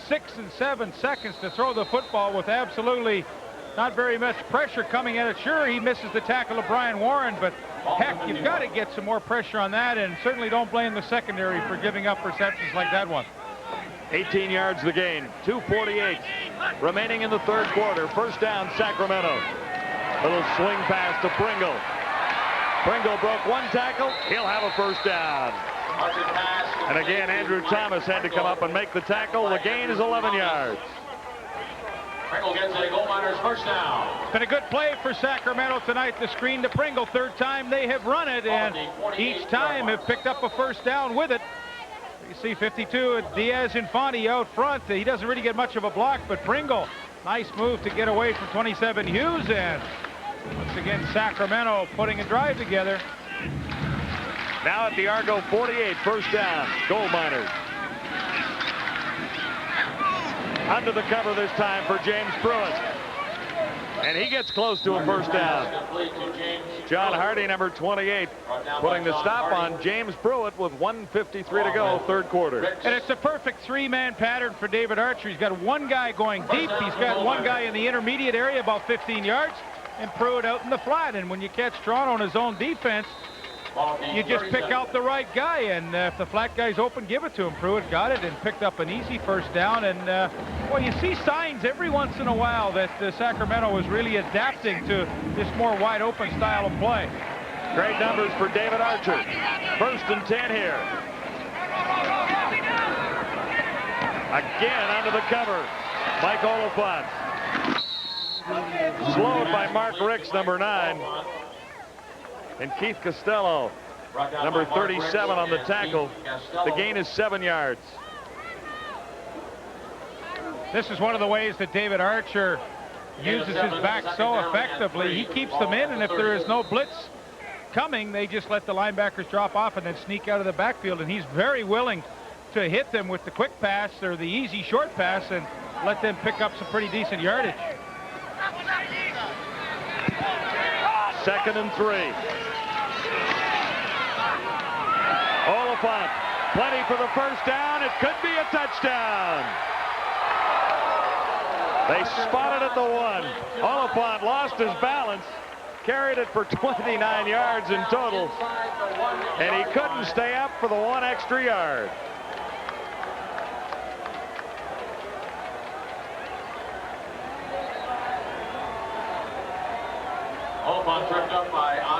Speaker 5: 6 and 7 seconds to throw the football with absolutely not very much pressure coming at it, sure, he misses the tackle of Brian Warren, but heck, you've got to get some more pressure on that, and certainly don't blame the secondary for giving up receptions like that one.
Speaker 8: 18 yards the gain. 2:48 remaining in the third quarter. First down, Sacramento. Little swing pass to Pringle. Pringle broke one tackle. He'll have a first down. And again, Andrew Thomas had to come up and make the tackle. The gain is 11 yards.
Speaker 7: Pringle gets a Gold Miners first down.
Speaker 5: Been a good play for Sacramento tonight. The screen to Pringle. Third time they have run it, and each time have picked up a first down with it. You see 52, Diaz Infante out front. He doesn't really get much of a block, but Pringle, nice move to get away from 27 Hughes, and once again Sacramento putting a drive together.
Speaker 8: Now at the Argo 48, first down, Gold Miners. Under the cover this time for James Pruitt. And he gets close to a first down. John Hardy, number 28, putting the stop on James Pruitt with 1:53 to go, third quarter.
Speaker 5: And it's a perfect three-man pattern for David Archer. He's got one guy going deep. He's got one guy in the intermediate area, about 15 yards, and Pruitt out in the flat. And when you catch Toronto in his own defense, you just pick out the right guy, and if the flat guy's open, give it to him. Pruitt got it and picked up an easy first down. And well, you see signs every once in a while that Sacramento is really adapting to this more wide open style of play.
Speaker 8: Great numbers for David Archer. 1st and 10 here. Again under the cover, Mike Oliphant. Slowed by Mark Ricks, number 9. And Keith Costello, number 37, on the tackle. The gain is 7 yards.
Speaker 5: This is one of the ways that David Archer uses his back so effectively. He keeps them in, and if there is no blitz coming, they just let the linebackers drop off and then sneak out of the backfield. And he's very willing to hit them with the quick pass or the easy short pass and let them pick up some pretty decent yardage.
Speaker 8: 2nd and 3. Oliphant, plenty for the first down. It could be a touchdown. They spotted at the 1. Oliphant lost his balance, carried it for 29 yards in total, and he couldn't stay up for the 1 extra yard.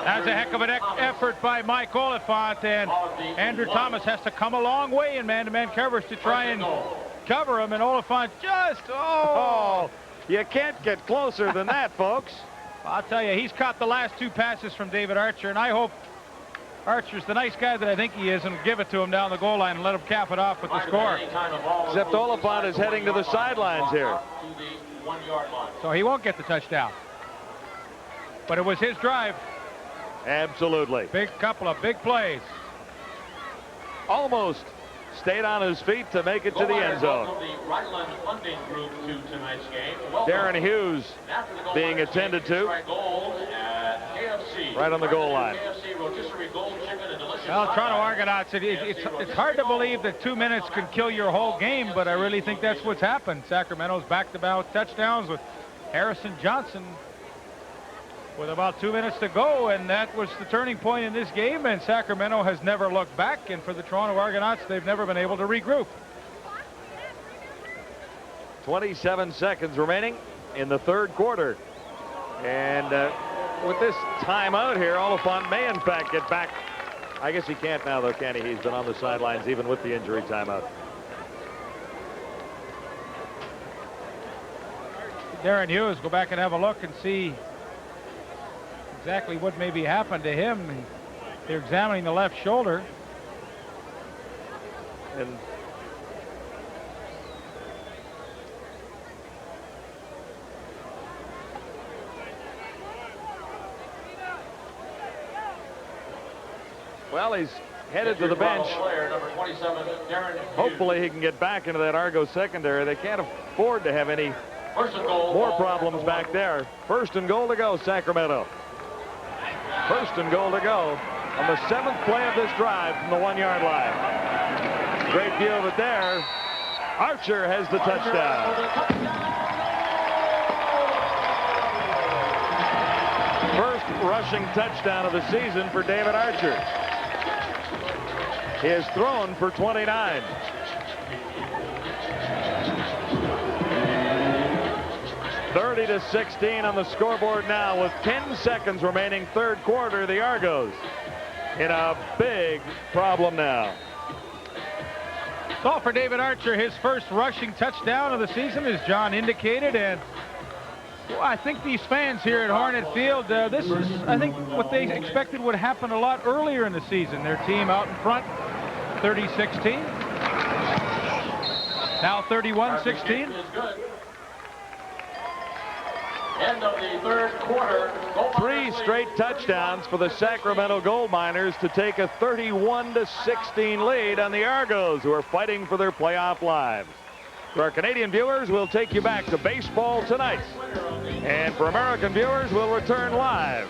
Speaker 5: That's a heck of an effort by Mike Oliphant, and Andrew Thomas has to come a long way in man-to-man coverage to try and cover him, and Oliphant just,
Speaker 8: you can't get closer than that, folks.
Speaker 5: I'll tell you, he's caught the last 2 passes from David Archer, and I hope Archer's the nice guy that I think he is and give it to him down the goal line and let him cap it off with the score.
Speaker 8: Except Oliphant is heading to the sidelines here.
Speaker 5: So he won't get the touchdown. But it was his drive.
Speaker 8: Absolutely.
Speaker 5: Couple of big plays.
Speaker 8: Almost stayed on his feet to make it to the end zone. Darren Hughes being attended to right on the goal line.
Speaker 5: Well, Toronto Argonauts, it's hard to believe that 2 minutes can kill your whole game, but I really think that's what's happened. Sacramento's back-to-back touchdowns with Harrison Johnson with about 2 minutes to go, and that was the turning point in this game, and Sacramento has never looked back, and for the Toronto Argonauts, they've never been able to regroup.
Speaker 8: 27 seconds remaining in the 3rd quarter, and with this timeout here, Oliphant may in fact get back. I guess he can't now, though, can he? He's been on the sidelines even with the injury timeout.
Speaker 5: Darren Hughes, go back and have a look and see exactly what maybe happened to him. They're examining the left shoulder.
Speaker 8: And well, he's headed to the bench. Hopefully he can get back into that Argo secondary. They can't afford to have any more problems back there. 1st and goal to go, Sacramento. 1st and goal to go on the 7th play of this drive from the 1-yard line. Great view of it there. Archer has the touchdown. First rushing touchdown of the season for David Archer. He has thrown for 29. (30-16) on the scoreboard now with 10 seconds remaining, 3rd quarter. The Argos in a big problem now.
Speaker 5: Well, for David Archer, his first rushing touchdown of the season, as John indicated, and well, I think these fans here at Hornet Field, this is, I think, what they expected would happen a lot earlier in the season. Their team out in front, 30-16. Now 31-16.
Speaker 7: End of the 3rd quarter.
Speaker 8: 3 straight touchdowns for the Sacramento Gold Miners to take a 31-16 lead on the Argos, who are fighting for their playoff lives. For our Canadian viewers, we'll take you back to baseball tonight. And for American viewers, we'll return live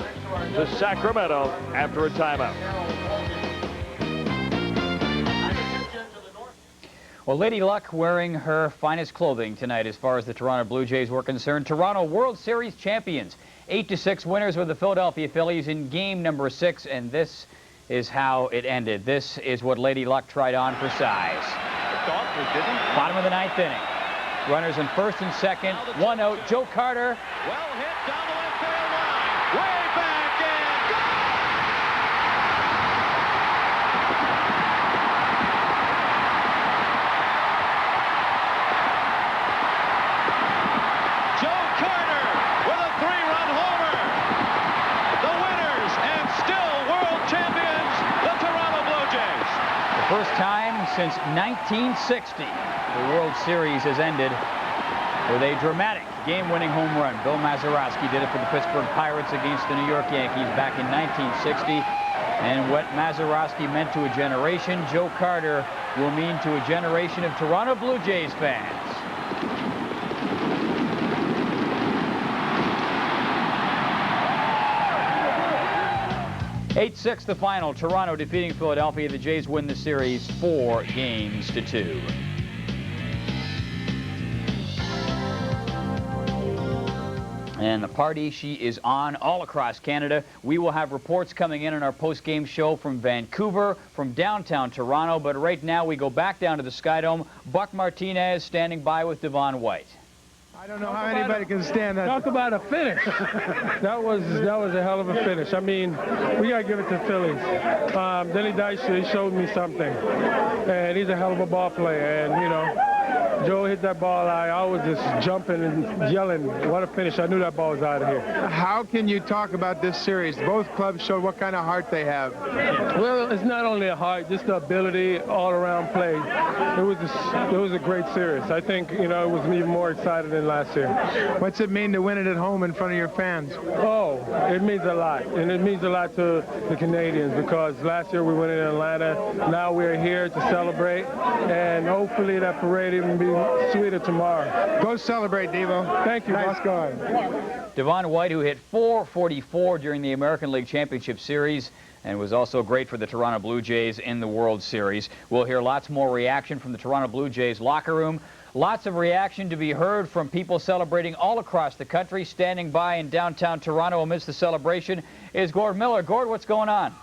Speaker 8: to Sacramento after a timeout.
Speaker 18: Well, Lady Luck wearing her finest clothing tonight as far as the Toronto Blue Jays were concerned. Toronto World Series champions. 8-6 winners with the Philadelphia Phillies in game number 6, and this is how it ended. This is what Lady Luck tried on for size. Bottom of the 9th inning. Runners in first and second. 1 out. Joe Carter.
Speaker 8: Well hit down the left field line. Way back and go! Joe Carter with a 3-run homer. The winners and still world champions, the Toronto Blue Jays.
Speaker 18: The first time since 1960 the World Series has ended with a dramatic game-winning home run. Bill Mazeroski did it for the Pittsburgh Pirates against the New York Yankees back in 1960. And what Mazeroski meant to a generation, Joe Carter will mean to a generation of Toronto Blue Jays fans. (8-6) the final. Toronto defeating Philadelphia. The Jays win the series 4-2. And the party she is on all across Canada. We will have reports coming in on our post-game show from Vancouver, from downtown Toronto. But right now we go back down to the Skydome. Buck Martinez standing by with Devon White.
Speaker 21: I don't know how anybody can stand that.
Speaker 6: Talk about a finish. that was a hell of a finish. I mean, we got to give it to Phillies. Denny Dice, he showed me something. And he's a hell of a ball player. And, you know, Joe hit that ball. I was just jumping and yelling. What a finish. I knew that ball was out of here.
Speaker 21: How can you talk about this series? Both clubs showed what kind of heart they have.
Speaker 6: Well, it's not only a heart, just the ability, all-around play. It was a great series. I think, you know, it was even more exciting than last year.
Speaker 21: What's it mean to win it at home in front of your fans?
Speaker 6: Oh, it means a lot. And it means a lot to the Canadians because last year we went in Atlanta. Now we're here to celebrate. And hopefully that parade even be sweeter tomorrow.
Speaker 21: Go celebrate, Devo.
Speaker 6: Thank you.
Speaker 21: Nice going.
Speaker 18: Devon White, who hit .444 during the American League Championship Series and was also great for the Toronto Blue Jays in the World Series. We'll hear lots more reaction from the Toronto Blue Jays locker room. Lots of reaction to be heard from people celebrating all across the country. Standing by in downtown Toronto amidst the celebration is Gord Miller. Gord, what's going on?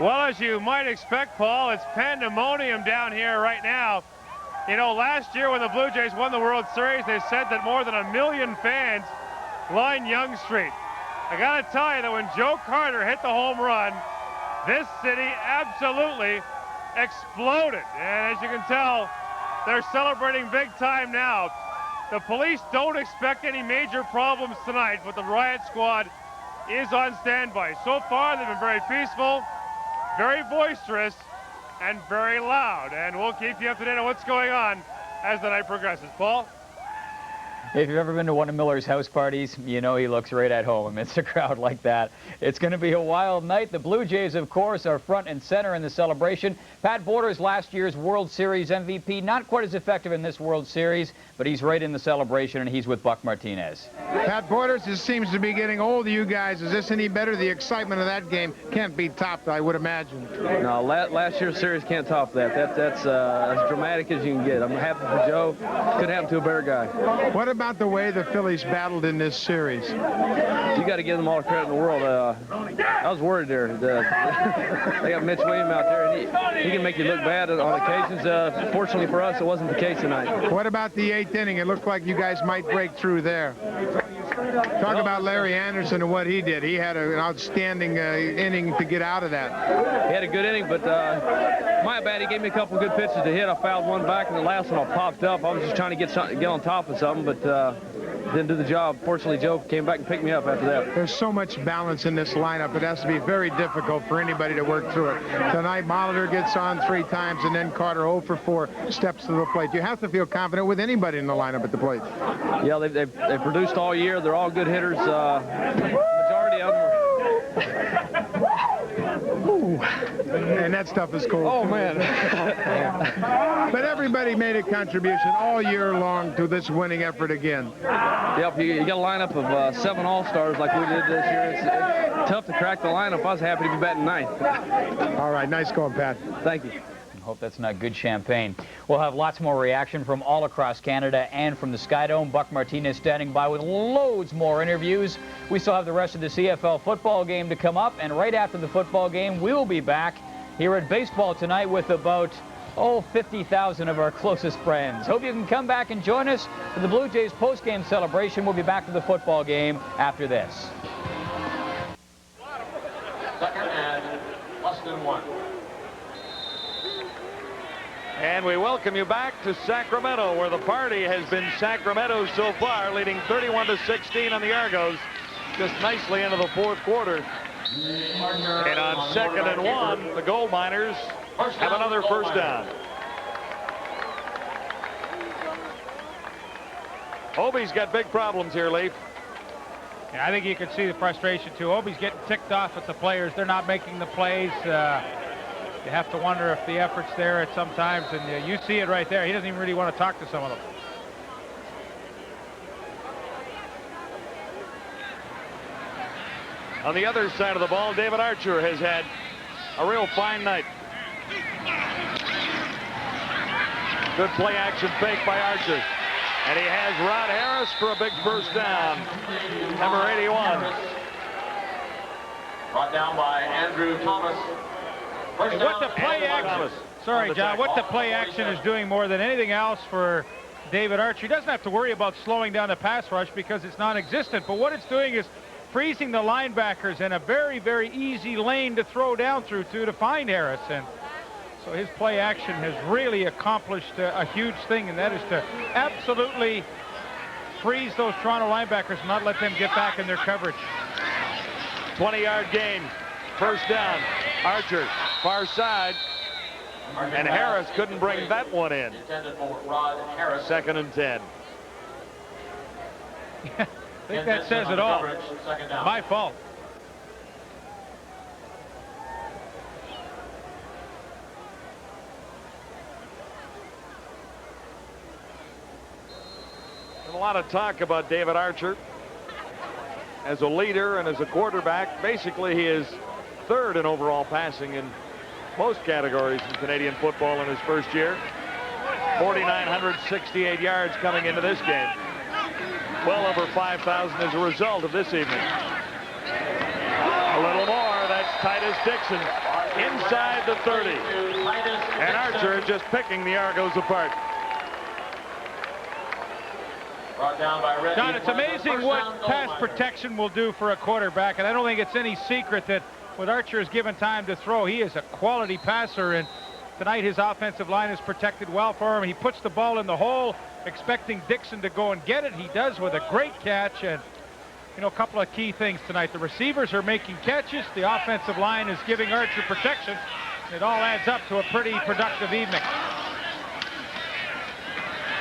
Speaker 22: Well, as you might expect, Paul, it's pandemonium down here right now. You know, last year when the Blue Jays won the World Series, they said that more than 1 million fans lined Yonge Street. I got to tell you that when Joe Carter hit the home run, this city absolutely exploded. And as you can tell, they're celebrating big time now. The police don't expect any major problems tonight, but the riot squad is on standby. So far, they've been very peaceful, very boisterous, and very loud. And we'll keep you up to date on what's going on as the night progresses. Paul?
Speaker 18: If you've ever been to one of Miller's house parties, you know he looks right at home amidst a crowd like that. It's going to be a wild night. The Blue Jays, of course, are front and center in the celebration. Pat Borders, last year's World Series MVP, not quite as effective in this World Series, but he's right in the celebration, and he's with Buck Martinez.
Speaker 21: Pat Borders, this seems to be getting old to you guys. Is this any better? The excitement of that game can't be topped, I would imagine.
Speaker 23: No, last year's series can't top that. That's as dramatic as you can get. I'm happy for Joe. Could happen to a better guy.
Speaker 21: What about the way the Phillies battled in this series?
Speaker 23: You got to give them all the credit in the world. I was worried there. They got Mitch Williams out there, and he can make you look bad on occasions. Fortunately for us, it wasn't the case tonight.
Speaker 21: What about the 8th inning? It looked like you guys might break through there. Talk about Larry Anderson and what he did. He had an outstanding inning to get out of that.
Speaker 23: He had a good inning, but my bad. He gave me a couple of good pitches to hit. I fouled one back, and the last one I popped up. I was just trying to get on top of something, but didn't do the job. Fortunately, Joe came back and picked me up after that.
Speaker 21: There's so much balance in this lineup. It has to be very difficult for anybody to work through it. Tonight, Molitor gets on 3 times, and then Carter 0 for 4 steps to the plate. You have to feel confident with anybody in the lineup at the plate.
Speaker 23: Yeah, they've produced all year. They're all good hitters. Majority of them are...
Speaker 21: And that stuff is cool.
Speaker 23: Oh, man.
Speaker 21: But everybody made a contribution all year long to this winning effort again.
Speaker 23: Yep, you got a lineup of 7 All-Stars like we did this year. It's tough to crack the lineup. I was happy to be batting ninth.
Speaker 21: All right, nice going, Pat.
Speaker 23: Thank you.
Speaker 18: Hope that's not good champagne. We'll have lots more reaction from all across Canada and from the Sky Dome. Buck Martinez standing by with loads more interviews. We still have the rest of the CFL football game to come up, and right after the football game, we'll be back here at baseball tonight with about 50,000 of our closest friends. Hope you can come back and join us for the Blue Jays post-game celebration. We'll be back to the football game after this.
Speaker 7: Second and less than 1.
Speaker 8: And we welcome you back to Sacramento, where the party has been Sacramento so far, leading 31-16 on the Argos, just nicely into the 4th quarter. And on 2nd and 1, the Gold Miners have another first down. Obi's got big problems here, Leaf.
Speaker 5: Yeah, I think you can see the frustration, too. Obi's getting ticked off at the players. They're not making the plays. You have to wonder if the effort's there at some times, and you see it right there. He doesn't even really want to talk to some of them.
Speaker 8: On the other side of the ball, David Archer has had a real fine night. Good play action fake by Archer. And he has Rod Harris for a big first down. Number 81.
Speaker 7: Brought down by Andrew Thomas.
Speaker 5: And what the play action, sorry, John, what the play action is doing more than anything else for David Archer, he doesn't have to worry about slowing down the pass rush because it's non-existent, but what it's doing is freezing the linebackers in a very, very easy lane to throw down through to find Harris. And so his play action has really accomplished a huge thing, and that is to absolutely freeze those Toronto linebackers and not let them get back in their coverage.
Speaker 8: 20-yard gain. First down. Archer, far side. And Harris couldn't bring that one in.
Speaker 7: Intended for Rod Harris.
Speaker 8: 2nd and 10.
Speaker 5: I think that says it all. My fault.
Speaker 8: There's a lot of talk about David Archer as a leader and as a quarterback. Basically, he is 3rd in overall passing in most categories in Canadian football in his first year. 4,968 yards coming into this game. Well over 5,000 as a result of this evening. A little more. That's Titus Dixon inside the 30. And Archer just picking the Argos apart.
Speaker 5: John, it's amazing what pass protection will do for a quarterback, and I don't think it's any secret that when Archer is given time to throw, he is a quality passer, and tonight his offensive line is protected well for him. He puts the ball in the hole, expecting Dixon to go and get it. He does with a great catch, and you know, a couple of key things tonight. The receivers are making catches. The offensive line is giving Archer protection. It all adds up to a pretty productive evening.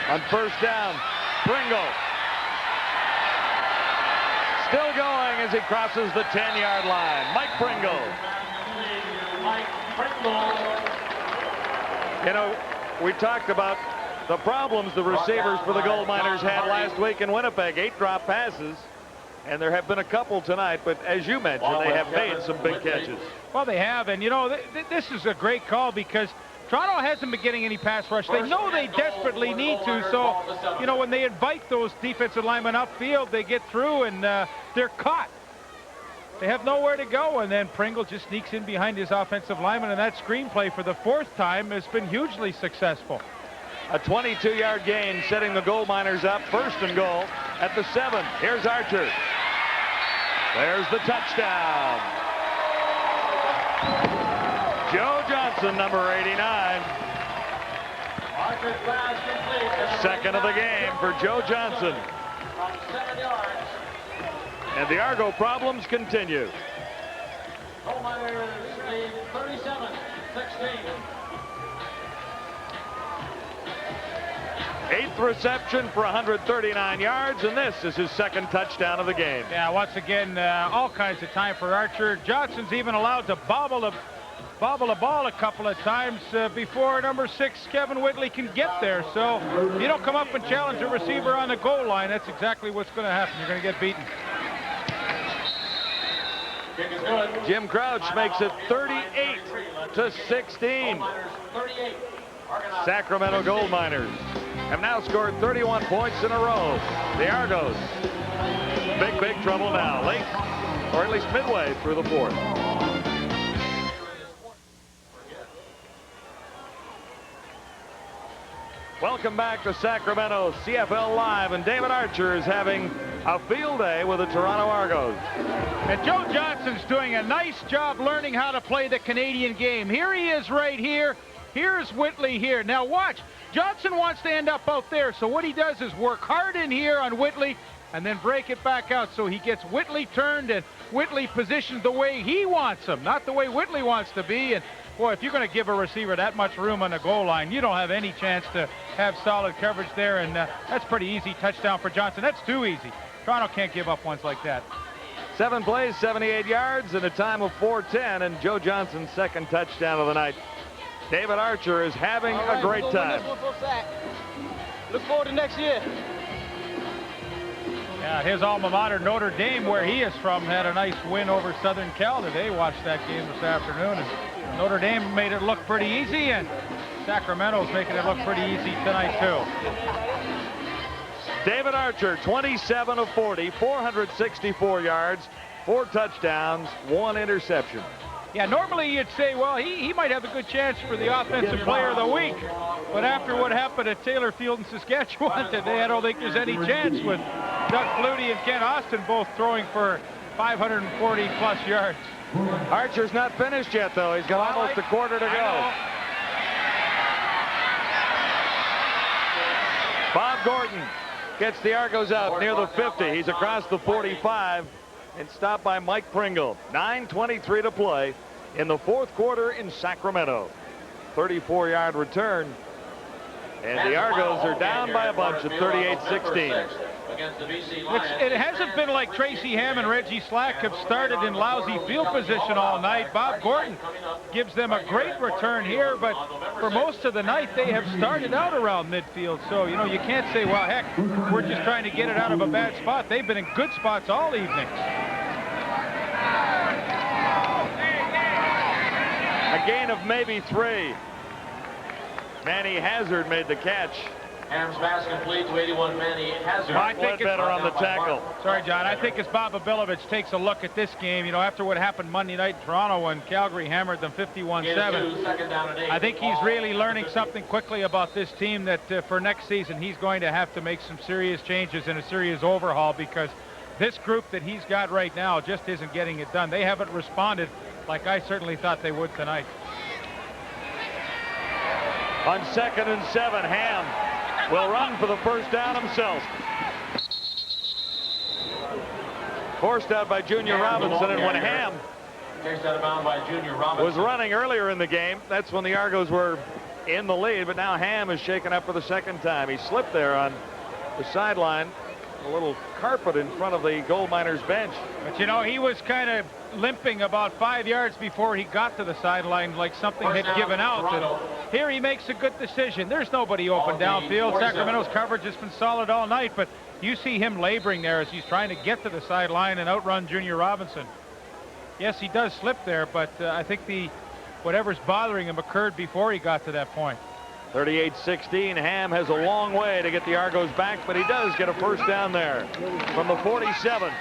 Speaker 8: On first down, Pringle. Still going as he crosses the 10-yard line. Mike Pringle. You know, we talked about the problems the receivers for the Gold Miners had last week in Winnipeg. 8 drop passes, and there have been a couple tonight, but as you mentioned, they have made some big catches.
Speaker 5: Well, they have, and you know, this is a great call because Toronto hasn't been getting any pass rush. They know they desperately need to, so, you know, when they invite those defensive linemen upfield, they get through and they're caught. They have nowhere to go, and then Pringle just sneaks in behind his offensive lineman, and that screenplay for the 4th time has been hugely successful.
Speaker 8: A 22-yard gain, setting the Gold Miners up 1st and goal at the 7. Here's Archer. There's the touchdown. Joe Johnson, number 89. 2nd of the game for Joe Johnson. And the Argo problems continue.
Speaker 7: Gold Miners lead 37-16.
Speaker 8: 8th reception for 139 yards, and this is his 2nd touchdown of the game.
Speaker 5: Yeah, once again, all kinds of time for Archer. Johnson's even allowed to bobble bobble the ball a couple of times before number 6, Kevin Whitley, can get there. So if you don't come up and challenge a receiver on the goal line, that's exactly what's going to happen. You're going to get beaten.
Speaker 8: Jim Crouch makes it 38-16. Sacramento Gold Miners have now scored 31 points in a row. The Argos, big trouble now, late, or at least midway through the fourth. Welcome back to Sacramento CFL Live, and David Archer is having a field day with the Toronto Argos.
Speaker 5: And Joe Johnson's doing a nice job learning how to play the Canadian game. Here he is right here. Here's Whitley here. Now watch. Johnson wants to end up out there, so what he does is work hard in here on Whitley and then break it back out, so he gets Whitley turned and Whitley positioned the way he wants him, not the way Whitley wants to be. And boy, if you're going to give a receiver that much room on the goal line, you don't have any chance to have solid coverage there, and that's pretty easy. Touchdown for Johnson. That's too easy. Toronto can't give up ones like that.
Speaker 8: 7 plays, 78 yards, and a time of 4:10, and Joe Johnson's second touchdown of the night. David Archer is having a great time.
Speaker 2: Look forward to next year.
Speaker 5: Yeah, his alma mater, Notre Dame, where he is from, had a nice win over Southern Cal today. Watched that game this afternoon, and Notre Dame made it look pretty easy, and Sacramento's making it look pretty easy tonight, too.
Speaker 8: David Archer, 27 of 40, 464 yards, 4 touchdowns, 1 interception.
Speaker 5: Yeah, normally you'd say, well, he might have a good chance for the Offensive Player of the Week. But after what happened at Taylor Field in Saskatchewan today, I don't think there's any chance with Doug Flutie and Ken Austin both throwing for 540-plus yards.
Speaker 8: Archer's not finished yet, though. He's got almost a quarter to go. Bob Gordon gets the Argos out near the 50. He's across the 45 and stopped by Mike Pringle. 9:23 to play in the fourth quarter in Sacramento. 34-yard return. And the Argos are down by a bunch at 38-16.
Speaker 5: It hasn't been like Tracy Ham and Reggie Slack have started in lousy field position all night. Bob Gordon gives them a great return here, but for most of the night they have started out around midfield. So, you know, you can't say, well, heck, we're just trying to get it out of a bad spot. They've been in good spots all evening.
Speaker 8: A gain of maybe 3. Manny Hazard made the catch.
Speaker 7: Ham's pass complete to 81 Manny Hazard.
Speaker 8: I think better on the tackle.
Speaker 5: Sorry, John. I think as Bob Abilovich takes a look at this game, you know, after what happened Monday night in Toronto when Calgary hammered them 51-7, I think he's really learning something quickly about this team that for next season he's going to have to make some serious changes and a serious overhaul, because this group that he's got right now just isn't getting it done. They haven't responded like I certainly thought they would tonight.
Speaker 8: On 2nd and 7, Ham will run for the first down himself. Forced out by Junior Robinson, and when Ham was running earlier in the game, that's when the Argos were in the lead, but now Ham is shaken up for the second time. He slipped there on the sideline, a little carpet in front of the Gold Miners bench.
Speaker 5: But, you know, he was kind of limping about 5 yards before he got to the sideline, like something had given out. And here he makes a good decision. There's nobody open downfield. Sacramento's coverage has been solid all night, but you see him laboring there as he's trying to get to the sideline and outrun Junior Robinson. Yes, he does slip there, but I think whatever's bothering him occurred before he got to that point.
Speaker 8: 38-16. Ham has a long way to get the Argos back, but he does get a first down there from the 47.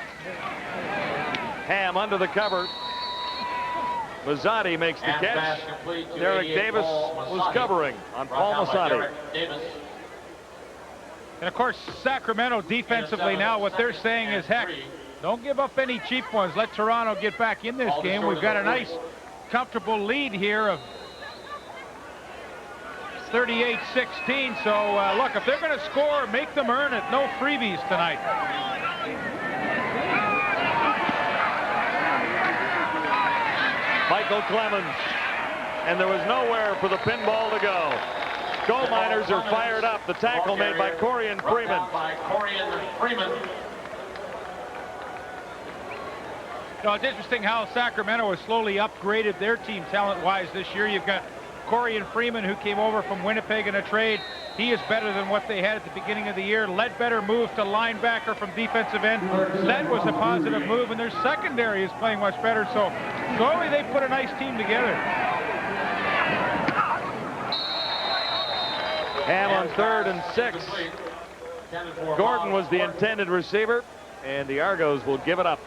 Speaker 8: Ham under the cover. Mazzotti makes the catch. Derek Davis was covering on Paul Mazzotti.
Speaker 5: And of course, Sacramento defensively now, what they're saying is, heck, don't give up any cheap ones. Let Toronto get back in this game. We've got a nice, comfortable lead here of 38-16. So, look, if they're going to score, make them earn it. No freebies tonight.
Speaker 8: Michael Clemens, and there was nowhere for the pinball to go. Gold Miners are fired up. The tackle made by Corian Freeman.
Speaker 5: No, it's interesting how Sacramento has slowly upgraded their team talent-wise this year. You've got Corian Freeman, who came over from Winnipeg in a trade. He is better than what they had at the beginning of the year. Ledbetter moved to linebacker from defensive end. That was a positive move, and their secondary is playing much better. So slowly they put a nice team together.
Speaker 8: Ham on 3rd and 6. Gordon was the intended receiver, and the Argos will give it up.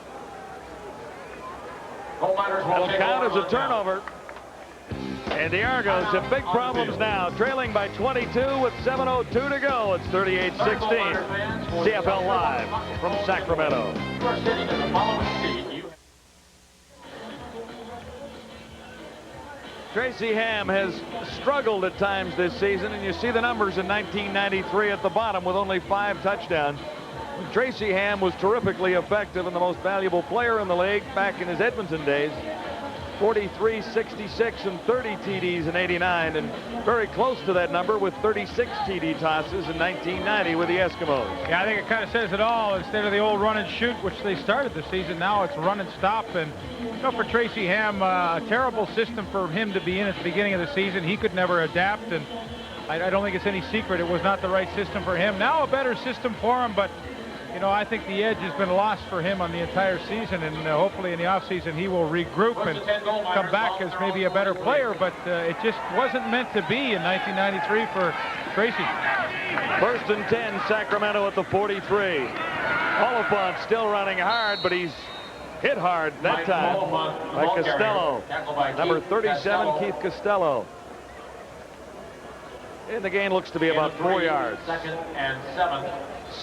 Speaker 8: It'll count as a turnover. And the Argos have big problems now, trailing by 22 with 7:02 to go. It's 38-16. CFL Live from Sacramento. Tracy Ham has struggled at times this season, and you see the numbers in 1993 at the bottom with only 5 touchdowns. Tracy Ham was terrifically effective and the most valuable player in the league back in his Edmonton days. 43, 66, and 30 TDs in 89, and very close to that number with 36 TD tosses in 1990 with the Eskimos.
Speaker 5: Yeah, I think it kind of says it all. Instead of the old run and shoot, which they started the season, now it's run and stop. And you know, for Tracy Ham, a terrible system for him to be in at the beginning of the season. He could never adapt, and I don't think it's any secret it was not the right system for him. Now a better system for him, but you know, I think the edge has been lost for him on the entire season, and hopefully in the offseason he will regroup and come back as maybe a better player, but it just wasn't meant to be in 1993 for Tracy.
Speaker 8: 1st and 10, Sacramento at the 43. Oliphant still running hard, but he's hit hard that time by Costello. Number 37, Keith Costello. And the gain looks to be about 4 yards.
Speaker 7: 2nd and 7.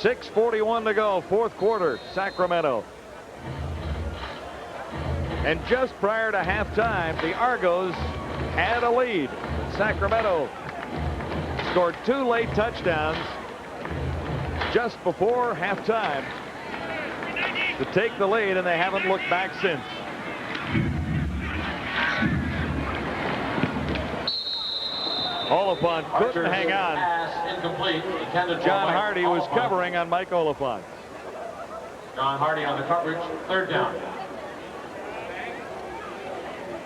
Speaker 8: 6:41 to go, 4th quarter, Sacramento. And just prior to halftime, the Argos had a lead. Sacramento scored 2 late touchdowns just before halftime to take the lead, and they haven't looked back since. Oliphant couldn't hang on. John Hardy was covering on Mike Oliphant.
Speaker 7: John Hardy on the coverage, 3rd down.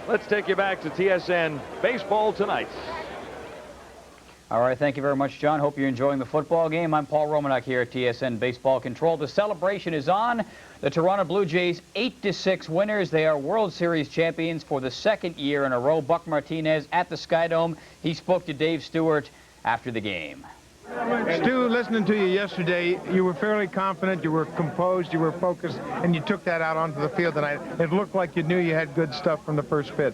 Speaker 8: Let's take you back to TSN Baseball Tonight.
Speaker 18: All right, thank you very much, John. Hope you're enjoying the football game. I'm Paul Romanek here at TSN Baseball Control. The celebration is on. The Toronto Blue Jays 8-6 winners. They are World Series champions for the 2nd year in a row. Buck Martinez at the Sky Dome. He spoke to Dave Stewart after the game.
Speaker 21: Stu, listening to you yesterday, you were fairly confident, you were composed, you were focused, and you took that out onto the field tonight. It looked like you knew you had good stuff from the first pitch.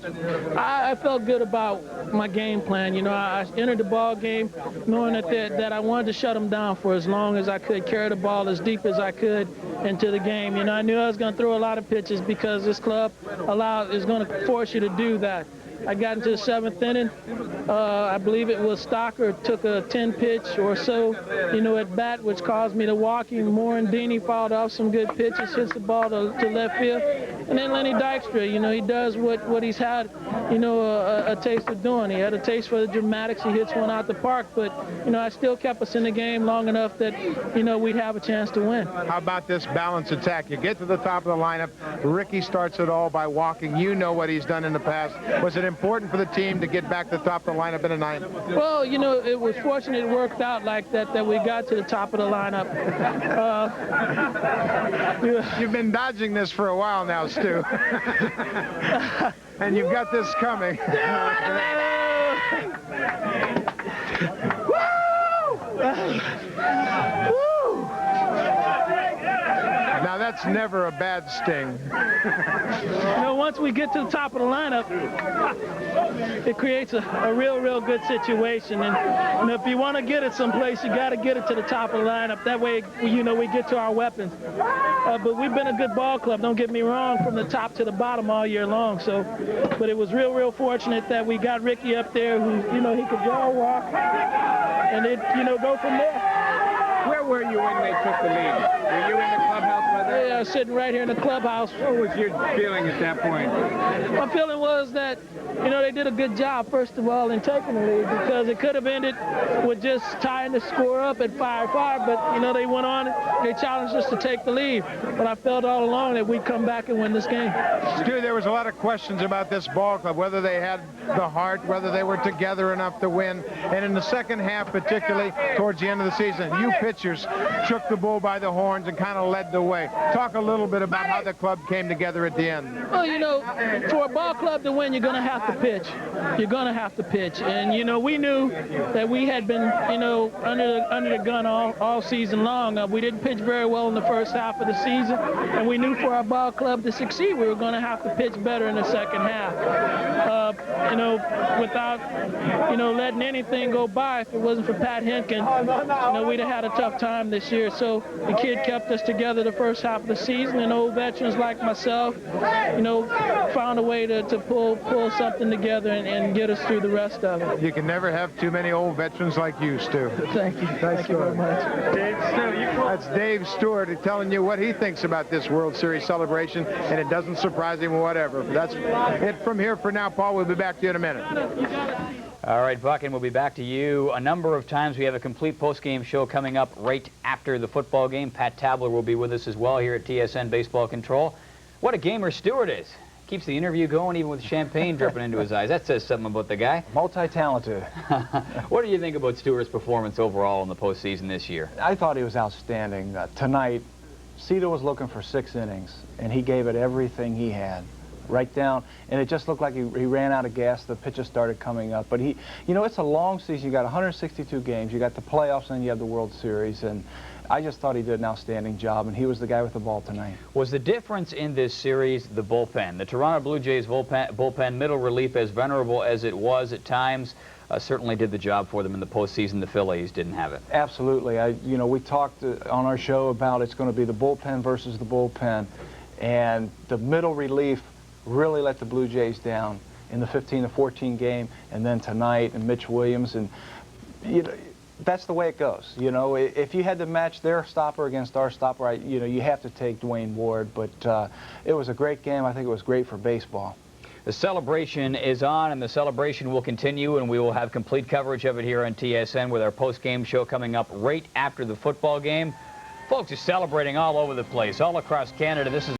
Speaker 3: I felt good about my game plan. You know, I entered the ball game knowing that I wanted to shut them down for as long as I could, carry the ball as deep as I could into the game. You know, I knew I was going to throw a lot of pitches because this club is going to force you to do that. I got into the 7th inning. I believe it was Stocker took a 10 pitch or so, you know, at bat, which caused me to walk him more. And Dini fouled off some good pitches, hits the ball to left field. And then Lenny Dykstra, you know, he does what he's had, you know, a taste of doing. He had a taste for the dramatics. He hits one out the park. But, you know, I still kept us in the game long enough that, you know, we'd have a chance to win.
Speaker 21: How about this balanced attack? You get to the top of the lineup. Ricky starts it all by walking. You know what he's done in the past. Was it important for the team to get back to the top of the lineup in a 9th?
Speaker 3: Well, you know, it was fortunate it worked out like that we got to the top of the lineup.
Speaker 21: You've been dodging this for a while now, Stu. And you've got this coming. Now that's never a bad sting.
Speaker 3: You know, once we get to the top of the lineup, it creates a real good situation. And if you want to get it someplace, you got to get it to the top of the lineup. That way, you know, we get to our weapons. But we've been a good ball club, don't get me wrong, from the top to the bottom all year long. So, but it was real fortunate that we got Ricky up there who, you know, he could draw a walk and it, you know, go from there.
Speaker 5: Where were you when they took the lead? Were you in the clubhouse by then?
Speaker 3: Yeah, sitting right here in the clubhouse.
Speaker 5: What was your feeling at that point?
Speaker 3: My feeling was that, you know, they did a good job, first of all, in taking the lead, because it could have ended with just tying the score up at 5-5, but, you know, they went on, they challenged us to take the lead. But I felt all along that we'd come back and win this game.
Speaker 21: Stu, there was a lot of questions about this ball club, whether they had the heart, whether they were together enough to win. And in the second half, particularly towards the end of the season, you pitchers shook the bull by the horns and kind of led the way. Talk a little bit about how the club came together at the end.
Speaker 3: Well, you know, for a ball club to win, you're going to have to pitch. You're going to have to pitch. And, you know, we knew that we had been, you know, under the gun all season long. We didn't pitch very well in the first half of the season. And we knew for our ball club to succeed, we were going to have to pitch better in the second half. You know, without, you know, letting anything go by, if it wasn't for Pat Henkin, you know, we'd have had a tough time this year. So the kid kept us together the first half of the season, and old veterans like myself, you know, found a way to pull something together and get us through the rest of it.
Speaker 21: You can never have too many old veterans like you, Stu.
Speaker 3: Thank you. Thank you very much.
Speaker 21: That's Dave Stewart telling you what he thinks about this World Series celebration, and it doesn't surprise him whatever. That's it from here for now. Paul, we'll be back to you in a minute.
Speaker 18: All right, Buck, and we'll be back to you a number of times. We have a complete post-game show coming up right after the football game. Pat Tabler will be with us as well here at TSN Baseball Control. What a gamer Stewart is. Keeps the interview going even with champagne dripping into his eyes. That says something about the guy.
Speaker 19: Multi-talented.
Speaker 18: What do you think about Stewart's performance overall in the postseason this year?
Speaker 19: I thought he was outstanding. Tonight, Cito was looking for 6 innings, and he gave it everything he had. Right down, and it just looked like he ran out of gas. The pitches started coming up, but you know, it's a long season. You got 162 games, you got the playoffs, and you have the World Series, and I just thought he did an outstanding job, and he was the guy with the ball tonight.
Speaker 18: Was the difference in this series the bullpen? The Toronto Blue Jays bullpen, middle relief, as venerable as it was at times, certainly did the job for them in the postseason. The Phillies didn't have it.
Speaker 19: Absolutely. You know, we talked on our show about it's going to be the bullpen versus the bullpen, and the middle relief really let the Blue Jays down in the 15-14 game, and then tonight, and Mitch Williams, and you know, that's the way it goes. You know, if you had to match their stopper against our stopper, you know, you have to take Dwayne Ward. But it was a great game. I think it was great for baseball.
Speaker 18: The celebration is on, and the celebration will continue, and we will have complete coverage of it here on TSN with our post-game show coming up right after the football game. Folks are celebrating all over the place, all across Canada. This is